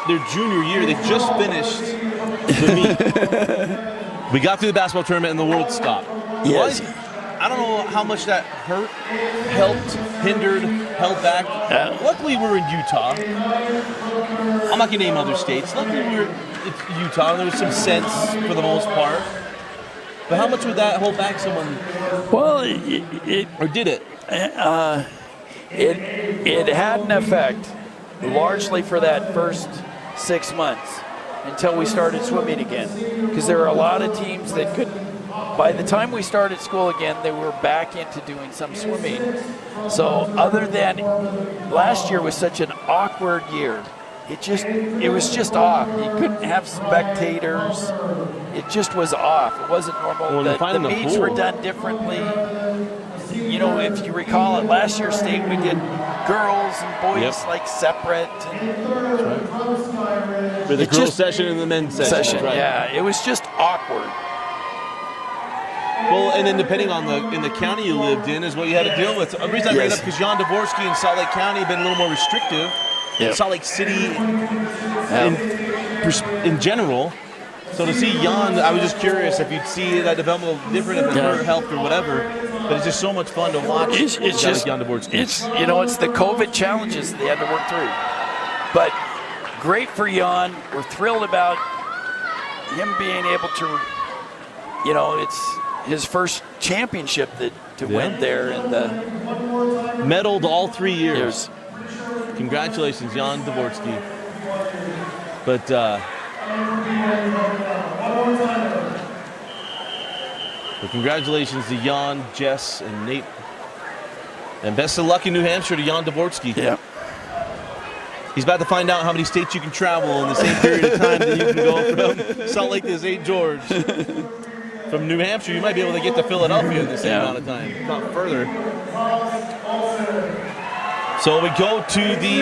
their junior year, they just finished the meet. We got through the basketball tournament and the world stopped. Yes. I don't know how much that hurt, helped, hindered, held back. Luckily, we're in Utah. I'm not going to name other states. Luckily, we're in Utah. There was some sense for the most part. But how much would that hold back someone? Well, or did it? It had an effect, largely for that first 6 months until we started swimming again. Because there are a lot of teams that couldn't. By the time we started school again, they were back into doing some swimming. So other than last year was such an awkward year. It was just off. You couldn't have spectators. It just was off. It wasn't normal. Well, the meets were done differently. You know, if you recall at last year's state, we did girls and boys like separate. For the girls session and the men's session. Right. Yeah, it was just awkward. Well, and then depending on in the county you lived in is what you had to deal with. The reason I bring it up because Jan Dvorsky in Salt Lake County have been a little more restrictive. Yep. Salt Lake City in general. So to see Jan, I was just curious if you'd see that development a little different, if it hurt, helped, or whatever. But it's just so much fun to watch. It's just Jan Dvorsky. It's the COVID challenges they had to work through. But great for Jan. We're thrilled about him being able to. It's his first championship to win there, and medaled all 3 years. Congratulations, Jan Dvorsky. But congratulations to Jan, Jess, and Nate. And best of luck in New Hampshire to Jan Dvorsky. Yeah. He's about to find out how many states you can travel in the same period of time that you can go from Salt Lake to St. George. From New Hampshire, you might be able to get to Philadelphia in the same amount of time, if not further. So we go to the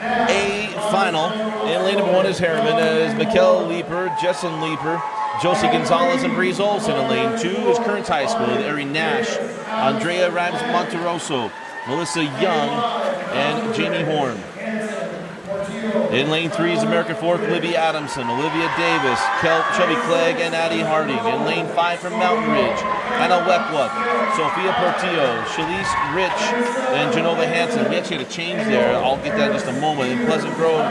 A final. In lane number 1 is Harriman, as Mikkel Leeper, Jesson Leeper, Josie Gonzalez, and Breeze Olsen. In lane 2 is Kearns High School, Erin Nash, Andrea Rams Monteroso, Melissa Young, and Jamie Horn. In lane 3 is American Fork, Libby Adamson, Olivia Davis, Shelby Clegg, and Addie Harding. In lane 5 from Mountain Ridge, Anna Weckluck, Sophia Portillo, Shalise Rich, and Genova Hansen. We actually had a change there. I'll get that in just a moment. In Pleasant Grove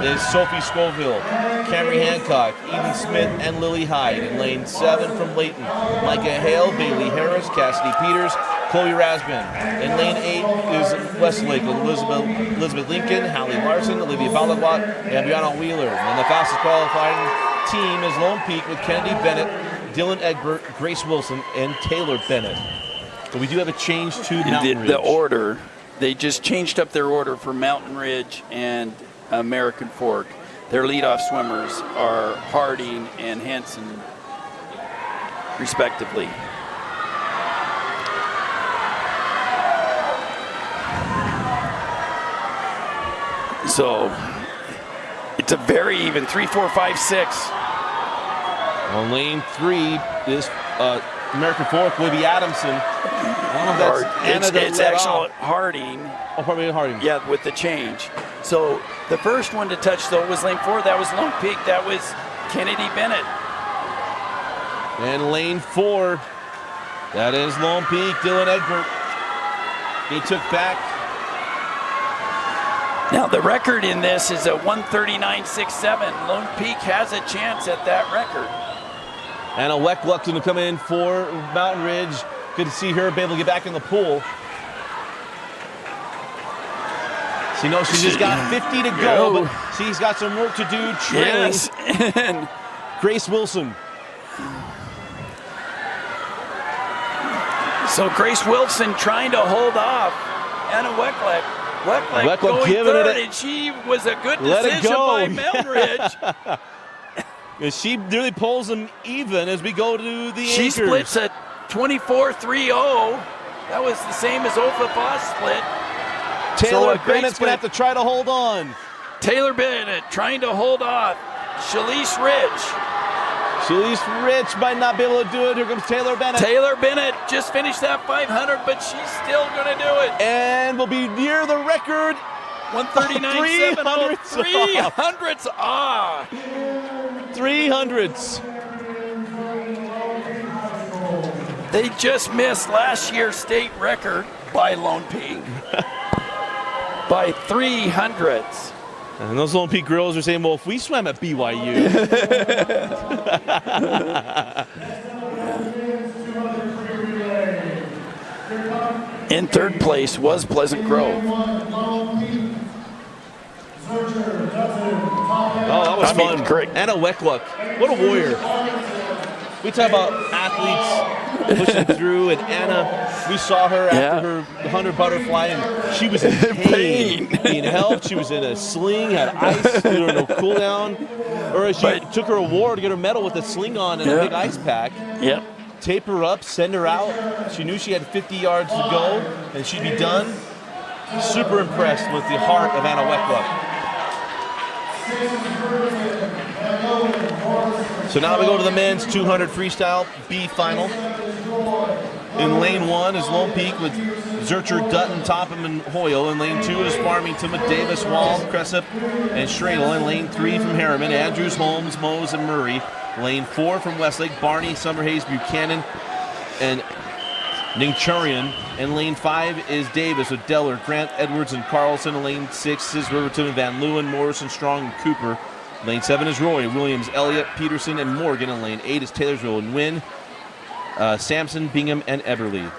is Sophie Scoville, Camry Hancock, Eden Smith, and Lily Hyde. In lane 7 from Layton, Micah Hale, Bailey Harris, Cassidy Peters, Chloe Rasbin. In lane 8 is Westlake, Elizabeth Lincoln, Hallie Larson, Olivia Balawat, and Brianna Wheeler. And the fastest qualifying team is Lone Peak with Kennedy Bennett, Dylan Egbert, Grace Wilson, and Taylor Bennett. But we do have a change to Mountain Ridge. The order, they just changed up their order for Mountain Ridge and American Fork. Their leadoff swimmers are Harding and Hansen, respectively. So it's a very even 3, 4, 5, 6. On lane 3 is American Fork, Libby Adamson. I don't know if that's it's actually Harding. Oh, probably Harding. Yeah, with the change. So the first one to touch, though, was lane 4. That was Lone Peak. That was Kennedy Bennett. And lane 4, that is Lone Peak, Dylan Egbert. He took back. Now, the record in this is a 139.67. Lone Peak has a chance at that record. Anna Weckluck's going to come in for Mountain Ridge. Good to see her be able to get back in the pool. So, she's just got 50 to go, but she's got some work to do trailing and Grace Wilson. So Grace Wilson trying to hold off Anna Weckluck. Weckluck going third, and she was a good decision by Mountain Ridge. She really pulls them even as we go to the She anchors. splits at 24.30. That was the same as Ofa Foss split. Taylor So a great Bennett's going to have to try to hold on. Taylor Bennett trying to hold off Shalise Rich. Shalise Rich might not be able to do it. Here comes Taylor Bennett. Taylor Bennett just finished that 500, but she's still going to do it. And will be near the record. 139.70. 300s off. 300s. They just missed last year's state record by Lone Peak. By 300s. And those Lone Peak girls are saying, well, if we swam at BYU. In third place was Pleasant Grove. Oh, that was fun. Great. Anna Weckluck, what a warrior. We talk about athletes pushing through, and Anna, we saw her after her 100 butterfly, and she was in pain, being helped. She was in a sling, had ice during a cool down. Or she took her award to get her medal with a sling on and a big ice pack. Yep. Tape her up, send her out. She knew she had 50 yards to go, and she'd be done. Super impressed with the heart of Anna Weckluck. So now we go to the men's 200 freestyle B final. In lane 1 is Lone Peak with Zurcher, Dutton, Topham, and Hoyle. In lane 2 is Farmington with Davis, Wall, Cressup, and Schradel. In lane 3 from Harriman, Andrews, Holmes, Mose, and Murray. Lane 4 from Westlake, Barney, Summerhays, Buchanan, and Ningchurian. And lane 5 is Davis with Deller, Grant, Edwards, and Carlson. In lane 6 is Riverton and Van Leeuwen, Morrison, Strong, and Cooper. Lane 7 is Roy, Williams, Elliott, Peterson, and Morgan. In lane 8 is Taylorsville and Wynn, Sampson, Bingham, and Eberly.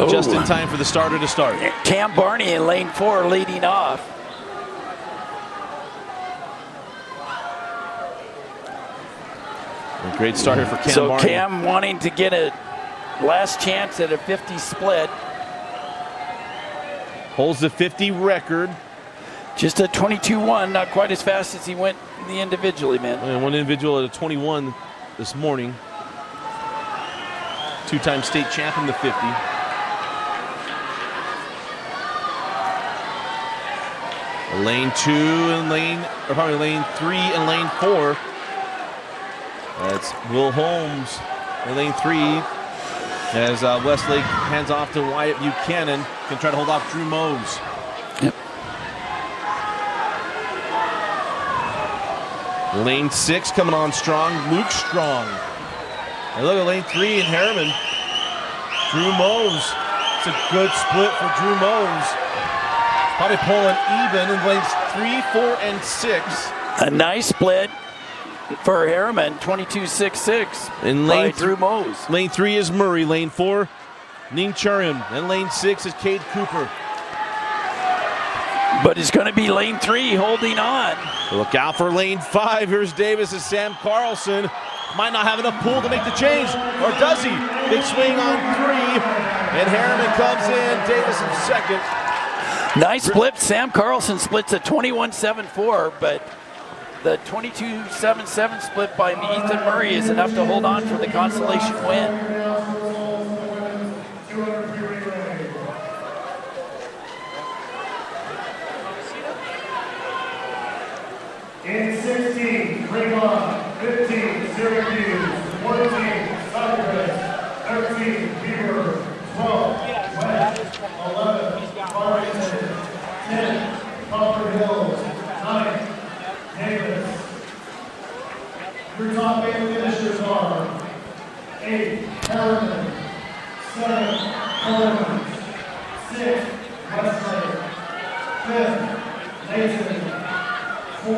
Just in time for the starter to start. Cam Barney in lane 4 leading off. A great start here for Cam So Barney. Cam wanting to get a last chance at a 50 split. Holds the 50 record. Just a 22-1, not quite as fast as he went in the individually, man. And one individual at a 21 this morning. Two-time state champion, the 50. Lane 2 and lane 3 and lane 4. That's Will Holmes in lane 3. As Westlake hands off to Wyatt Buchanan, can try to hold off Drew Mose. Yep. Lane 6 coming on strong, Luke Strong. And look at lane 3 in Harriman. Drew Mose. It's a good split for Drew Mose. Probably pulling even in lanes 3, 4, and 6. A nice split for Harriman, 22.66 In by lane Drew Mose. Lane 3 is Murray. Lane 4, Ning Churian. And lane 6 is Cade Cooper. But it's going to be lane 3 holding on. Look out for lane 5. Here's Davis and Sam Carlson. Might not have enough pull to make the change. Or does he? Big swing on 3. And Harriman comes in. Davis in second. Nice split. Sam Carlson splits a 21.74, but the 22.77 split by Ethan Murray is enough to hold on for the consolation win. In 16, Fremont, 15, Syracuse, 14, Cypress, 13, Beaver, 12, West, 11, Farmington, 10, Copper Hills, 9, Davis. Your top 8 finishers are 8, Harriman, 7, Coleman, 6, Westlake, 5th, Layton, 4,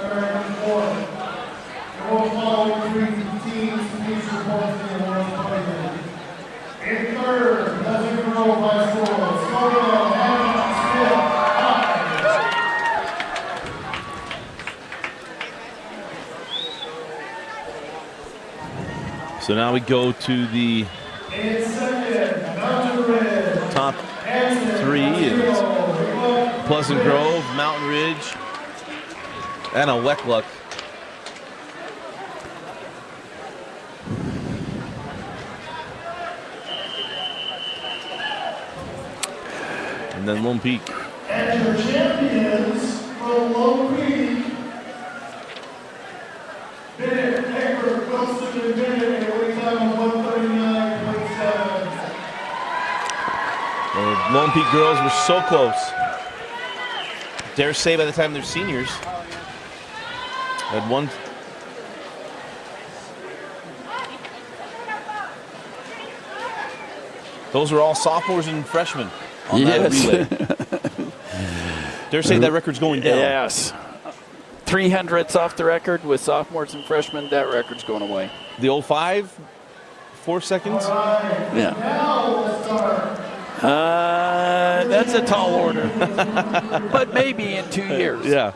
American 4. There will follow 3 teams, please report to the awards podium. In third, Pleasant Grove High School, Scoville, Hannah, Smith, 5. So now we go to the In second, Mountain Ridge, top 3. It's Pleasant Grove, Mountain Ridge, and a Weckluck. And then Lone Peak. And your champions from Lone Peak, Bennett, Egbert, Wilson, and Bennett, at a weight time of 139.7. The Lone Peak girls were so close. Dare say by the time they're seniors, had one. Those were all sophomores and freshmen on that relay. Dare say that record's going down. Yes. 300s off the record with sophomores and freshmen. That record's going away. The 05, 4 seconds. Yeah. That's a tall order. But maybe in 2 years. Yeah.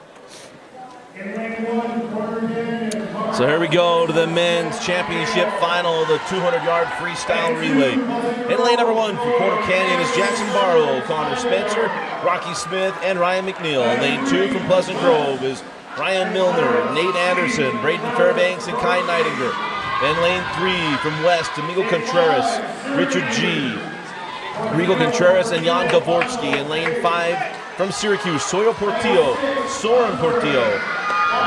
So here we go to the men's championship final, the 200-yard freestyle relay. In lane number 1 for Corner Canyon is Jackson Barlow, Connor Spencer, Rocky Smith, and Ryan McNeil. In lane 2 from Pleasant Grove is Ryan Milner, Nate Anderson, Braden Fairbanks, and Kai Neidinger. In lane 3 from West, Amigo Contreras, Richard G. Rigo Contreras, and Jan Gavortsky. In lane 5 from Syracuse, Soren Portillo,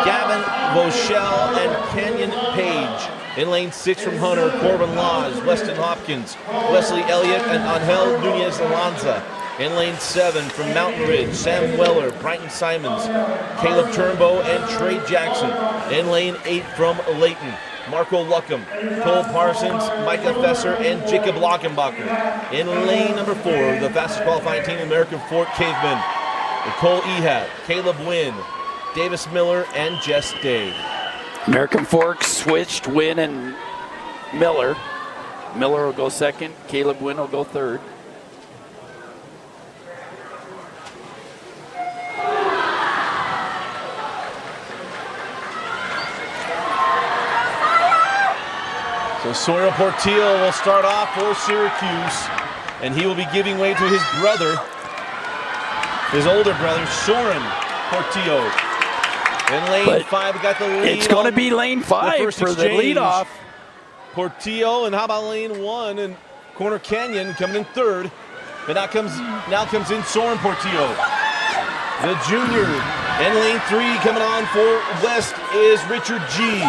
Gavin Voschel, and Canyon Page. In lane 6 from Hunter, Corbin Laws, Weston Hopkins, Wesley Elliott, and Angel Nunez Alonza. In lane 7 from Mountain Ridge, Sam Weller, Brighton Simons, Caleb Turnbow, and Trey Jackson. In lane 8 from Layton, Marco Luckham, Cole Parsons, Micah Fesser, and Jacob Lockenbacher. In lane number 4, the fastest qualifying team, American Fork Cavemen, Nicole Ehat, Caleb Wynn, Davis Miller, and Jess Day. American Fork switched Wynn and Miller. Miller will go second. Caleb Wynn will go third. So Sawyer Portillo will start off for Syracuse, and he will be giving way to his brother, his older brother, Soren Portillo. In lane 5, we got the lead. It's going to be lane 5 for the leadoff. Portillo, and how about lane 1? And Corner Canyon coming in third. But now comes in Soren Portillo, the junior. In lane 3, coming on for West is Richard G.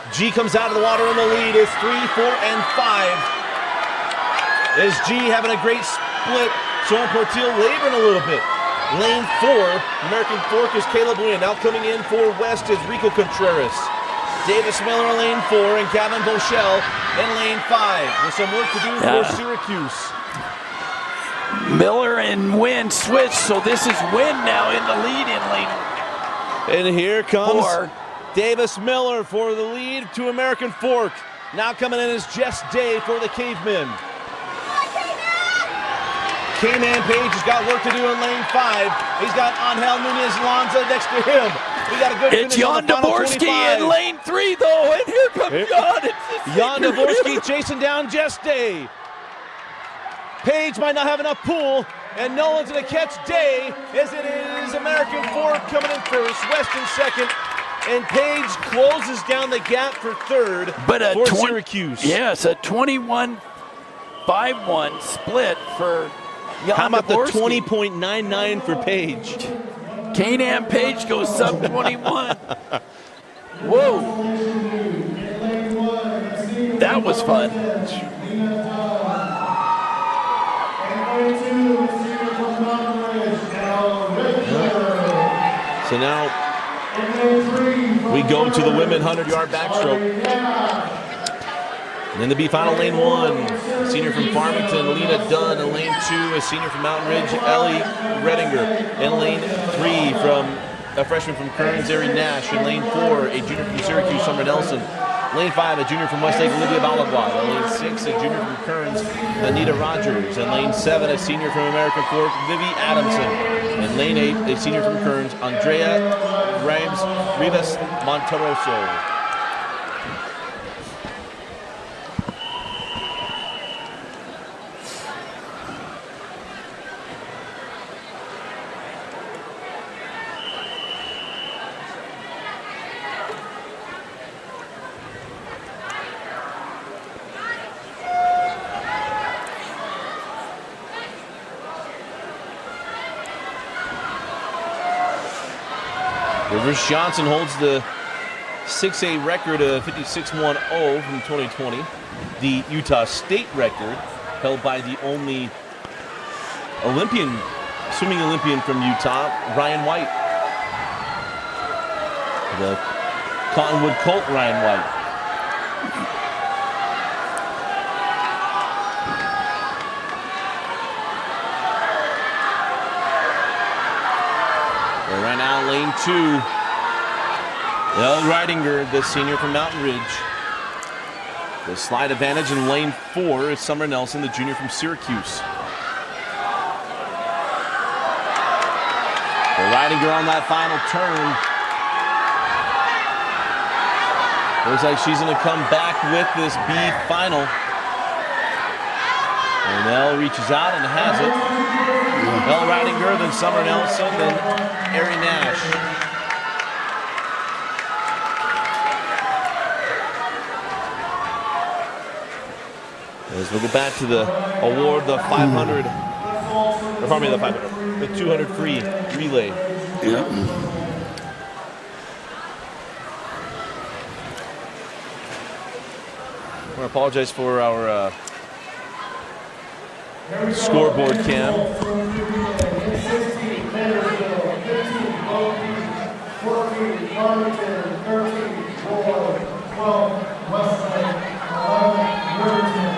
G comes out of the water in the lead. It's 3, 4, and 5. Is G having a great split? Soren Portillo laboring a little bit. Lane 4, American Fork is Caleb Wynn. Now coming in for West is Rico Contreras. Davis Miller in lane 4 and Gavin Voschel in lane 5. With some work to do for Syracuse. Miller and Wynn switch, so this is Wynn now in the lead in lane. And here comes 4. Davis Miller for the lead to American Fork. Now coming in is Jess Day for the Cavemen. K-Man Page has got work to do in lane 5. He's got Angel Nunez Lanza next to him. We got a good It's finish Jan on the final Dvorsky 25. in lane 3, though, and here comes Jan. Jan Dvorsky chasing down Jess Day. Page might not have enough pull, and no one's going to catch Day, as it is American Fork coming in first, West in second, and Page closes down the gap for third for Syracuse. Yes, a 21-5-1 split for Jan How about Dvorsky. the 20.99 for Page? K-Man Page goes sub 21. Whoa. That was fun. So now we go to the women 100-yard backstroke. And in the B final, lane 1, a senior from Farmington, Lena Dunn. In lane 2, a senior from Mountain Ridge, Ellie Redinger. In lane 3, from a freshman from Kearns, Ari Nash. In lane 4, a junior from Syracuse, Summer Nelson. Lane 5, a junior from Westlake, Olivia Balagua. In lane 6, a junior from Kearns, Anita Rogers. In lane 7, a senior from American Fork, Vivi Adamson. In lane 8, a senior from Kearns, Andrea Rivas Monteroso. Rivers Johnson holds the 6A record of 56-10 from 2020. The Utah State record held by the only swimming Olympian from Utah, Ryan White. The Cottonwood Colt Ryan White. Well, right now, lane 2. El Ridinger, the senior from Mountain Ridge. The slide advantage in lane 4 is Summer Nelson, the junior from Syracuse. The Ridinger on that final turn. Looks like she's going to come back with this B final. And Elle reaches out and has it. Elle Ridinger, then Summer Nelson, then Ari Nash. As we'll go back to the award, the 500, or pardon me, the 500, the 200 free relay. Yeah. I want to apologize for our scoreboard cam. 16, Vanderbilt, 15, Oakland, 14, Farmington, 13, Roy, 12, Westlake, 11, Riverton,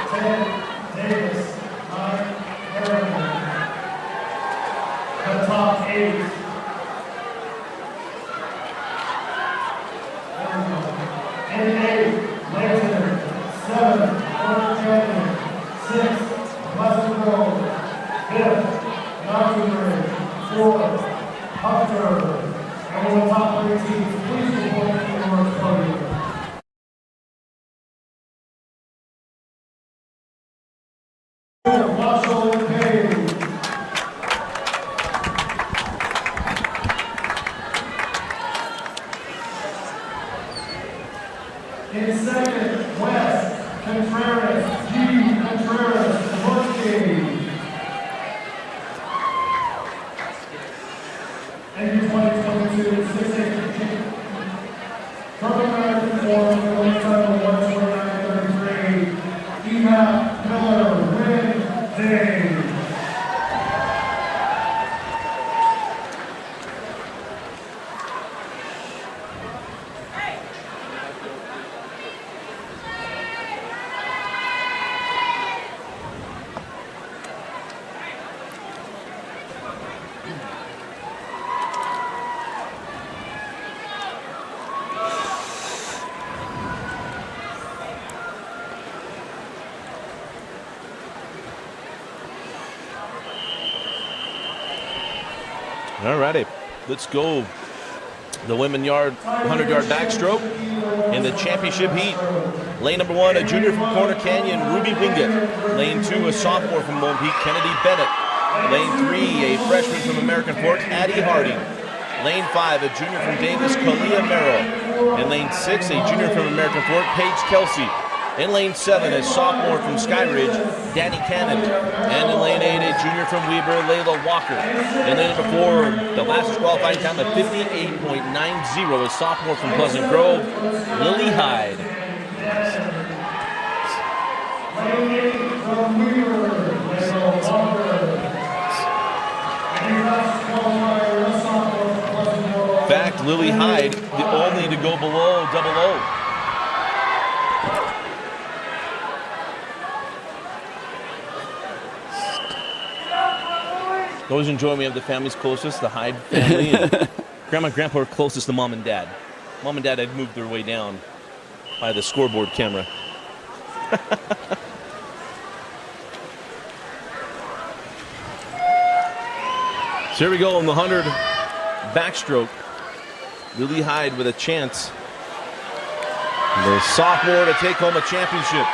10, Davis, 9, Harriman. The top 8. And 8, Lakeland, 7, Fort Canyon, 6, Pleasant Grove, 5th, Mountain Ridge, 4th, Hunter. And will the top 3 teams please report to the North podium. Marshall and Page. In second, West, Contreras, G. Contreras, Murphy. And 2022 6-8 From American Forum, going title 129.33, Emap Miller, win day. Alrighty, let's go. The women 100-yard backstroke in the championship heat. Lane number 1, a junior from Corner Canyon, Ruby Wingate. Lane 2, a sophomore from Lone Peak, Kennedy Bennett. Lane 3, a freshman from American Fork, Addie Hardy. Lane 5, a junior from Davis, Kalia Merrill. In lane 6, a junior from American Fork, Paige Kelsey. In lane 7, a sophomore from Skyridge, Danny Cannon. And in lane 8, a junior from Weber, Layla Walker. In lane number 4, the last qualifying time of 58.90, a sophomore from Pleasant Grove, Lily Hyde. Lane 8 from Weber, Layla Walker. And your last qualifier, a sophomore from Pleasant Grove. In fact, Lily Hyde, the only to go below double O. Always enjoy when we have the families closest, the Hyde family. And Grandma and Grandpa are closest to Mom and Dad. Mom and Dad had moved their way down by the scoreboard camera. So here we go on the 100 backstroke. Lily Hyde with a chance. The sophomore to take home a championship.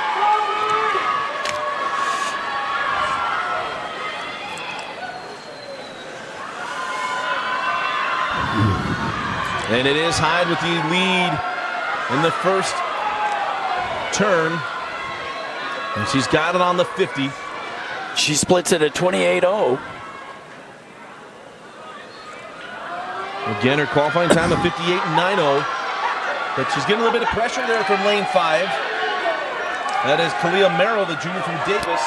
And it is Hyde with the lead in the first turn. And she's got it on the 50. She splits it at 28-0. Again, her qualifying time of 58.90. But she's getting a little bit of pressure there from lane 5. That is Kalia Merrill, the junior from Davis.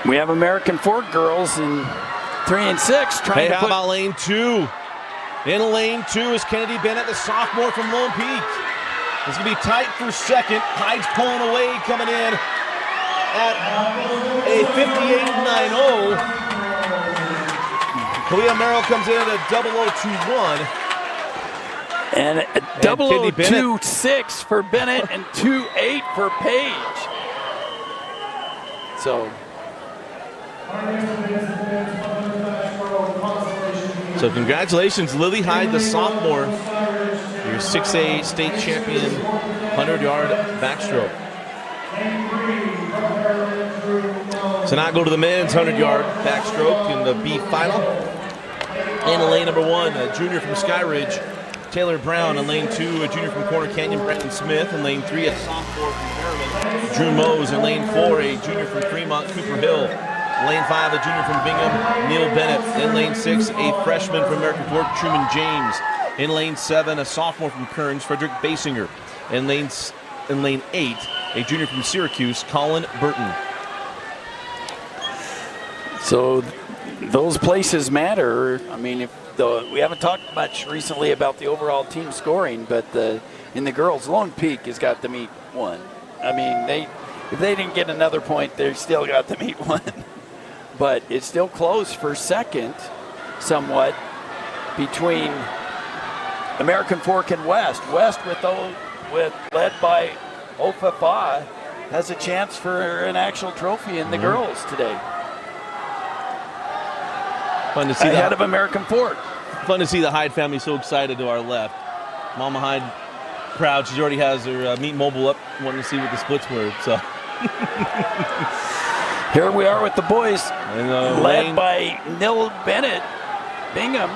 We have American Fork girls in 3 and 6 trying Hey, to how put. about lane 2? In lane 2 is Kennedy Bennett, the sophomore from Lone Peak. It's going to be tight for second. Hyde's pulling away, coming in at a 58.90. Kalia Merrill comes in at a 0021. And a Kennedy Bennett. 0026 for Bennett and 28 for Page. So congratulations, Lily Hyde, the sophomore, your 6A state champion 100-yard backstroke. So now go to the men's 100-yard backstroke in the B final. In lane number 1, a junior from Skyridge, Taylor Brown. In lane 2, a junior from Corner Canyon, Brandon Smith. In lane 3, a sophomore from Merriman, Drew Mose. In lane 4, a junior from Fremont, Cooper Hill. Lane 5, a junior from Bingham, Neil Bennett. In lane 6, a freshman from American Fork, Truman James. In lane 7, a sophomore from Kearns, Frederick Basinger. In lane 8, a junior from Syracuse, Colin Burton. So those places matter. I mean, we haven't talked much recently about the overall team scoring, but in the girls, Lone Peak has got to meet 1. I mean, if they didn't get another point, they still got to meet 1. But it's still close for second, somewhat, between American Fork and West. West, led by Ofafa, has a chance for an actual trophy in the girls today. Fun to see Ahead of American Fork. Fun to see the Hyde family so excited to our left. Mama Hyde proud. She already has her meat mobile up, wanting to see what the splits were. So here we are with the boys, led lane by Neil Bennett, Bingham,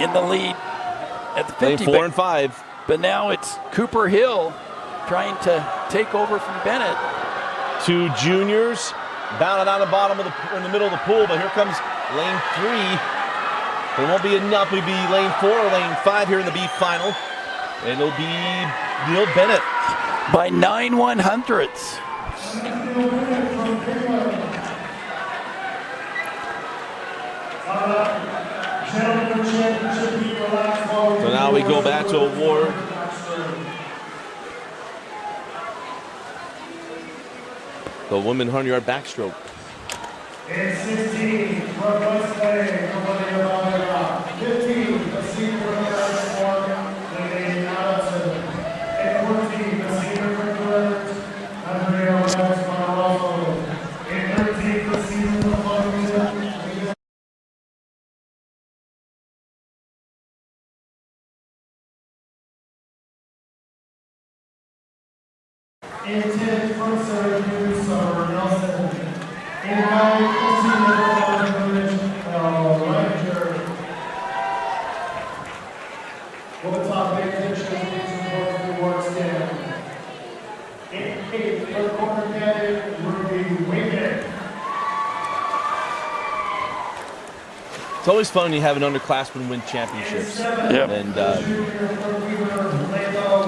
in the lead at the 50. lane 4 and 5. But now it's Cooper Hill trying to take over from Bennett. 2 juniors bounded on the bottom in the middle of the pool, but here comes lane 3. It won't be enough. It'll be lane 4 or lane 5 here in the B final. And it'll be Neil Bennett. By 9/100ths. So now we go back to award. The women 100-yard backstroke. In 16, from Westlake, nobody about 15, the senior from American Fork, Lady Allison. In 14, the senior from Kearns, Andrea Marrero. In 13, the senior from Farmington, in 10, from Syracuse, Summer Nelson. In 9, the senior from Mountain Village, Ranger. Will the top 8 positions be supported the award stand? In 8, for Corner Canyon, Ruby Winkett. It's always fun when you have an underclassman win championships. Yep. And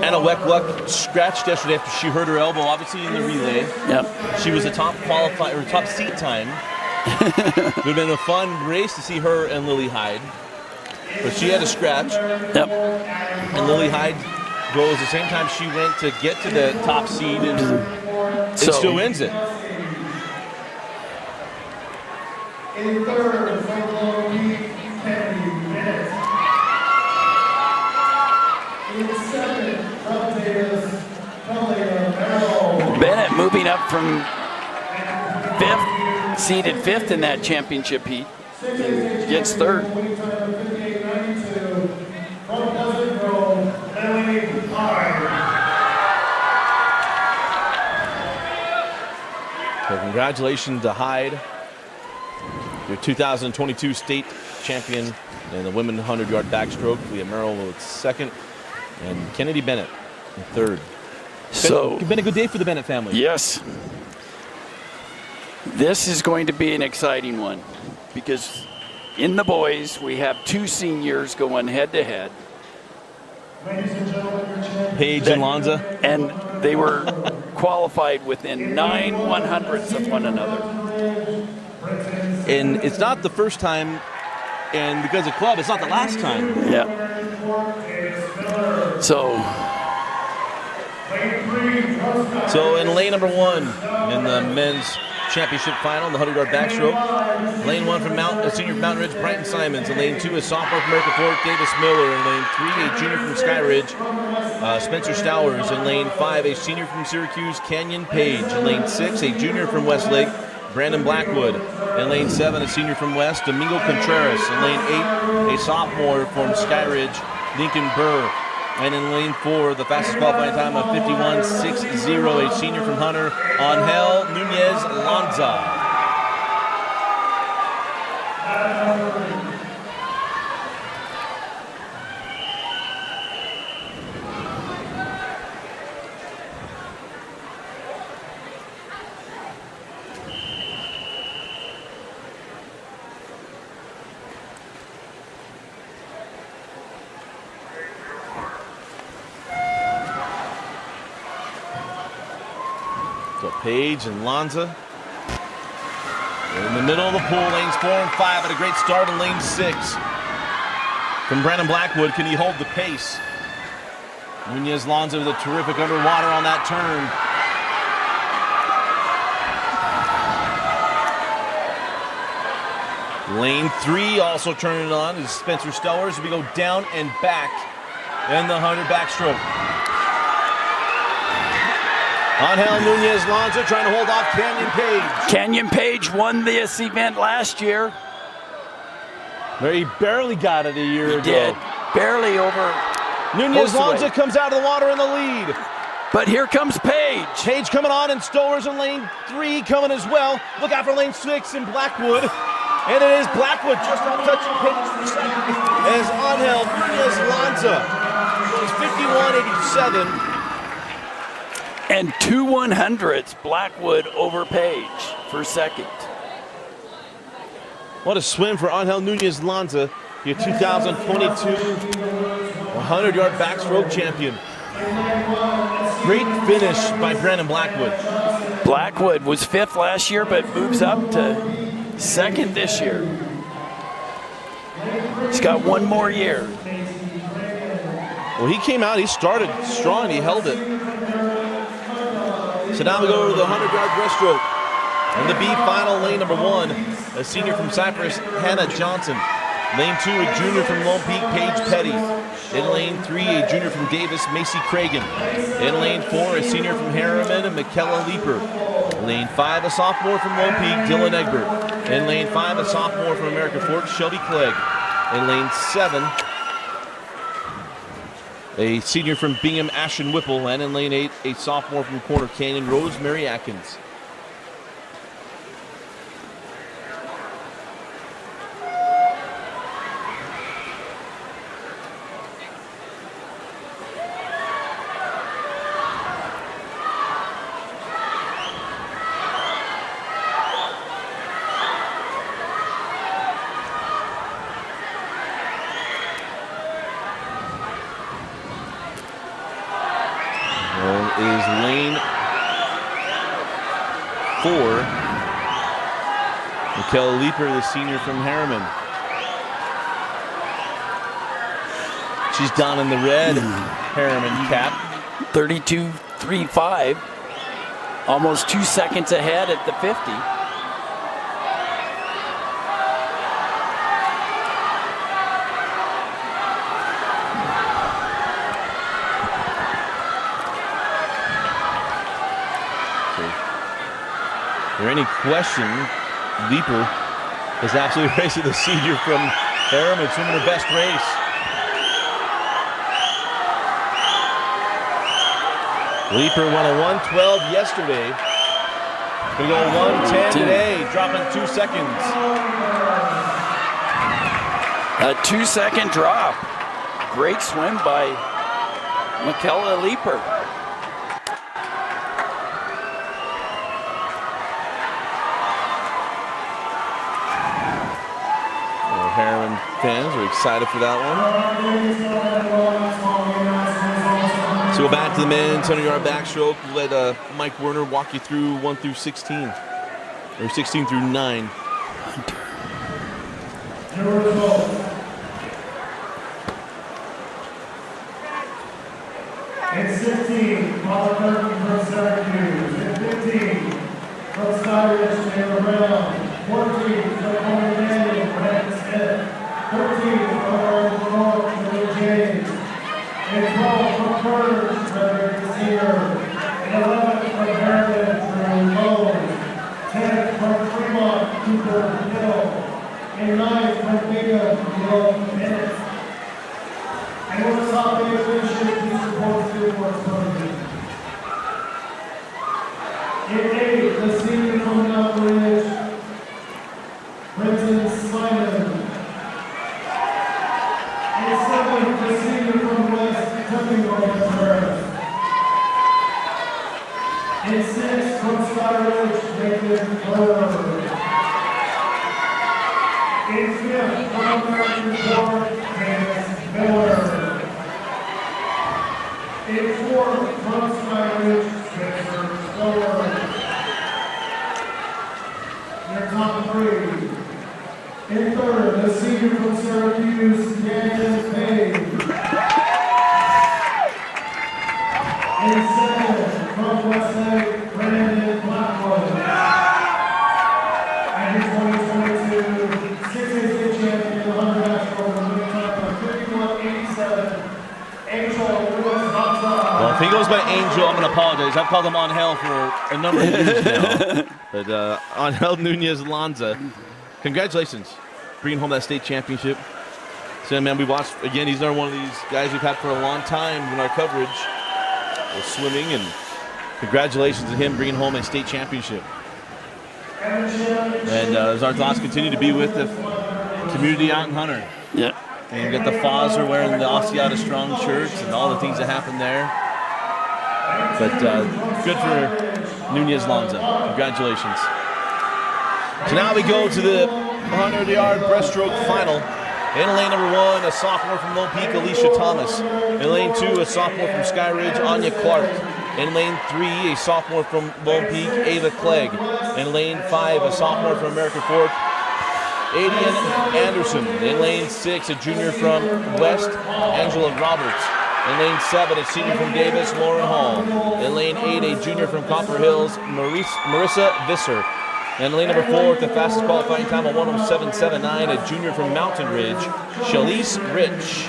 Anna Weckluck scratched yesterday after she hurt her elbow, obviously in the relay. Yep. She was a top seat time. It would have been a fun race to see her and Lily Hyde. But she had a scratch. Yep. And Lily Hyde goes the same time she went to get to the top seed and still wins it. In 3rd, from Lone Peak, Kennedy Bennett. In 2nd, from Davis, Kalia Merrill. Bennett moving up from 5th, seeded 5th in that championship heat. Gets 3rd. Winning time of 58.92. From Pleasant Grove, Lily Hyde. So congratulations to Hyde, your 2022 state champion in the women 100-yard backstroke. Leah Merrill with 2nd, and Kennedy Bennett in 3rd. So It's been a good day for the Bennett family. yes, this is going to be an exciting one because in the boys, we have 2 seniors going head-to-head. Paige and Lanza. And they were qualified within 9 100ths of one another. And it's not the first time, and because of club, it's not the last time. Yeah. So in lane number 1 in the men's championship final, the 100-yard backstroke, lane 1 from senior from Mountain Ridge, Brighton Simons. In lane 2 is sophomore from American Fork, Davis Miller. In lane 3, a junior from Sky Ridge, Spencer Stowers. In lane 5, a senior from Syracuse, Canyon Page. In lane 6, a junior from Westlake, Brandon Blackwood. In lane 7, a senior from West, Domingo Contreras. In lane 8, a sophomore from Sky Ridge, Lincoln Burr. And in lane 4, the fastest qualifying time of 51.60, a senior from Hunter, Angel Nunez Lanza. So Page and Lanza in the middle of the pool, lanes 4 and 5 at a great start in lane 6. From Brandon Blackwood, can he hold the pace? Nunez Lanza with a terrific underwater on that turn. Lane 3 also turning on is Spencer Stellers. We go down and back in the 100 backstroke. Angel Nunez Lanza trying to hold off Canyon Page. Canyon Page won this event last year. Where he barely got it a year ago. He did. Barely over. Nunez Lanza comes out of the water in the lead. But here comes Page. Page coming on, and Stowers in lane 3 coming as well. Look out for lane 6 in Blackwood. And it is Blackwood just on touching Page for second. As Angel Nunez Lanza. He's 51.87. And 2 100ths Blackwood over Page for second. What a swim for Angel Nunez Lanza, your 2022 100-yard backstroke champion. Great finish by Brandon Blackwood. Blackwood was 5th last year, but moves up to 2nd this year. He's got 1 more year. Well, he came out, he started strong, he held it. So now we go to the 100-yard breaststroke. In the B final, lane number 1, a senior from Cypress, Hannah Johnson. Lane 2, a junior from Lone Peak, Paige Petty. In lane 3, a junior from Davis, Macy Cragen. In lane 4, a senior from Harriman, Michaela Leeper. Lane 5, a sophomore from Lone Peak, Dylan Egbert. In lane 5, a sophomore from American Fork, Shelby Clegg. In lane 7, a senior from Bingham, Ashton Whipple. And in lane 8, a sophomore from Corner Canyon, Rosemary Atkins. Is lane 4. Michaela Leeper, the senior from Harriman. She's down in the red Harriman cap. 32.35. Almost 2 seconds ahead at the 50. If there any question, Leeper is absolutely racing the senior from Harriman, swimming her best race. Leeper won a 1:12 yesterday. Gonna go 1:10 today, dropping 2 seconds. A 2-second drop. Great swim by Michaela Leeper. fans are excited for that one. So go back to the men's 100-yard backstroke. We'll let Mike Werner walk you through 1 through 16, or 16 through 9. In 16, Paul Kirk from Syracuse. In 15, from Skyridge, Taylor Brown. 14, from Corey Daniel, Brandon Smith. 13, from Orange North, Billy James. In 12, from Curtis, Frederick Senior. In 11, from Maryland, Drew Lowe. 10, from Fremont, Cooper Hill. In 9, from Bingham, Will Minutes. And we're the top video leadership, please support the awards program. In 8, the senior from Mountain Ridge, Brenton Simon. In 7, the senior from West Temple Terrace. In 6, from Skyridge, David Burr. In 5th, from American Fork, Dennis Miller. In 4th, from Skyridge, Spencer Ford. Their top 3. In 3rd, the senior from Syracuse, Gannon Page. In 2nd, from Westlake, Brandon Blackwood. And in 2022, 6A state champion, the 100 backstroke, with a time of 51.87. Angel Lewis Hopsa. Well, if he goes by Angel, I'm going to apologize. I've called him Angel for a number of years now. But Angel Nunez Lanza, congratulations, bringing home that state championship. So, man, we watched, again, he's another one of these guys we've had for a long time in our coverage with swimming, and congratulations to him bringing home a state championship. And as our thoughts continue to be with the community out in Hunter. Yeah. And you got the Fozzer wearing the Asiata Strong shirts and all the things that happened there. But good for Nunez Lanza. Congratulations. So now we go to the 100-yard breaststroke final. In lane number 1, a sophomore from Lone Peak, Alicia Thomas. In lane 2, a sophomore from Skyridge, Anya Clark. In lane 3, a sophomore from Lone Peak, Ava Clegg. In lane 5, a sophomore from American Fork, Adian Anderson. In lane 6, a junior from West, Angela Roberts. In lane 7, a senior from Davis, Lauren Hall. In lane 8, a junior from Copper Hills, Marissa Visser. And lane number 4, with the fastest qualifying time of 1:07.79, a junior from Mountain Ridge, Shalise Rich.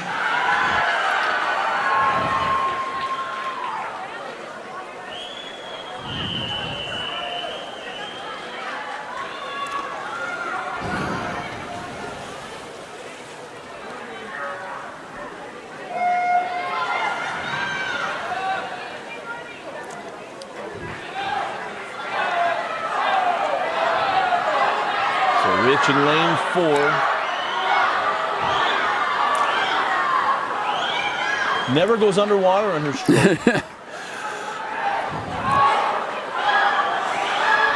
Rich in lane 4. Never goes underwater on her stroke.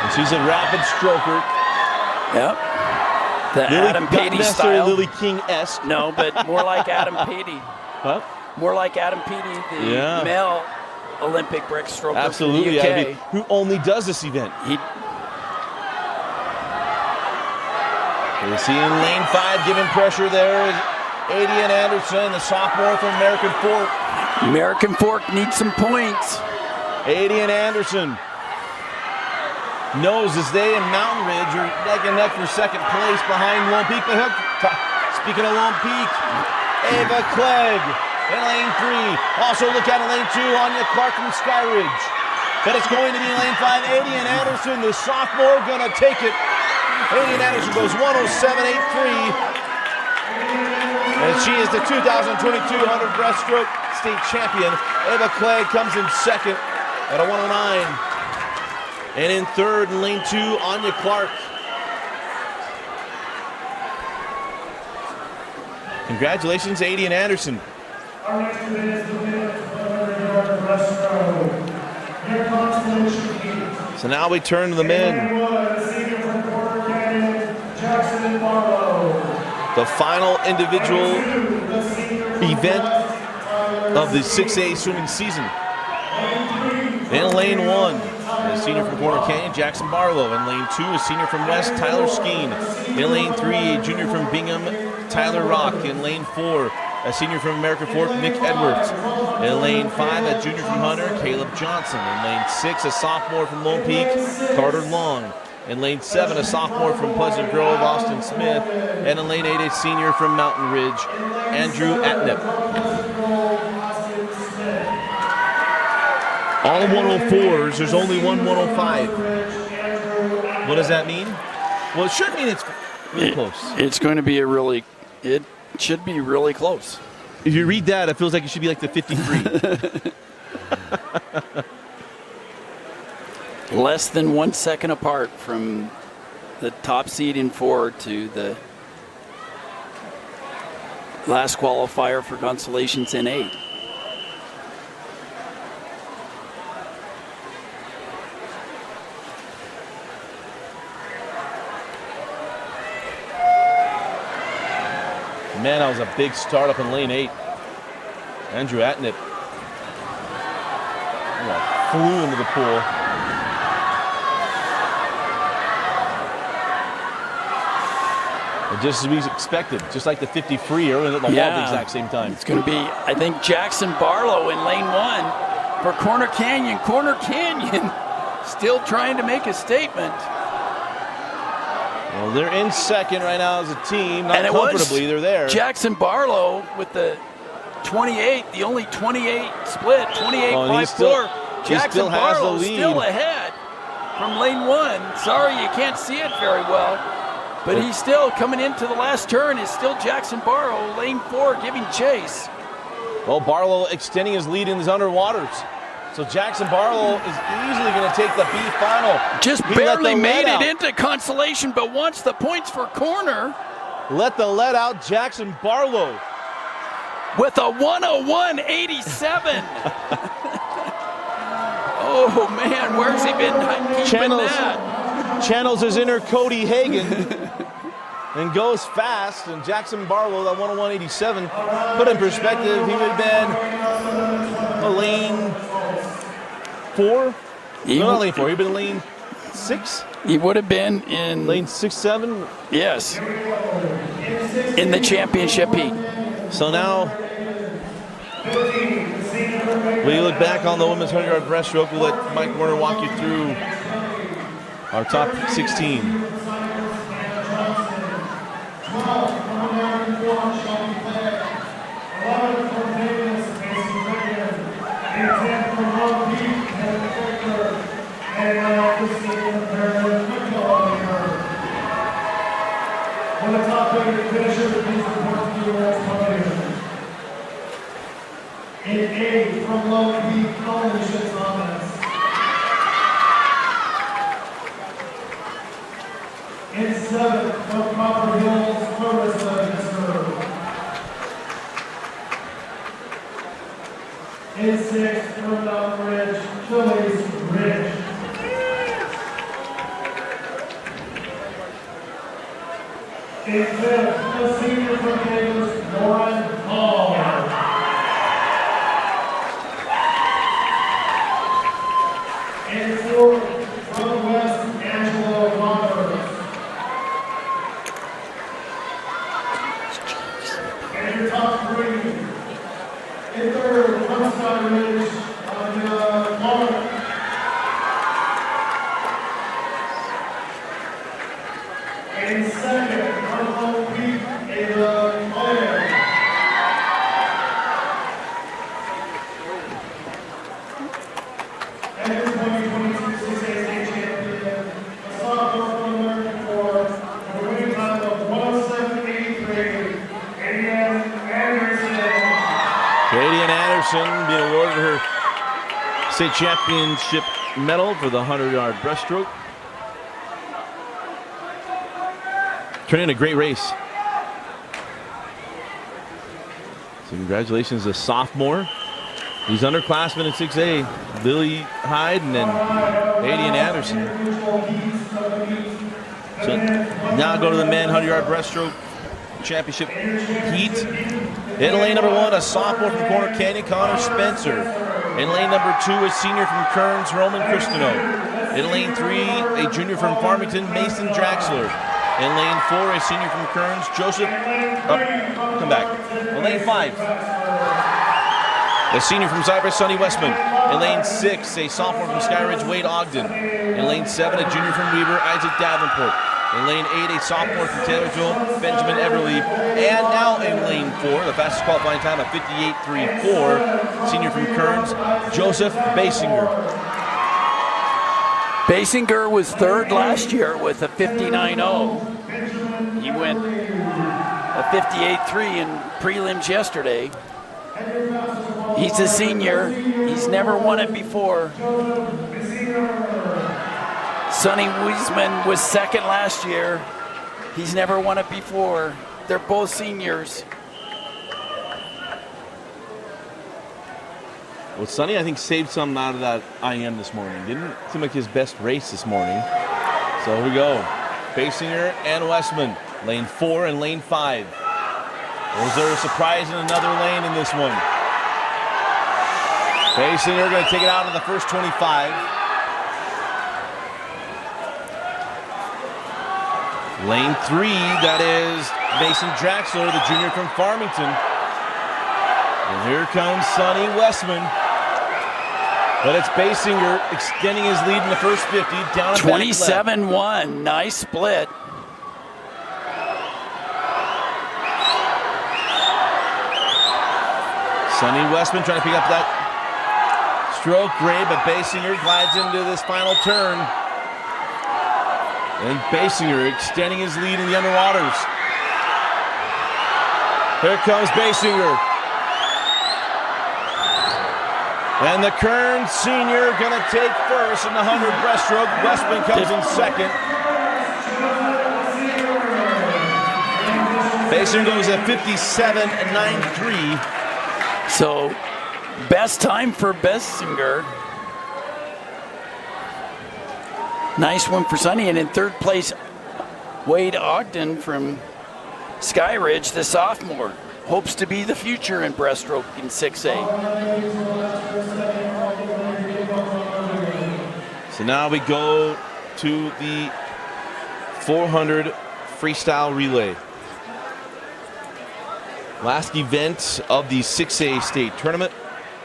And she's a rapid stroker. Yep. The Lily, Adam Patey style. Lily King-esque. No, but more like Adam Patey. What? More like Adam Patey, the male Olympic breaststroker. Absolutely. From the UK. Who only does this event. You see in lane 5 giving pressure there is Adian Anderson, the sophomore from American Fork. American Fork needs some points. Adian Anderson knows as they and Mountain Ridge are neck and neck for second place behind Lone Peak. But speaking of Lone Peak, Ava Clegg in lane 3. Also look out in lane 2, Anya Clark from Skyridge. But it's going to be lane 5, Adian Anderson, the sophomore, gonna take it. Adian Anderson goes 1:07.83, and she is the 2022 100 breaststroke state champion. Ava Clegg comes in second at a 1:09, and in third in lane 2, Anya Clark. Congratulations, Adian Anderson. Our next event is the men's 100-yard breaststroke. Your constellation heat. So now we turn to the men. Jackson Barlow. The final individual event of the 6A swimming season. In lane 1, a senior from Corner Canyon, Jackson Barlow. In lane 2, a senior from West, Tyler Skeen. In lane 3, a junior from Bingham, Tyler Rock. In lane 4, a senior from American Fork, Nick Edwards. In lane 5, a junior from Hunter, Caleb Johnson. In lane 6, a sophomore from Lone Peak, Carter Long. In lane 7, a sophomore from Pleasant Grove, Austin Smith. And in lane 8, a senior from Mountain Ridge, Andrew Atnip. All 104s, there's only one 105. What does that mean? Well, it should mean it's really close. It should be really close. If you read that, it feels like it should be like the 53. Less than 1 second apart from the top seed in 4 to the last qualifier for consolations in 8. Man, that was a big start up in lane 8. Andrew Atnip flew into the pool. And just as we expected, just like the 53 earlier at the wall at the exact same time. It's going to be, I think, Jackson Barlow in lane 1 for Corner Canyon. Corner Canyon still trying to make a statement. Well, they're in second right now as a team. Not comfortably, they're there. Jackson Barlow with the 28, the only 28 split, 28.54. Jackson Barlow still ahead from lane 1. Sorry, you can't see it very well. But he's still coming into the last turn. Is still Jackson Barlow, lane 4, giving chase. Well, Barlow extending his lead in his underwaters. So Jackson Barlow is easily going to take the B final. Just barely made it into consolation, but wants the points for corner. Let the let out Jackson Barlow. With a 101.87. Oh, man, where's he been keeping that? Channels his inner Cody Hagan and goes fast. And Jackson Barlow, that 101.87, put in perspective, he would have been a lane 4? No, not lane 4. He'd been lane 6? He would have been in lane 6, 7? Yes. In the championship heat. So now we look back on the women's 100-yard breaststroke. We'll let Mike Werner walk you through our top 16. In 8 from Lone Peak, Collision Thomas. In 7 from Copper Hills, Clarissa Nestor. In 6 from Mountain Ridge, Phillies Ridge. In 5th, a senior from Davis, Lauren Hall. In 4th, from West, Angelo Waters. And your top 3. In 3rd, from Sky Ridge, Lauren. In 2nd, from Lone Peak, Ava Moyer. And your 2022 6A state champion, a sophomore from American Fork, with a winning time of 107.83, Kadian Anderson. Kadian Anderson being awarded her state championship medal for the 100-yard breaststroke. Turning in a great race. So congratulations to sophomore. He's underclassmen in 6A. Lily Hyde and then Kadian Anderson. So now go to the men 100-yard breaststroke. championship heat. In lane number 1, a sophomore from Corner Canyon, Connor Spencer. In lane number 2, a senior from Kearns, Roman Christino. In lane 3, a junior from Farmington, Mason Draxler. In lane 4, a senior from Kearns, Joseph. Come back. In lane 5, a senior from Cypress, Sonny Westman. In lane 6, a sophomore from Skyridge, Wade Ogden. In lane 7, a junior from Weber, Isaac Davenport. In lane 8, a sophomore from Taylorsville, Benjamin Everly. And now in lane 4, the fastest qualifying time of 58.34, senior from Kearns, Joseph Basinger. Basinger was third last year with a 59.0. He went a 58.3 in prelims yesterday. He's a senior. He's never won it before. Sonny Wiesman was second last year. He's never won it before. They're both seniors. Well, Sonny, I think, saved something out of that IM this morning. Didn't seem like his best race this morning. So here we go. Basinger and Westman. Lane 4 and lane 5. Was there a surprise in another lane in this one? Basinger going to take it out in the first 25. Lane 3, that is Mason Draxler, the junior from Farmington. And here comes Sonny Westman. But it's Basinger extending his lead in the first 50, down 27-1, nice split. Sonny Westman trying to pick up that stroke grade, but Basinger glides into this final turn. And Basinger extending his lead in the underwaters. Here comes Basinger. And the Kearns senior going to take first in the 100 breaststroke. Westman comes in second. Basinger goes at 57.93. So, best time for Basinger. Nice one for Sonny. And in third place, Wade Ogden from Skyridge, the sophomore. Hopes to be the future in breaststroke in 6A. So now we go to the 400 freestyle relay. Last event of the 6A state tournament.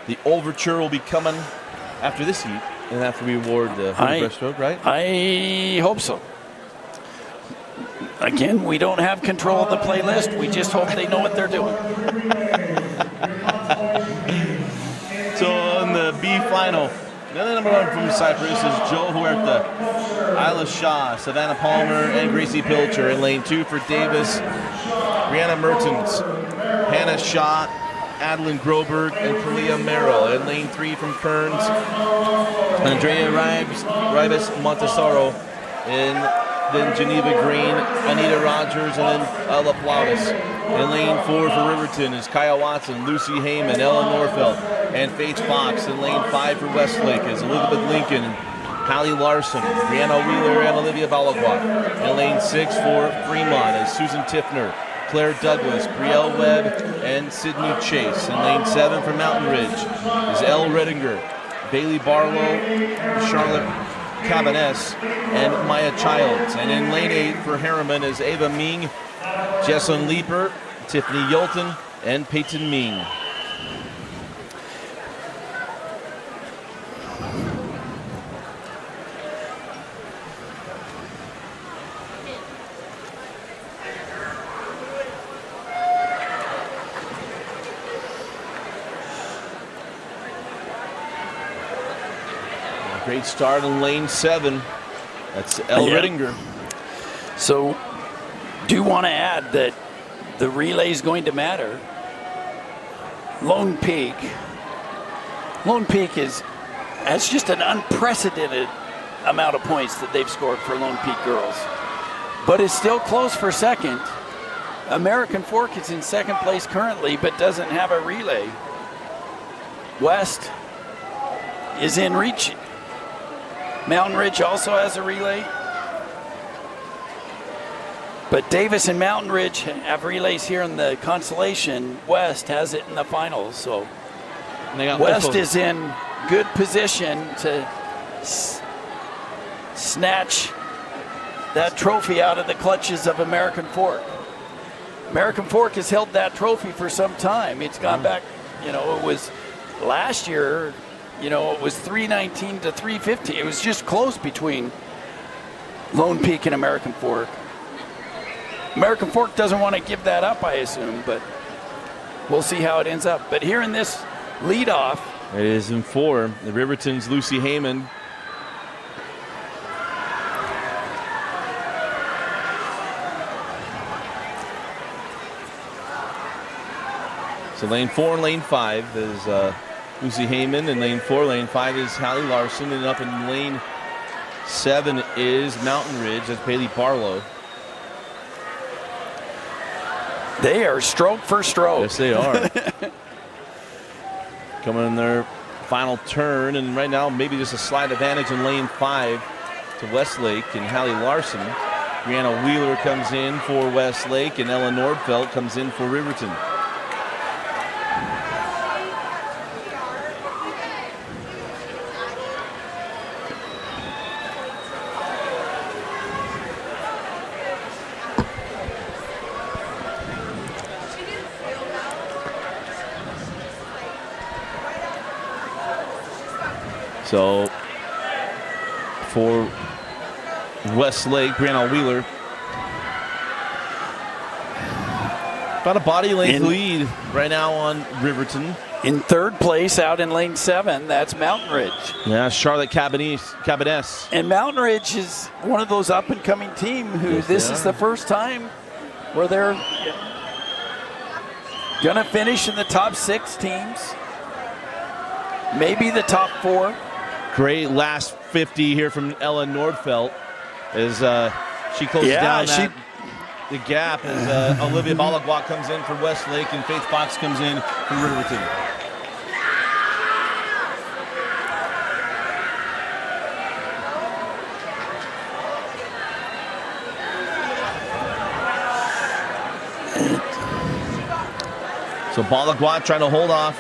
The overture will be coming after this heat and after we award the breaststroke, right? I hope so. Again, we don't have control of the playlist. We just hope they know what they're doing. So in the B final, another number 1 from Cyprus is Joe Huerta, Isla Shaw, Savannah Palmer, and Gracie Pilcher. In lane 2 for Davis, Brianna Mertens, Hannah Shaw, Adeline Groberg, and Kalia Merrill. In lane 3 from Kearns, Andrea Ribas Montesoro. Then Geneva Green, Anita Rogers, and then Ella Plautus. In lane 4 for Riverton is Kyle Watson, Lucy Heyman, Ellen Norfeld, and Faith Fox. In lane 5 for Westlake is Elizabeth Lincoln, Hallie Larson, Brianna Wheeler, and Olivia Balagua. In lane 6 for Fremont is Susan Tiffner, Claire Douglas, Brielle Webb, and Sydney Chase. In lane 7 for Mountain Ridge is Elle Redinger, Bailey Barlow, Charlotte Cabaness, and Maya Childs. And in lane 8 for Harriman is Ava Ming, Jessalyn Leeper, Tiffany Yolton, and Peyton Ming. Great start in lane 7. That's Elle Redinger. So, do want to add that the relay is going to matter. Lone Peak has just an unprecedented amount of points that they've scored for Lone Peak girls. But it's still close for second. American Fork is in second place currently, but doesn't have a relay. West is in reach. Mountain Ridge also has a relay. But Davis and Mountain Ridge have relays here in the Consolation. West has it in the finals. So And they got West both of is in good position to snatch that trophy out of the clutches of American Fork. American Fork has held that trophy for some time. It's gone back, it was last year, it was 319 to 350. It was just close between Lone Peak and American Fork. American Fork doesn't want to give that up, I assume, but we'll see how it ends up. But here in this leadoff, It is in 4. The Riverton's Lucy Heyman. So lane 4 and lane 5 is Lucy Heyman, and lane 4, lane 5 is Hallie Larson, and up in lane 7 is Mountain Ridge. That's Bailey Barlow. they are stroke for stroke. Yes, they are. Coming in their final turn, and right now maybe just a slight advantage in lane 5 to Westlake and Hallie Larson. Brianna Wheeler comes in for Westlake, and Ella Nordfeld comes in for Riverton. So for Westlake, Brianna Wheeler, about a body length lead right now on Riverton. In third place out in lane 7, that's Mountain Ridge. Yeah, Charlotte Cabinets. And Mountain Ridge is one of those up-and-coming team who Yes, this they is are. the first time where they're going to finish in the top 6 teams, maybe the top 4. Great last 50 here from Ella Nordfeld as she closes down the gap as Olivia Balagwa comes in for Westlake and Faith Fox comes in for Riverton. So Balagwa trying to hold off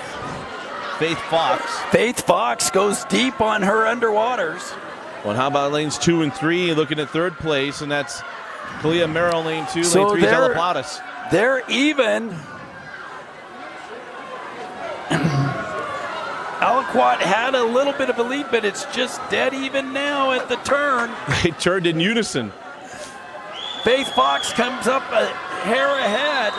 Faith Fox. Faith Fox goes deep on her underwaters. Well, how about lanes 2 and 3? Looking at third place, and that's Kalia Merrill, lane 2, So lane 3 is they're- Ella Plottis. They're even. Aliquot had a little bit of a lead, but it's just dead even now at the turn. They turned in unison. Faith Fox comes up a hair ahead.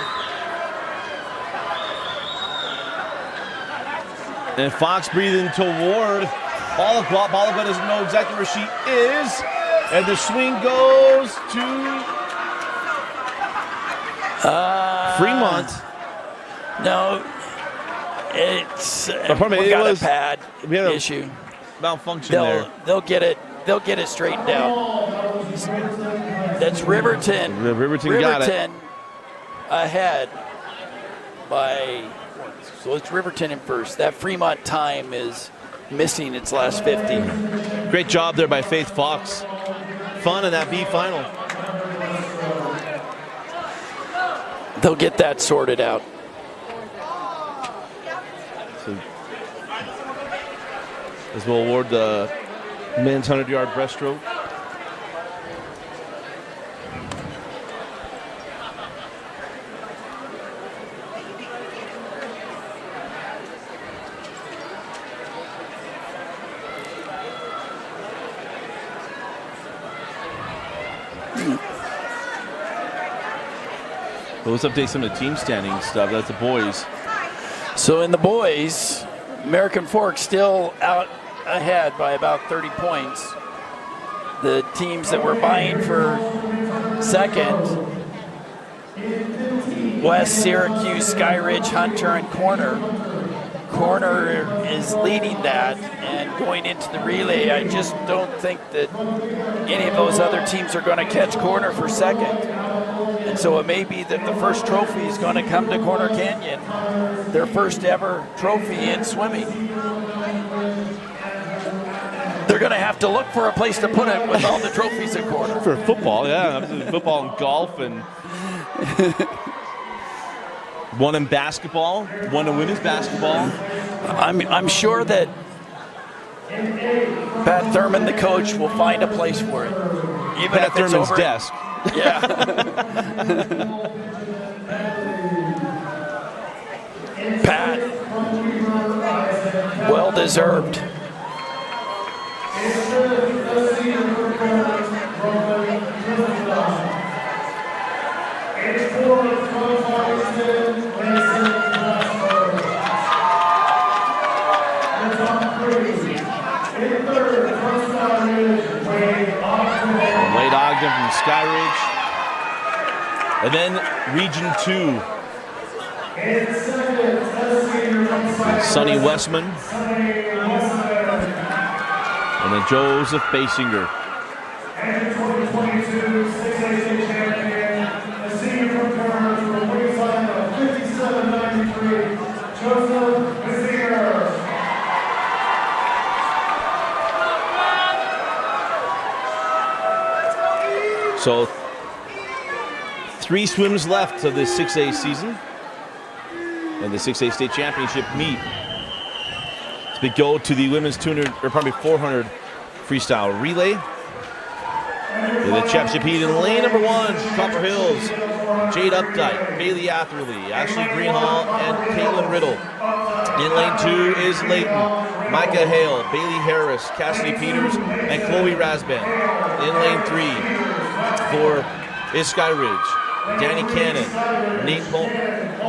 And Fox breathing toward Balagwa. Balagwa doesn't know exactly where she is. And the swing goes to Fremont. No, it's pardon me, we it got was- a pad we had a issue. Malfunction there. They'll get it. They'll get it straightened out. That's Riverton. Riverton got it. Ahead by. So it's Riverton in first. That Fremont time is missing its last 50. Great job there by Faith Fox. Fun in that B final. They'll get that sorted out. So, as we'll award the men's 100-yard breaststroke. Well, let's update some of the team standing stuff. That's the boys. So in the boys, American Fork still out ahead by about 30 points. The teams that were vying for second, West, Syracuse, Sky Ridge, Hunter, and Corner. Corner is leading that, and going into the relay, I just don't think that any of those other teams are going to catch Corner for second. And so it may be that the first trophy is going to come to Corner Canyon, their first ever trophy in swimming. They're going to have to look for a place to put it with all the trophies at corner. For football, yeah. Football and golf and one in basketball, one in women's basketball. I'm sure that Pat Thurman, the coach, will find a place for it. Even Pat if it's Thurman's over desk. Yeah. Pat, well deserved. Wade Ogden from Skyridge. And then Region 2. Sonny Westman. And then Joseph Basinger. And the 2022 6A state champion, the senior from Kerr, from a waistline of 57.93, Joseph Basinger. So 3 swims left of the 6A season and the 6A state championship meet. We go to the women's 200 or probably 400 freestyle relay. The championship heat in lane number 1, Copper Hills, Jade Updike, Bailey Atherley, Ashley Greenhall, and Caitlin Riddle. In lane 2 is Layton, Micah Hale, Bailey Harris, Cassidy Peters, and Chloe Rasband. In lane 3 for is Sky Ridge, Danny Cannon,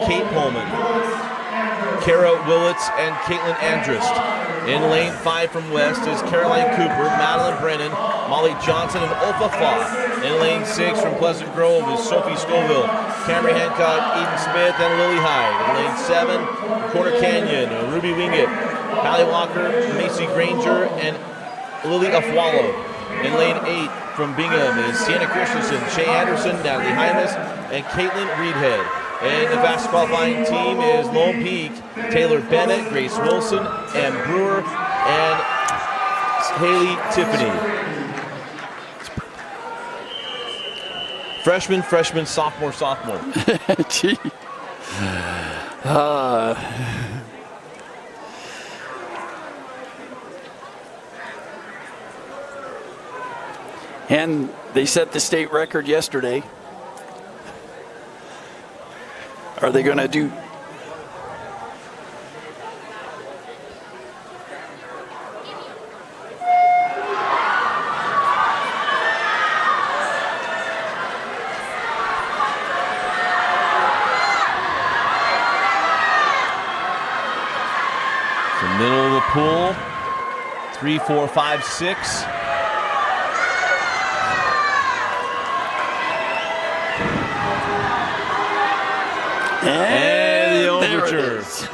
Kate Pullman, Kara Willits, and Caitlin Andrist. In lane 5 from West is Caroline Cooper, Madeline Brennan, Molly Johnson, and Ofa Fa. In lane 6 from Pleasant Grove is Sophie Scoville, Camry Hancock, Eden Smith, and Lily Hyde. In lane 7, Corner Canyon, Ruby Wingett, Hallie Walker, Macy Granger, and Lily Afwalo. In lane 8 from Bingham is Sienna Christensen, Shay Anderson, Natalie Hymas, and Caitlin Reedhead. And the fastest qualifying team is Lone Peak, Taylor Bennett, Grace Wilson, and Brewer, and Haley Tiffany. Freshman, sophomore. Gee. And they set the state record yesterday. Are they going to do? The middle of the pool, 3, 4, 5, 6. And the there it overture. is.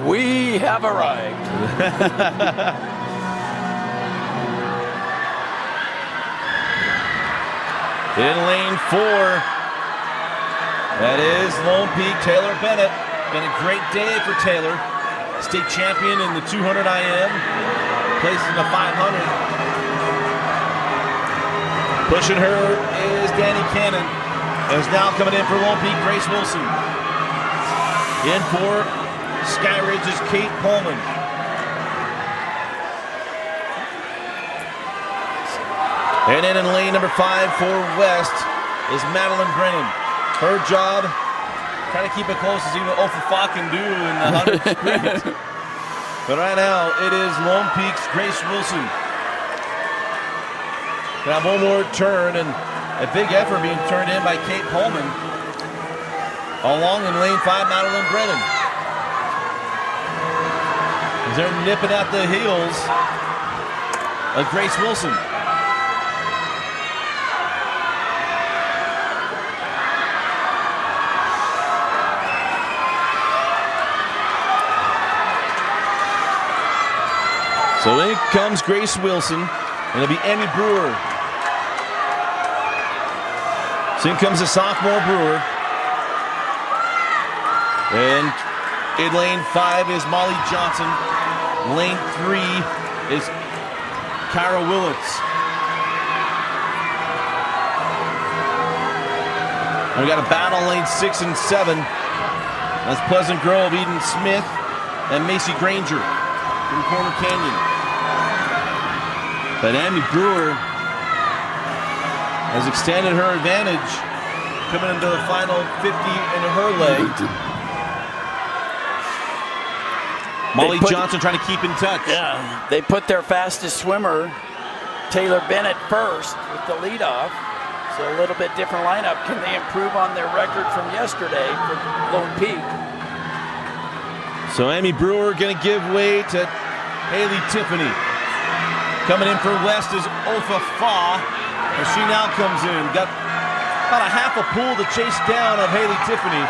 We have arrived. In lane 4, that is Lone Peak, Taylor Bennett. Been a great day for Taylor. State champion in the 200 IM, placed in the 500. Pushing her is Danny Cannon. And is now coming in for Lone Peak, Grace Wilson. In for Sky Ridge's Kate Pullman. And then in lane number 5 for West is Madeline Brennan. Her job, trying to keep it close as even Ofafa can do in the 100 sprint. But right now, it is Lone Peak's Grace Wilson. Now one more turn, and a big effort being turned in by Kate Pullman. Along in lane 5, Madeline Brennan. As they're nipping at the heels of Grace Wilson. So in comes Grace Wilson, and it'll be Amy Brewer. So in comes the sophomore Brewer. And in lane 5 is Molly Johnson. Lane 3 is Kyra Willits. And we got a battle lane 6 and 7. That's Pleasant Grove, Eden Smith, and Macy Granger from Corner Canyon. But Amy Brewer has extended her advantage, coming into the final 50 in her leg. Molly Johnson trying to keep in touch. Yeah, they put their fastest swimmer, Taylor Bennett, first with the leadoff. So a little bit different lineup. Can they improve on their record from yesterday for Lone Peak? So Amy Brewer going to give way to Haley Tiffany. Coming in for West is Ofa Fa, and she now comes in. Got about a half a pool to chase down of Haley Tiffany.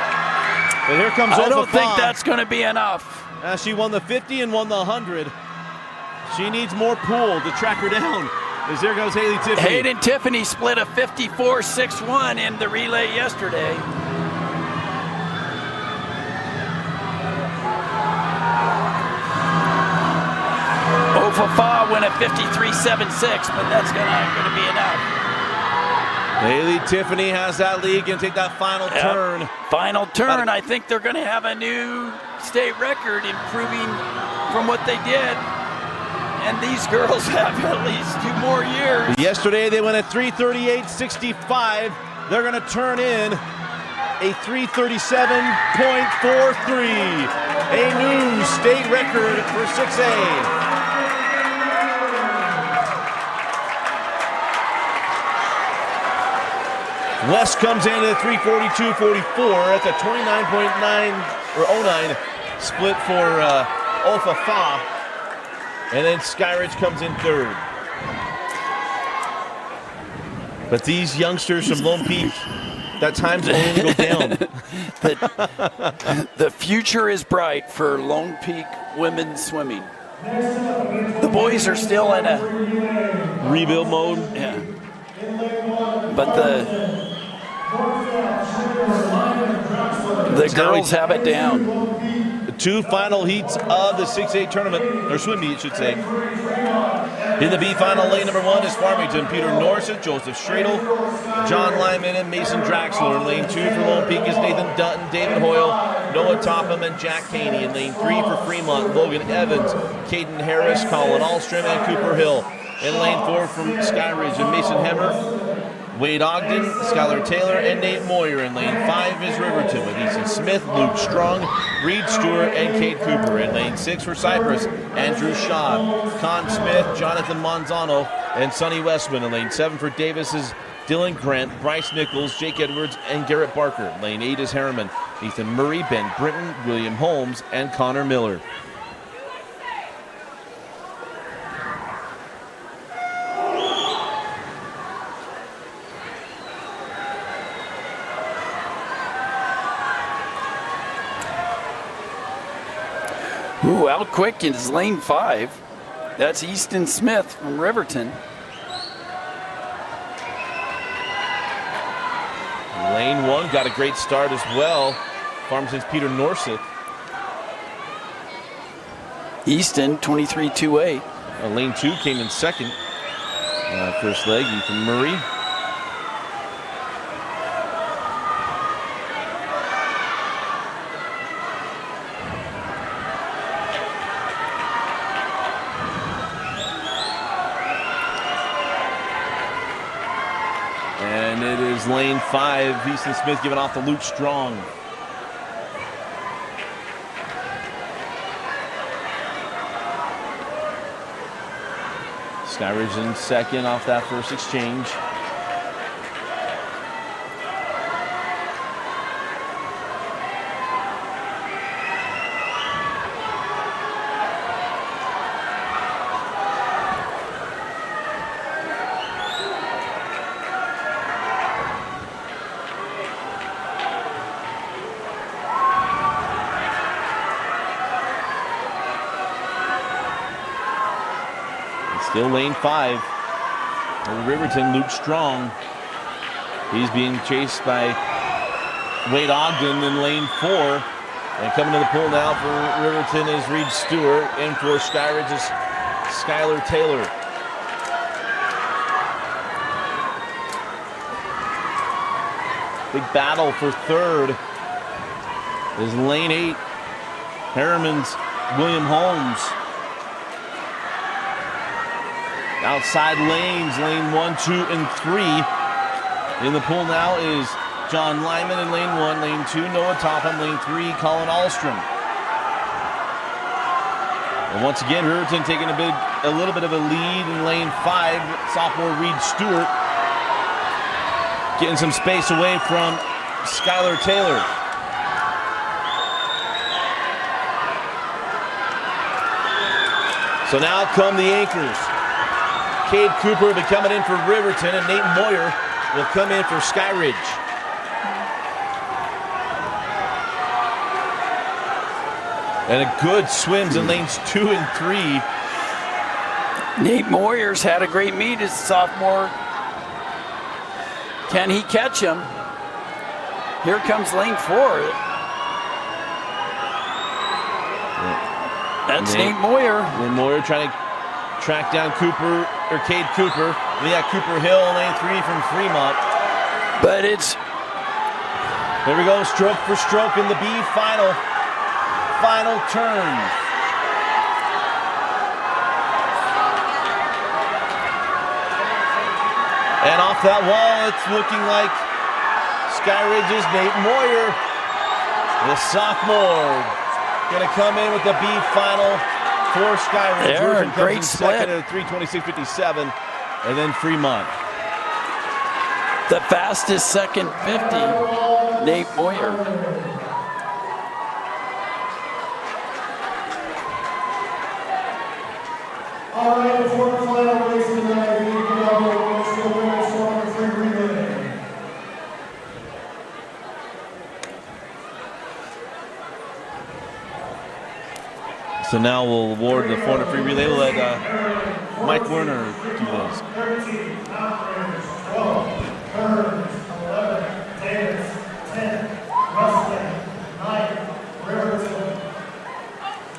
But here comes Ofa Fa. I don't think that's going to be enough. She won the 50 and won the 100. She needs more pool to track her down. As there goes Haley Tiffany. Hayden Tiffany split a 54.61 in the relay yesterday. Ofafa went at 53.76, but that's not going to be enough. Haley Tiffany has that lead, going to take that final turn. Final turn. I think they're going to have a new state record, improving from what they did. And these girls have at least 2 more years. Yesterday they went at 3:38.65. They're going to turn in a 3:37.43, a new state record for 6A. West comes in at 3:42.44. That's a 29.9 or 09 split for Ofa Fa. And then Skyridge comes in third. But these youngsters from Lone Peak, that time's only going to go down. The future is bright for Lone Peak women's swimming. The boys are still in a rebuild mode. Yeah. But the girls have it down. The 2 final heats of the 6A tournament, or swim meet, I should say. In the B final, lane number 1 is Farmington. Peter Norseth, Joseph Schradel, John Lyman, and Mason Draxler. In lane 2 for Lone Peak is Nathan Dutton, David Hoyle, Noah Topham, and Jack Caney. In lane 3 for Fremont, Logan Evans, Caden Harris, Colin Alstrom, and Cooper Hill. In lane 4 from Skyridge and Mason Hemmer, Wade Ogden, Skylar Taylor, and Nate Moyer. In lane 5 is Riverton with Ethan Smith, Luke Strong, Reed Stewart, and Kate Cooper. In lane 6 for Cypress, Andrew Shaw, Con Smith, Jonathan Manzano, and Sonny Westman. In lane 7 for Davis is Dylan Grant, Bryce Nichols, Jake Edwards, and Garrett Barker. Lane 8 is Harriman, Ethan Murray, Ben Britton, William Holmes, and Connor Miller. Ooh, out quick is lane 5. That's Easton Smith from Riverton. Lane 1 got a great start as well. Farmington's Peter Norseth. Easton 23.28. Lane 2 came in second. First leg, Ethan Murray. And it is lane 5, Easton Smith giving off to Luke Strong. Skyridge in second off that first exchange. Still lane 5. Over Riverton, Luke Strong. He's being chased by Wade Ogden in lane 4. And coming to the pool now for Riverton is Reed Stewart. And for Skyridge is Skylar Taylor. Big battle for third is lane 8. Harriman's William Holmes. Outside lanes, lane 1, 2, and 3. In the pool now is John Lyman in lane 1, lane 2, Noah Topham, lane 3, Colin Ahlstrom. And once again, Riverton taking a little bit of a lead in lane 5, sophomore Reed Stewart. Getting some space away from Skylar Taylor. So now come the anchors. Cade Cooper will be coming in for Riverton, and Nate Moyer will come in for Skyridge. And a good swims in lanes 2 and 3. Nate Moyer's had a great meet as a sophomore. Can he catch him? Here comes lane 4. That's Nate Moyer. Nate Moyer trying to track down Cooper, or Cade Cooper. We got Cooper Hill in lane 3 from Fremont. But it's... There we go, stroke for stroke in the B final turn. And off that wall, it's looking like Skyridge's Nate Moyer, the sophomore, going to come in with the B final for Skyridge. There, great split. Second at 3:26.57, and then Fremont. The fastest second 50, Nate Moyer. All right, before the final race tonight, we need to know what's the women's 400 free relay. So now we'll award the 400 free relay. We'll let Mike Werner do those. 13, operators, 12, turns, 11, Davis, 10, Westlake, 9, Riverton,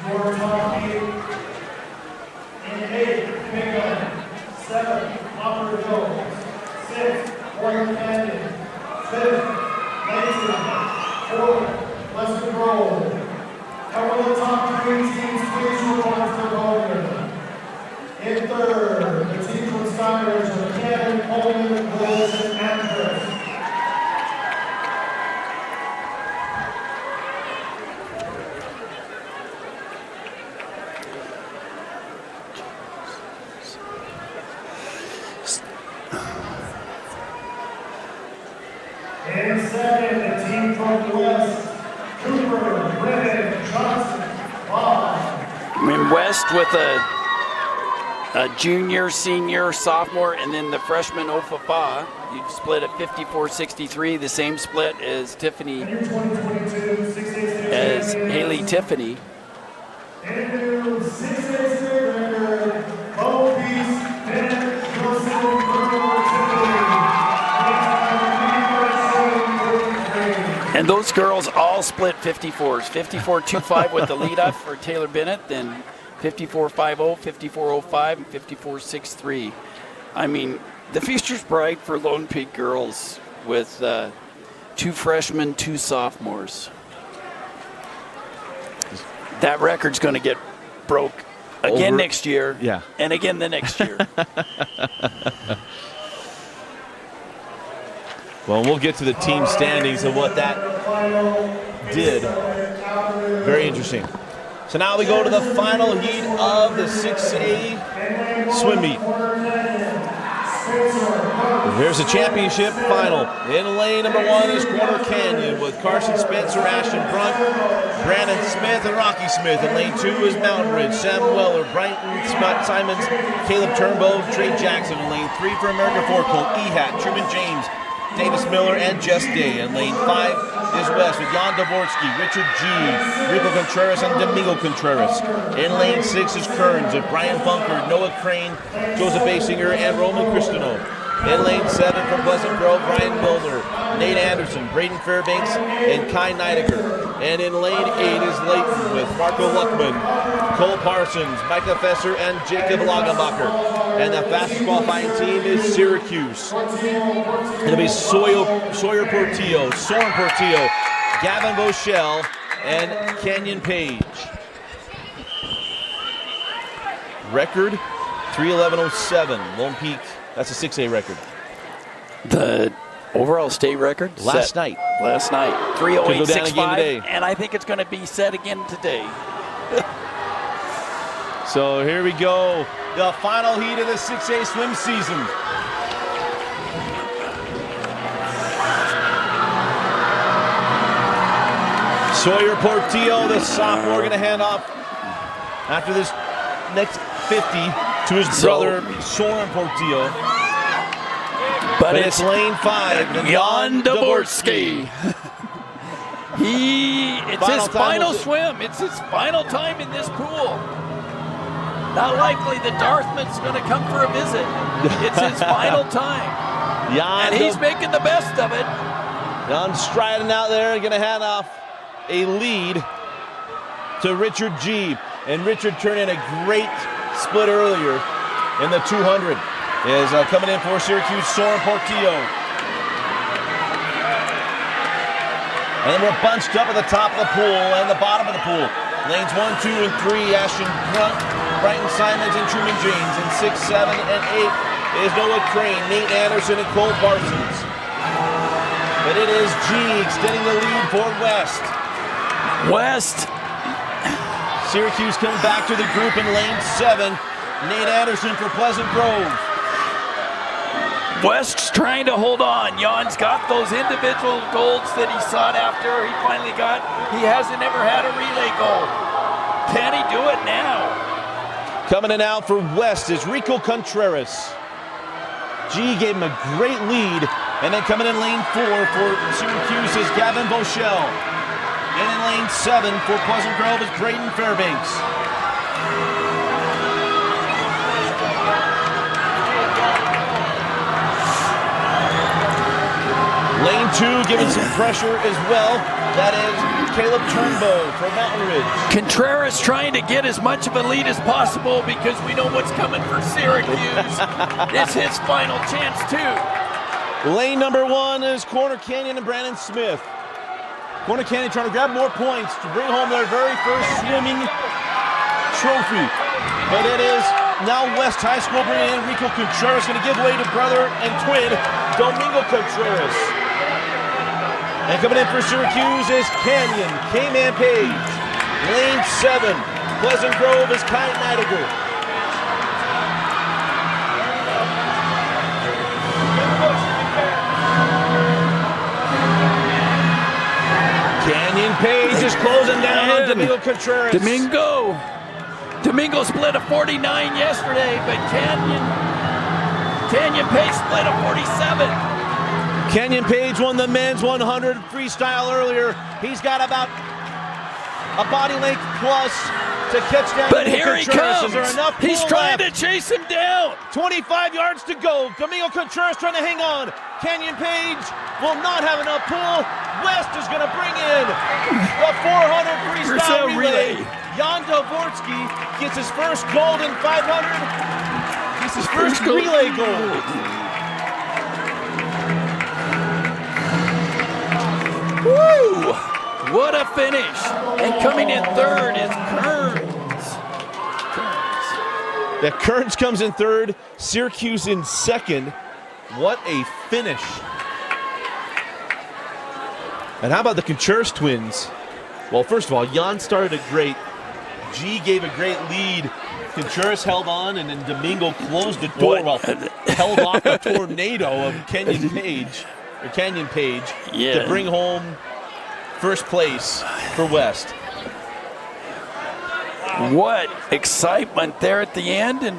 your top 8, and 8, Bingham, 7, Hopper Jones, 6, Warren Canyon, 5th, Mason, 4th, Western Grove. Cover the top 3 teams, please report to the podium. In third, the team from Skyridge, Cannon, Coleman, Willis, and Andress. In second, the team from the West, Cooper, Brennan, Johnson, Bob. In West with a junior, senior, sophomore, and then the freshman Ofafa. You split at 54-63, the same split as Tiffany, as Haley Tiffany. Into 686 record, Bo Peace, Bennett, Wilson, Burrow, Tiffany. And those girls all split 54s. 54-25 with the lead-off for Taylor Bennett, then 54-50, 54-05, and 54-63. I mean, the future's bright for Lone Peak girls with 2 freshmen, 2 sophomores. That record's going to get broke again next year, Yeah. and again the next year. Well, we'll get to the team standings and what that did. Very interesting. So now we go to the final heat of the 6A swim meet. Here's the championship final. In lane number 1 is Corner Canyon with Carson Spencer, Ashton Brunt, Brandon Smith, and Rocky Smith. In lane 2 is Mountain Ridge, Sam Weller, Brighton Simons, Caleb Turnbow, Trey Jackson. In lane 3 for American Forkle, Ehat, Truman James, Davis Miller, and Jess Day. In lane 5 is West with Jan Dvorsky, Richard G, Rico Contreras, and Domingo Contreras. In lane 6 is Kearns with Brian Bunker, Noah Crane, Joseph Basinger, and Roman Cristino. In lane 7 from Pleasant Grove, Brian Milner, Nate Anderson, Braden Fairbanks, and Kai Neidiger. And in lane 8 is Layton with Marco Luckman, Cole Parsons, Micah Fesser, and Jacob Lagenbacher. And the fastest qualifying team is Syracuse. It'll be Sawyer Portillo, Soren Portillo, Gavin Boschel, and Canyon Page. Record 3:11:07. Lone Peak, that's a 6A record. The overall state record? Last night. 3:08:65. And I think it's going to be set again today. So here we go. The final heat of the 6A swim season. Sawyer Portillo, the sophomore, going to hand off after this next 50 to his brother, Soren Portillo. But it's lane 5. Jan Dvorsky. It's his final swim. It's his final time in this pool. Not likely the Darthman's going to come for a visit. It's his final time. And he's making the best of it. Jan striding out there, going to hand off a lead to Richard G. And Richard turned in a great split earlier in the 200. Is coming in for Syracuse, Soren Portillo. And then we're bunched up at the top of the pool and the bottom of the pool. Lanes 1, 2, and 3, Ashton Grunt, Brighton Simons, and Truman James. And 6, 7, and 8 is Noah Crane, Nate Anderson, and Cole Parsons. But it is G extending the lead for West. Syracuse coming back to the group in lane 7. Nate Anderson for Pleasant Grove. West's trying to hold on. Jan's got those individual golds that he sought after. He finally got. He hasn't ever had a relay gold. Can he do it now? Coming in out for West is Rico Contreras. G gave him a great lead. And then coming in lane 4 for Syracuse is Gavin Boschel. And in lane 7 for Pleasant Grove is Braden Fairbanks. Lane 2 giving some pressure as well. That is Caleb Turnbow for Mountain Ridge. Contreras trying to get as much of a lead as possible because we know what's coming for Syracuse. It's his final chance too. Lane number 1 is Corner Canyon and Brandon Smith. Corner Canyon trying to grab more points to bring home their very first swimming trophy. But it is now West High School bringing in Rico Contreras, going to give way to brother and twin Domingo Contreras. And coming in for Syracuse is Canyon, K-Man Page. Lane 7, Pleasant Grove is Kai Neidiger. Canyon Page is closing down on Domingo Contreras. Domingo split a 49 yesterday, but Canyon Page split a 47. Canyon Page won the men's 100 freestyle earlier. He's got about a body length plus to catch down. But here he comes. Is there enough pull He's trying left? to chase him down. 25 yards to go. Domingo Contreras trying to hang on. Canyon Page will not have enough pull. West is going to bring in the 400 freestyle relay. Jan Dvorsky gets his first gold in 500. Gets his first relay gold. Woo! What a finish. And coming in third is Kearns. Yeah, Kearns comes in third. Syracuse in second. What a finish. And how about the Contreras twins? Well, first of all, Jan started it great. G gave a great lead. Contreras held on, and then Domingo closed the door while held off the tornado of Canyon Page to bring home first place for West. What excitement there at the end, and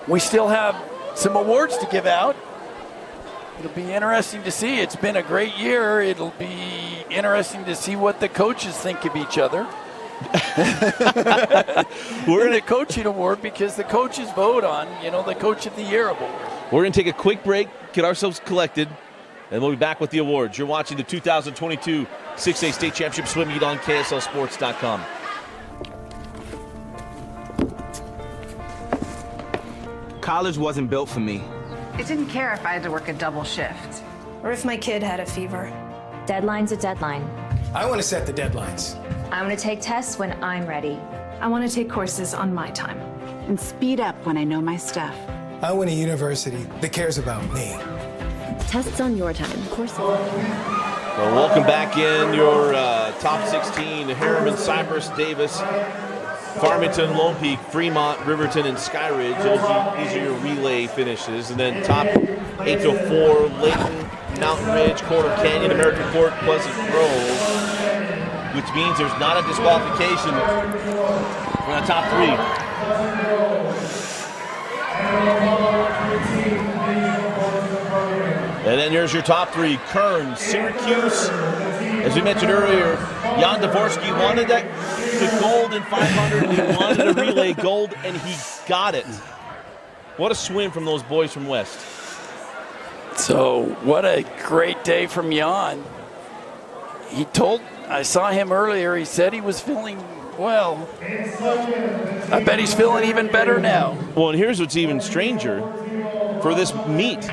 we still have some awards to give out. It'll be interesting to see. It's been a great year. It'll be interesting to see what the coaches think of each other. We're in a coaching award because the coaches vote on, the Coach of the Year award. We're going to take a quick break, get ourselves collected, And we'll be back with the awards. You're watching the 2022 6A State Championship Swim Meet on KSLSports.com. College wasn't built for me. I didn't care if I had to work a double shift. Or if my kid had a fever. Deadline's a deadline. I want to set the deadlines. I want to take tests when I'm ready. I want to take courses on my time. And speed up when I know my stuff. I want a university that cares about me. Tests on your time. Courses. Well, welcome back in your top 16. Harriman, Cypress, Davis, Farmington, Lone Peak, Fremont, Riverton, and Skyridge. These are your relay finishes. And then top 8 to 4, Layton, Mountain Ridge, Corner Canyon, American Fork, Pleasant Grove, which means there's not a disqualification for the top 3. And then here's your top 3. Kern, Syracuse. As we mentioned earlier, Jan Dvorsky wanted the gold in 500, and he wanted a relay gold, and he got it. What a swim from those boys from West. So what a great day from Jan. I saw him earlier, he said he was feeling well. I bet he's feeling even better now. Well, and here's what's even stranger. For this meet,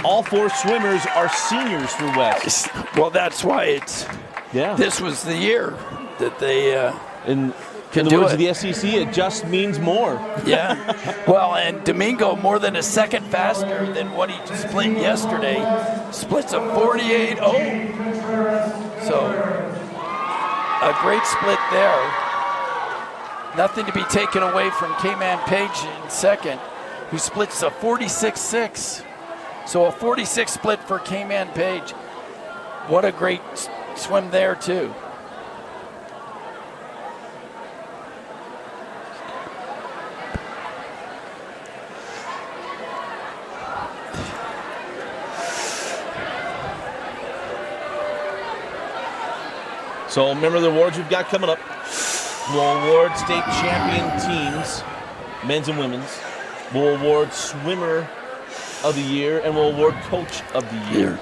all 4 swimmers are seniors for West. Well, that's why this was the year that they in the words of the SEC, it just means more. Yeah. Well, and Domingo, more than a second faster than what he split yesterday, splits a 48.0. So a great split there. Nothing to be taken away from K-Man Page in second, who splits a 46.6. So a 46 split for K-Man Page. What a great swim there, too. So remember the awards we've got coming up. We'll award state champion teams, men's and women's. We'll award swimmer of the year, and we'll award coach of the year.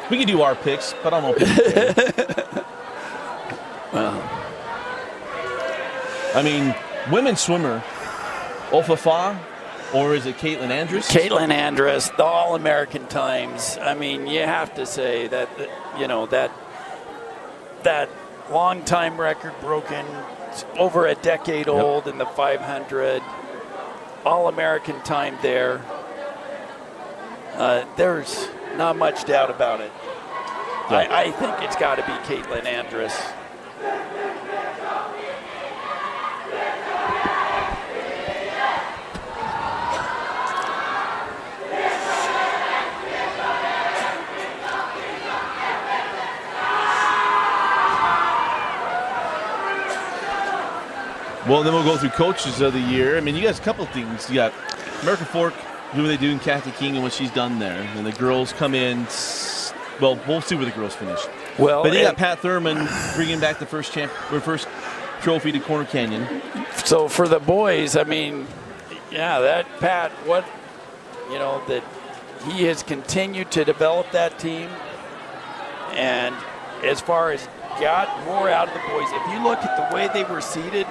We can do our picks, but I don't know. Well, I mean, women's swimmer, Ofafa, or is it Caitlin Andrus? Caitlin Andrus, the All-American times. I mean, you have to say that, that long-time record broken, over a decade old in the 500, All-American time there. There's not much doubt about it. Yeah. I think it's got to be Caitlin Andrus. Well, then we'll go through coaches of the year. I mean, you guys, a couple of things. You got American Fork, who they do in Kathy King and what she's done there. And the girls come in. Well, we'll see where the girls finish. Well, but you got Pat Thurman bringing back the first trophy to Corner Canyon. So for the boys, I mean, yeah, that Pat, that he has continued to develop that team. And as far as got more out of the boys, if you look at the way they were seated,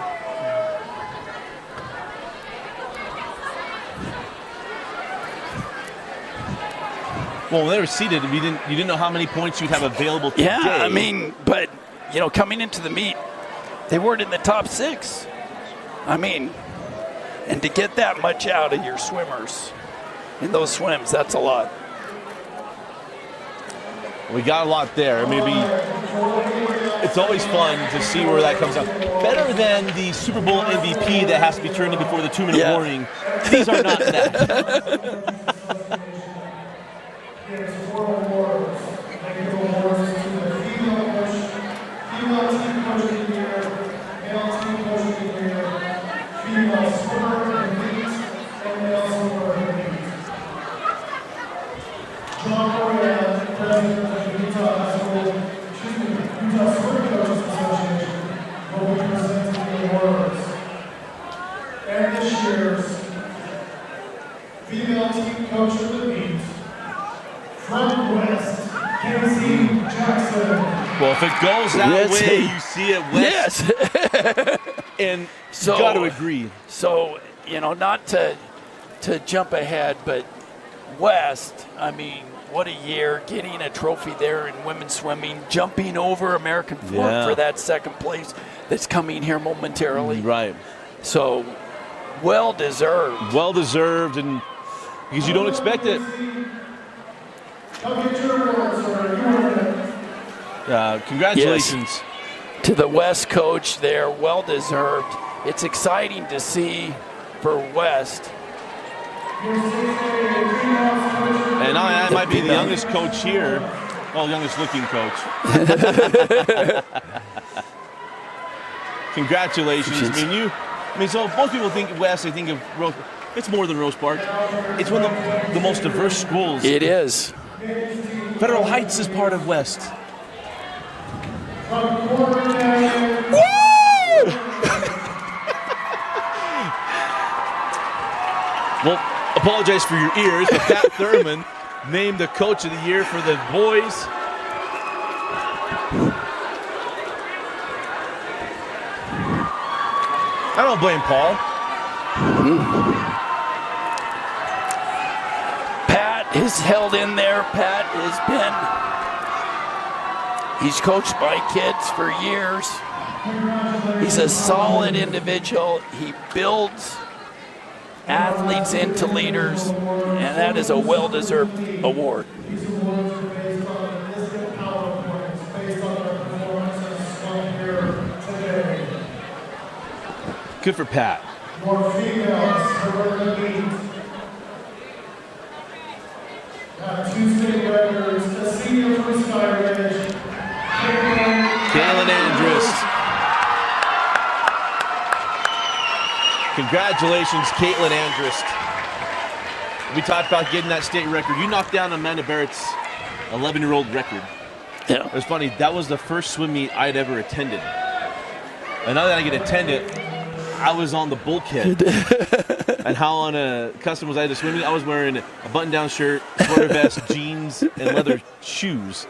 well, when they were seated, you didn't know how many points you'd have available today. yeah, I mean, but, coming into the meet, they weren't in the top 6. I mean, and to get that much out of your swimmers in those swims, that's a lot. We got a lot there. Maybe it's always fun to see where that comes out. Better than the Super Bowl MVP that has to be turned in before the 2-minute warning. These are not that. And this year's female female team coach of the meet, from West, Casey Jackson. Well, if it goes that way, you see it West. Yes. And So- you got to agree. So, you know, not to jump ahead, but West, I mean, what a year, getting a trophy there in women's swimming, jumping over American Fork Yeah. for that second place that's coming here momentarily. Right. So, well deserved. Well deserved, and because you don't expect it. Come get your awards, sir. You are next. Congratulations. To the West coach there, well deserved. It's exciting to see for West. And I might be the youngest coach here. Well, youngest looking coach. Congratulations. So most people think West, they think of Rose. It's more than Rose Park. It's one of the most diverse schools. It is. Federal Heights is part of West. Well, apologize for your ears, but Pat Thurman named the coach of the year for the boys. I don't blame Paul. Pat is held in there. Pat he's coached my kids for years. He's a solid individual. He builds athletes into leaders, and that is a well-deserved award. These awards are based on instant PowerPoints, based on their performances from here today. Good for Pat. More females who are in the meet. Got two state records, a senior from Skyridge, Kaylin Andrus. Congratulations, Caitlin Andrus. We talked about getting that state record. You knocked down Amanda Barrett's 11-year-old record. Yeah. It was funny. That was the first swim meet I'd ever attended. And now that I get to attend it, I was on the bulkhead. And how on a custom was I to swim meet? I was wearing a button-down shirt, sweater vest, jeans, and leather shoes,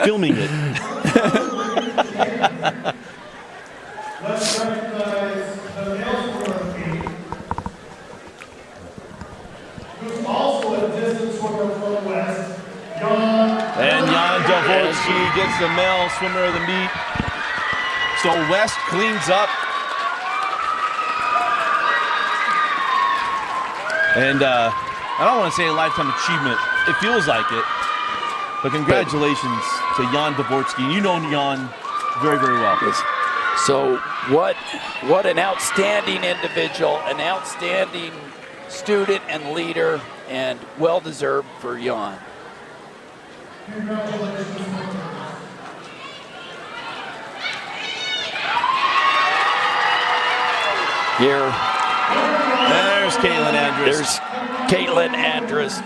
filming it. let's recognize the Ellsworth team, who's also a distance swimmer from West, And Jan Dvorsky gets the male swimmer of the meet. So West cleans up. And I don't want to say a lifetime achievement. It feels like it. But congratulations to Jan Dvorsky. You know Jan very, very well. So what an outstanding individual, an outstanding student and leader, and well-deserved for Jan. Here, There's Caitlin Andrus. there's Caitlin Andrus.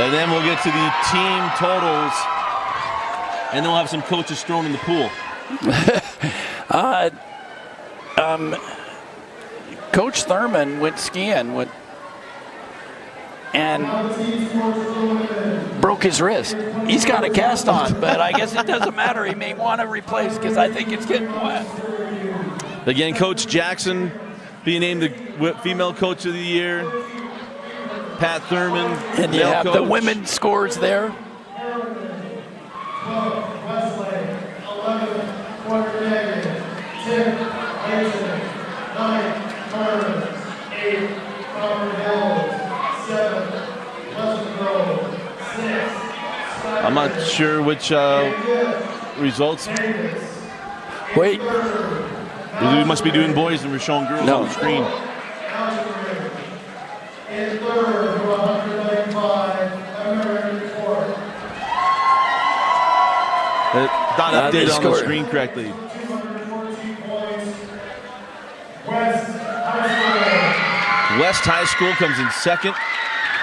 And then we'll get to the team totals. And then we'll have some coaches thrown in the pool. Coach Thurman went skiing and broke his wrist. He's got a cast on, but I guess it doesn't matter. He may want to replace because I think it's getting wet. Again, Coach Jackson being named the female coach of the year. Pat Thurman, And you male have coach. the women's scores there. 12, Westlake, 11, Quarter Negative, 10, Mason, 9, Carmen, 8, Copper Hills, 7, Pleasant Grove, 6, I'm not sure which results. Wait, We must be doing boys and we're showing girls No. on the screen. in third, 195, American Fork. Not they updated on the scored. screen correctly. 214 points. West High West High School comes in second.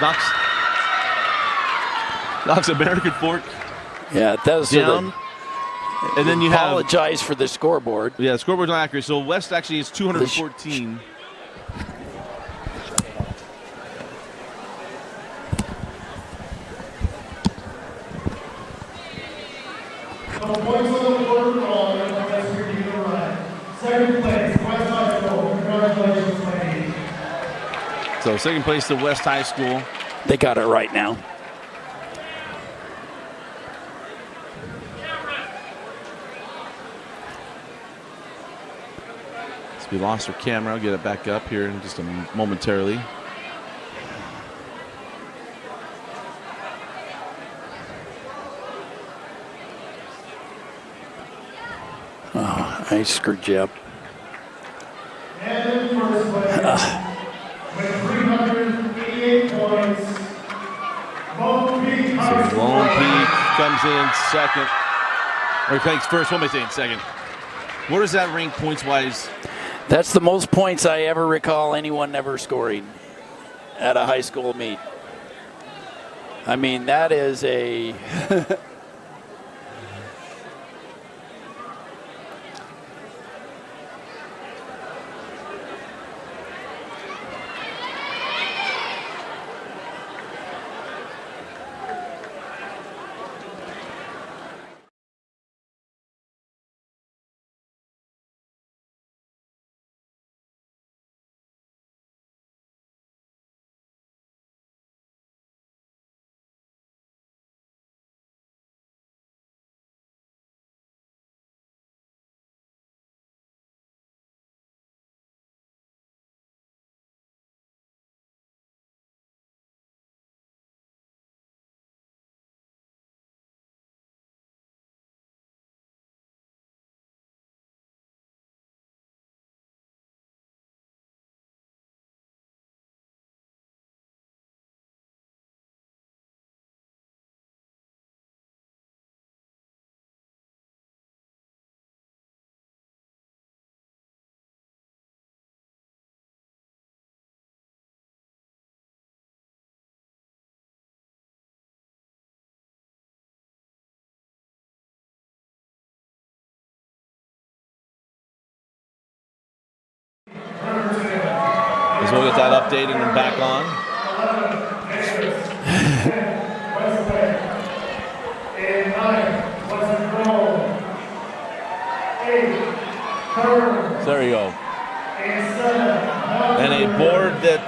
Knocks. Knocks American Fork Yeah, those down. And then you have, apologize for the scoreboard. yeah, the scoreboard's not accurate. So West actually is 214. The points on the board are West Virginia Ryan. Second place, West High School. Congratulations, ladies. So second place to West High School. They got it right now. So we lost our camera. I'll get it back up here in just momentarily. I screwed you up. And in first place, with 388 points, Lone Peak High School. Lone Peak comes in second. Or takes first. What am I saying? Second. Where does that rank points-wise? That's the most points I ever recall anyone ever scoring at a high school meet. I mean, that is a... As we'll get that updated and back on. And 9, Western Grove. 8, So there you go. and 7, And a board that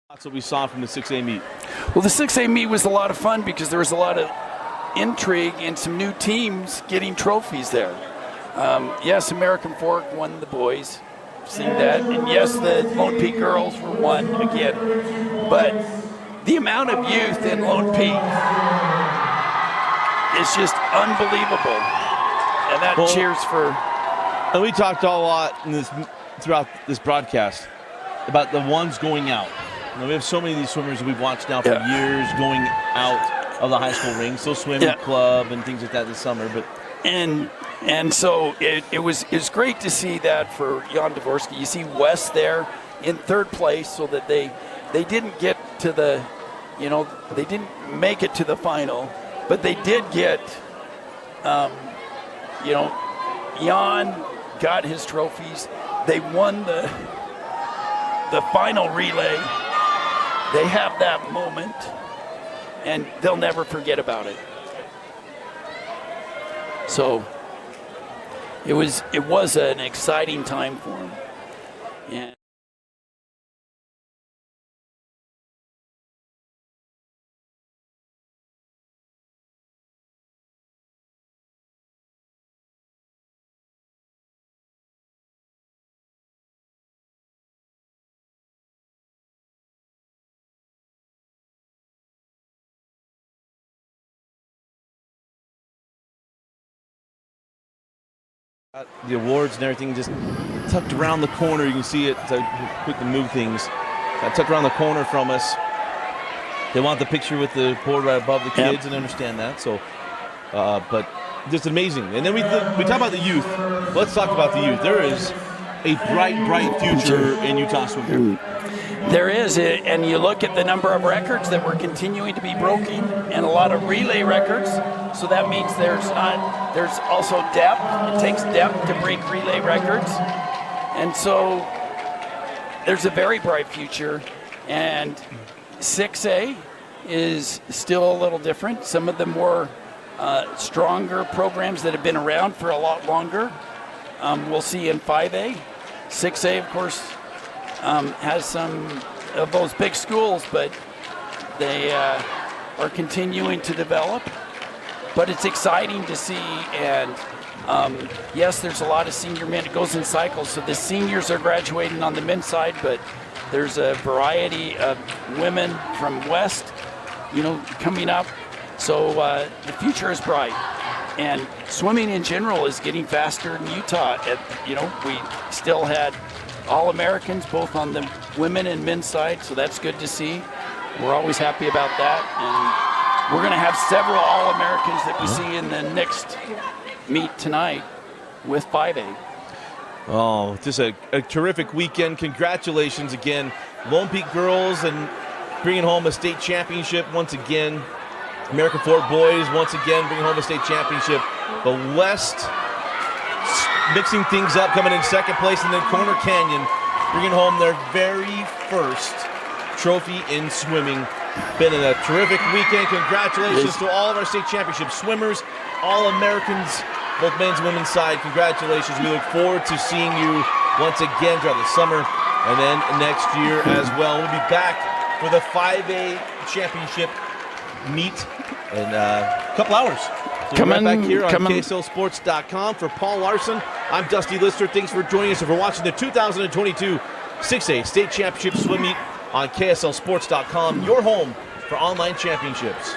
that's what we saw from the 6A meet. Well, the 6A meet was a lot of fun because there was a lot of intrigue and some new teams getting trophies there. Yes, American Fork won the boys. Seen that. And yes, the Lone Peak girls were won again. But the amount of youth in Lone Peak is just unbelievable. And that cheers for... And we talked a lot in this throughout this broadcast about the ones going out. You know, we have so many of these swimmers that we've watched now for years going out of the high school ring, so swimming club and things like that this summer. But and so it was great to see that for Jan Dvorsky. You see Wes there in third place, so that they didn't get to the, you know, they didn't make it to the final, but they did get, you know, Jan got his trophies. They won the final relay. They have that moment, and they'll never forget about it. So it was an exciting time for him. And the awards and everything just tucked around the corner. You can see it. So quick to move things. Tucked around the corner from us. They want the picture with the board right above the kids, and understand that. So, but just amazing. And then we talk about the youth. Let's talk about the youth. There is a bright future in Utah swimming. there is, and you look at the number of records that we're continuing to be broken, and a lot of relay records. So that means there's also depth. It takes depth to break relay records, and so there's a very bright future. And 6A is still a little different. Some of the more stronger programs that have been around for a lot longer, we'll see in 5A. 6A, of course, has some of those big schools, but they are continuing to develop. But it's exciting to see, and yes, there's a lot of senior men. It goes in cycles, so the seniors are graduating on the men's side, but there's a variety of women from West, coming up. So the future is bright, and swimming in general is getting faster in Utah. We still had All-Americans both on the women and men's side, so that's good to see. We're always happy about that, and we're going to have several All-Americans that we see in the next meet tonight with 5A. Oh, just a terrific weekend. Congratulations again, Lone Peak girls, and bringing home a state championship once again. American Fork boys once again bringing home a state championship. The West mixing things up, coming in second place, and then Corner Canyon bringing home their very first trophy in swimming. Been a terrific weekend. Congratulations to all of our state championship swimmers, All-Americans, both men's and women's side. Congratulations. We look forward to seeing you once again throughout the summer and then next year as well. We'll be back for the 5A championship meet in a couple hours. So right back here on KSLSports.com. For Paul Larson, I'm Dusty Lister. Thanks for joining us and for watching the 2022 6A State Championship Swim Meet on KSLSports.com, your home for online championships.